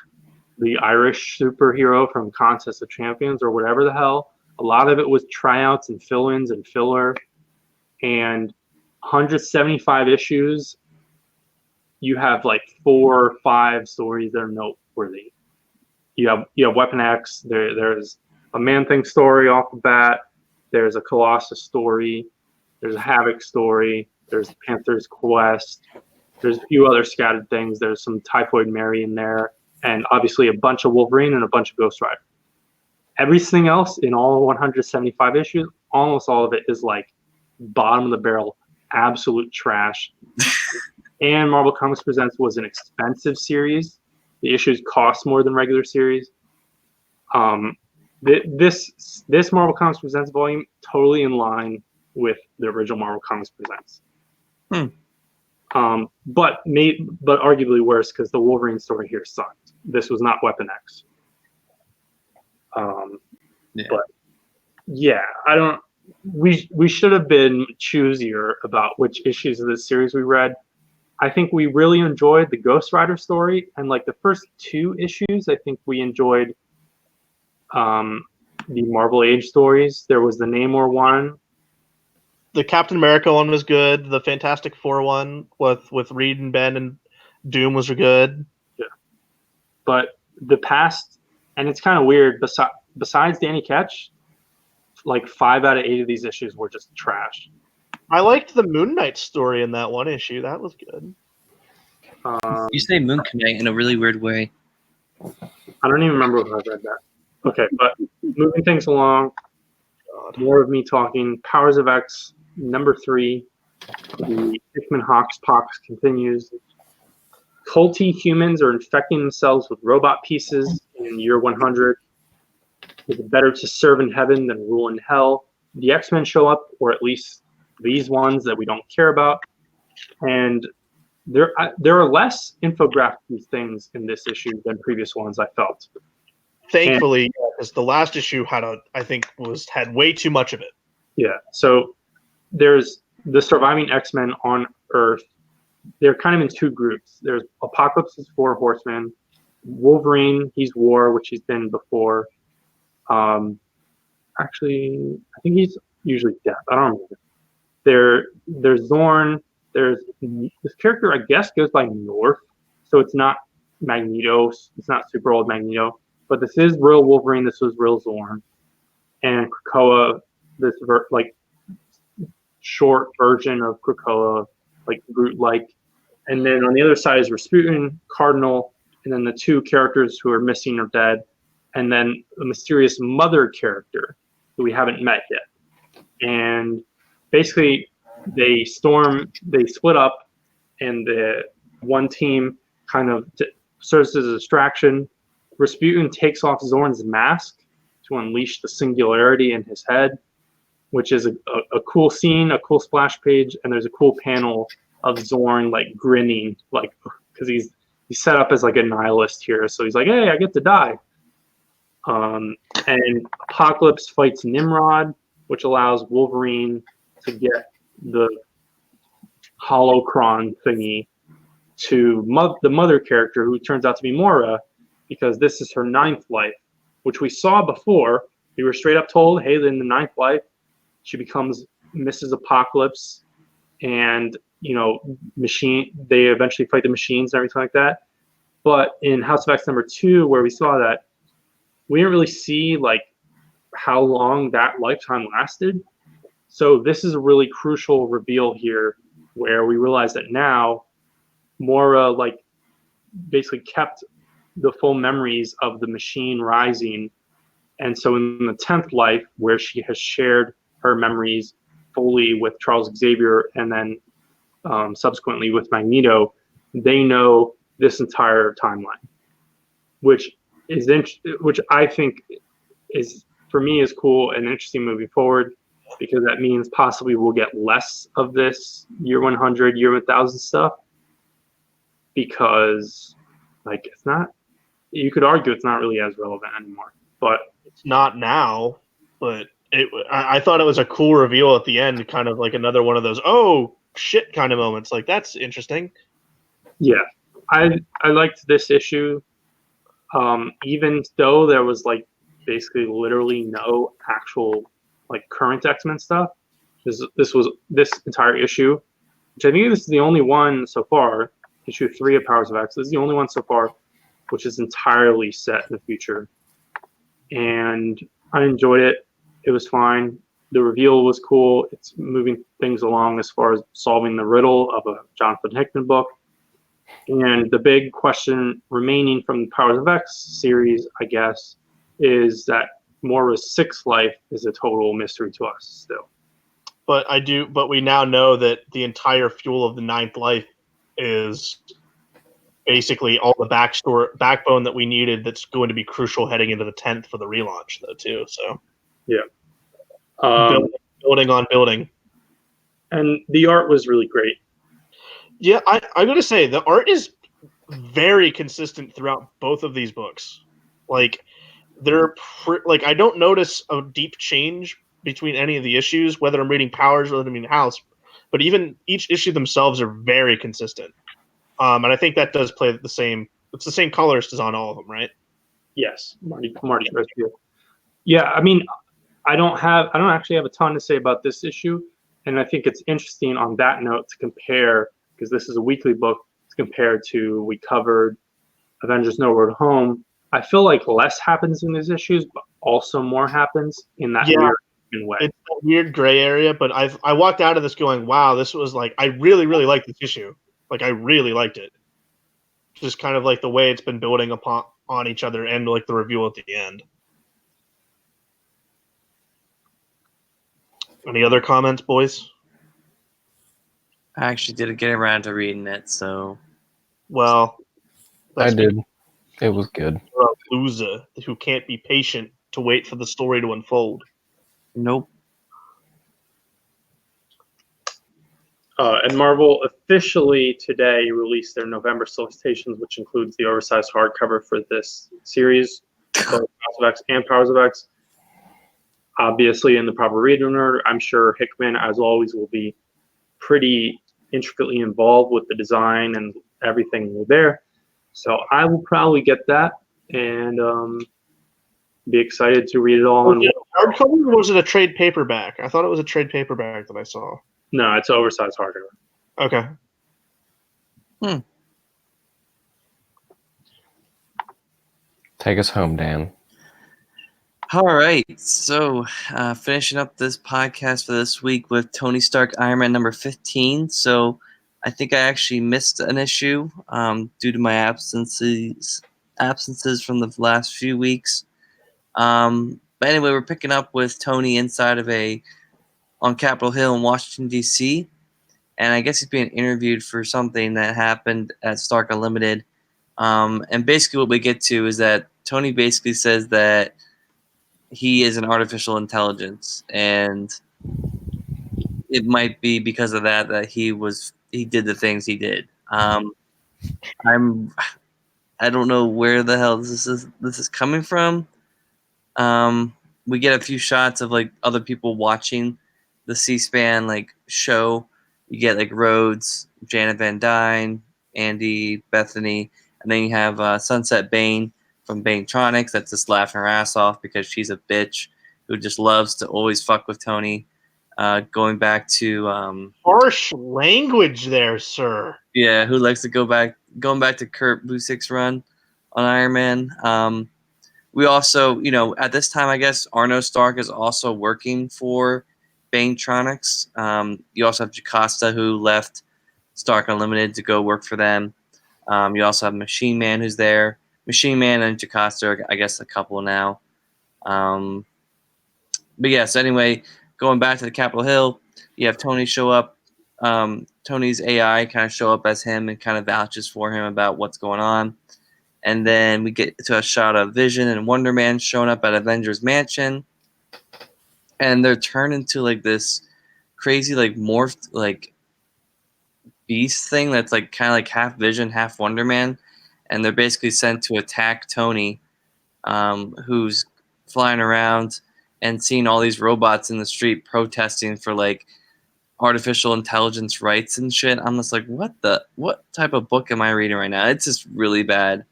the Irish superhero from Contest of Champions or whatever the hell. A lot of it was tryouts and fill-ins and filler. And 175 issues, you have like 4 or 5 stories that are noteworthy. You have Weapon X. There's a Man-Thing story off the bat. There's a Colossus story. There's a Havoc story. There's Panther's Quest. There's a few other scattered things. There's some Typhoid Mary in there, and obviously a bunch of Wolverine and a bunch of Ghost Rider. Everything else in all 175 issues, almost all of it is like bottom of the barrel, absolute trash. And Marvel Comics Presents was an expensive series. The issues cost more than regular series. This Marvel Comics Presents volume totally in line with the original Marvel Comics Presents. But arguably worse because the Wolverine story here sucked. This was not Weapon X. But yeah, I don't. We should have been choosier about which issues of this series we read. I think we really enjoyed the Ghost Rider story, and like the first 2 issues, I think we enjoyed the Marvel Age stories. There was the Namor one. The Captain America one was good. The Fantastic Four one with Reed and Ben and Doom was good. Yeah, but the past, and it's kind of weird. Besides Danny Ketch, like 5 out of 8 of these issues were just trash. I liked the Moon Knight story in that one issue. That was good. You say Moon Knight in a really weird way. I don't even remember if I read that. Okay, but moving things along, more of me talking. Powers of X, number 3. The Hickman Hawks Pox continues. Culty humans are infecting themselves with robot pieces in year 100. It's better to serve in heaven than rule in hell. The X-Men show up, or at least these ones that we don't care about. And there are less infographic things in this issue than previous ones, I felt. Thankfully, because the last issue had had way too much of it. Yeah. So there's the surviving X-Men on Earth. They're kind of in two groups. There's Apocalypse's Four Horsemen, Wolverine, he's War, which he's been before. Actually, I think he's usually Death. I don't remember. There's Zorn. There's this character, I guess, goes by North, so it's not Magneto. It's not super old Magneto, but this is real Wolverine. This was real Zorn, and Krakoa. This short version of Krakoa, like Groot-like. And then on the other side is Rasputin, Cardinal, and then the two characters who are missing or dead, and then the mysterious mother character who we haven't met yet. And basically, they split up, and the one team kind of serves as a distraction. Rasputin takes off Zorn's mask to unleash the singularity in his head, which is a cool scene, a cool splash page, and there's a cool panel of Zorn like grinning, like because he's set up as like a nihilist here, so he's like, "Hey, I get to die." And Apocalypse fights Nimrod, which allows Wolverine to get the holocron thingy to the mother character, who turns out to be Moira, because this is her 9th life, which we saw before. We were straight up told, "Hey, in the 9th life, she becomes Mrs. Apocalypse, and they eventually fight the machines and everything like that." But in House of X #2, where we saw that, we didn't really see like how long that lifetime lasted. So this is a really crucial reveal here, where we realize that now Moira like basically kept the full memories of the machine rising, and so in the 10th life, where she has shared her memories fully with Charles Xavier and then subsequently with Magneto, they know this entire timeline, which I think is, for me, is cool and interesting moving forward, because that means possibly we'll get less of this year 100, year 1000 stuff, because like it's not. You could argue it's not really as relevant anymore, but it's not now. But I thought it was a cool reveal at the end, kind of like another one of those oh shit kind of moments. Like, that's interesting. Yeah, I liked this issue, even though there was like basically literally no actual like current X-Men stuff. This entire issue, which I think this is the only one so far, issue 3 of Powers of X. This is the only one so far which is entirely set in the future, and I enjoyed it. It was fine. The reveal was cool. It's moving things along as far as solving the riddle of a Jonathan Hickman book. And the big question remaining from the Powers of X series, I guess, is that Moira's 6th life is a total mystery to us still. But we now know that the entire fuel of the 9th life is basically all the backbone that we needed, that's going to be crucial heading into the 10th for the relaunch, though, too. So yeah, building on building. And the art was really great. Yeah, I gotta say, the art is very consistent throughout both of these books. Like, I don't notice a deep change between any of the issues, whether I'm reading Powers or whether I'm reading House, but even each issue themselves are very consistent. And I think that does play the same. It's the same colorist as on all of them, right? Yes, Marty. Yeah, I mean, I don't actually have a ton to say about this issue, and I think it's interesting on that note to compare, because this is a weekly book, to compare to, we covered Avengers No Road Home. I feel like less happens in these issues, but also more happens in that weird way. It's a weird gray area, but I walked out of this going, wow, this was like, I really, really liked this issue. Like, I really liked it. Just kind of like the way it's been building on each other, and like the reveal at the end. Any other comments, boys? I actually didn't get around to reading it, so. Well, I did. It was good. You're a loser who can't be patient to wait for the story to unfold. Nope. And Marvel officially today released their November solicitations, which includes the oversized hardcover for this series, both House of X and Powers of X. Obviously, in the proper reading order, I'm sure Hickman, as always, will be pretty intricately involved with the design and everything there. So I will probably get that and be excited to read it all. Was it a hardcover or was it a trade paperback? I thought it was a trade paperback that I saw. No, it's oversized hardcover. Okay. Take us home, Dan. All right, so finishing up this podcast for this week with Tony Stark Iron Man number 15. So I think I actually missed an issue due to my absences from the last few weeks. But anyway, we're picking up with Tony inside of on Capitol Hill in Washington, D.C., and I guess he's being interviewed for something that happened at Stark Unlimited. And basically what we get to is that Tony basically says that he is an artificial intelligence, and it might be because of that he did the things he did. I don't know where the hell this is coming from. We get a few shots of like other people watching the C-SPAN like show. You get like Rhodes, Janet Van Dyne, Andy, Bethany, and then you have Sunset Bane from Banetronics that's just laughing her ass off because she's a bitch who just loves to always fuck with Tony. Going back to Harsh language there, sir. yeah, who likes to going back to Kurt Busiek's run on Iron Man. We also, at this time, I guess Arno Stark is also working for Banetronics. You also have Jocasta, who left Stark Unlimited to go work for them. You also have Machine Man, who's there. Machine Man and Jocasta are, I guess, a couple now. But yeah, so anyway, going back to the Capitol Hill, you have Tony show up. Tony's AI kind of show up as him and kind of vouches for him about what's going on. And then we get to a shot of Vision and Wonder Man showing up at Avengers Mansion. And they're turned into like this crazy, like morphed, like beast thing that's like kind of like half Vision, half Wonder Man. And they're basically sent to attack Tony, who's flying around and seeing all these robots in the street protesting for like artificial intelligence rights and shit. I'm just like, what type of book am I reading right now? It's just really bad.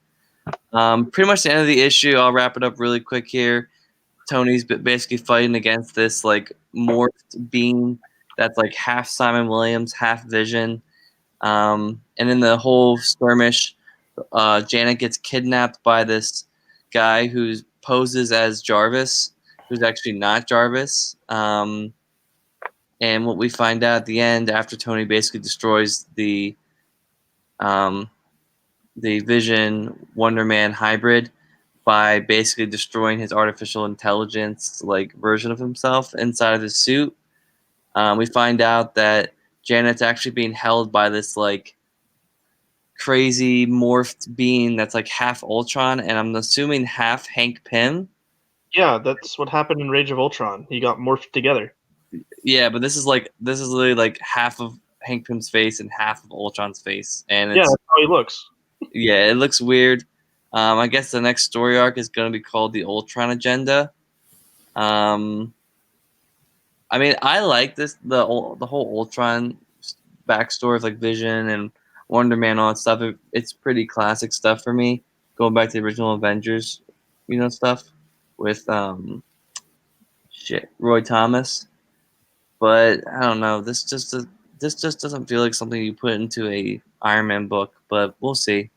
Pretty much the end of the issue. I'll wrap it up really quick here. Tony's basically fighting against this like morphed being that's like half Simon Williams, half Vision. And in the whole skirmish, Janet gets kidnapped by this guy who poses as Jarvis, who's actually not Jarvis. And what we find out at the end, after Tony basically destroys the Vision Wonder Man hybrid by basically destroying his artificial intelligence like version of himself inside of his suit. We find out that Janet's actually being held by this like crazy morphed being that's like half Ultron, and I'm assuming half Hank Pym. Yeah, that's what happened in Rage of Ultron. He got morphed together. Yeah, but this is literally like half of Hank Pym's face and half of Ultron's face, and Yeah, that's how he looks. yeah, it looks weird. I guess the next story arc is going to be called the Ultron Agenda. I mean, I like the whole Ultron backstory of like Vision and Wonder Man, all that stuff. It's pretty classic stuff for me. Going back to the original Avengers, stuff with Roy Thomas. But I don't know. This just doesn't feel like something you put into a Iron Man book. But we'll see.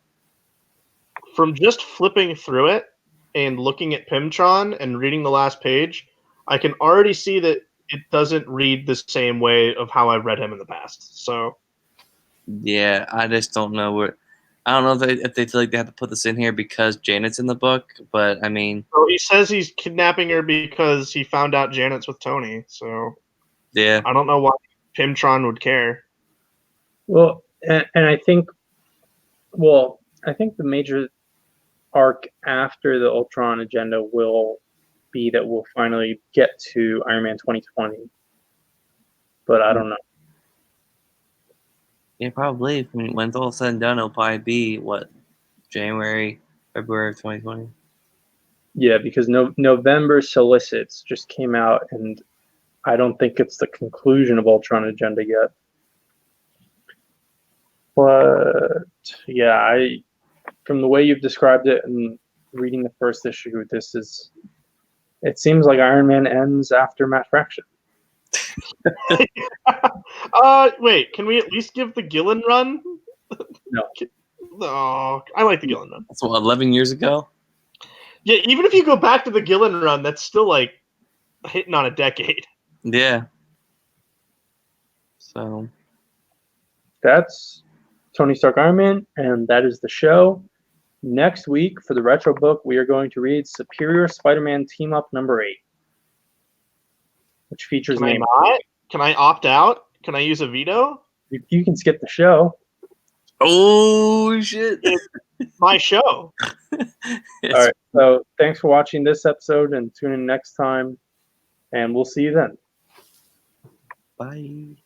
From just flipping through it and looking at Pimtron and reading the last page, I can already see that it doesn't read the same way of how I've read him in the past. So Yeah, I just don't know where. I don't know if they feel like they have to put this in here because Janet's in the book, but I mean, so he says he's kidnapping her because he found out Janet's with Tony. So yeah, I don't know why Pimtron would care. Well, and I think, I think the major arc after the Ultron agenda will be that we'll finally get to Iron Man 2020. But I don't know. Yeah, probably. I mean, when it's all said and done, it'll probably be what, January, February of 2020. Yeah, because November solicits just came out, and I don't think it's the conclusion of Ultron Agenda yet. But yeah, from the way you've described it and reading the first issue, it seems like Iron Man ends after Matt Fraction. Wait, can we at least give the Gillen run? No. No, I like the Gillen run. That's what, 11 years ago? Yeah, even if you go back to the Gillen run, that's still like hitting on a decade. Yeah. So That's Tony Stark Iron Man, and that is the show. Next week, for the retro book, we are going to read Superior Spider-Man Team Up number 8, which features Can I names. not? Can I opt out? Can I use a veto? You can skip the show. oh shit. It's my show. All right. So thanks for watching this episode, and tune in next time, and we'll see you then. Bye.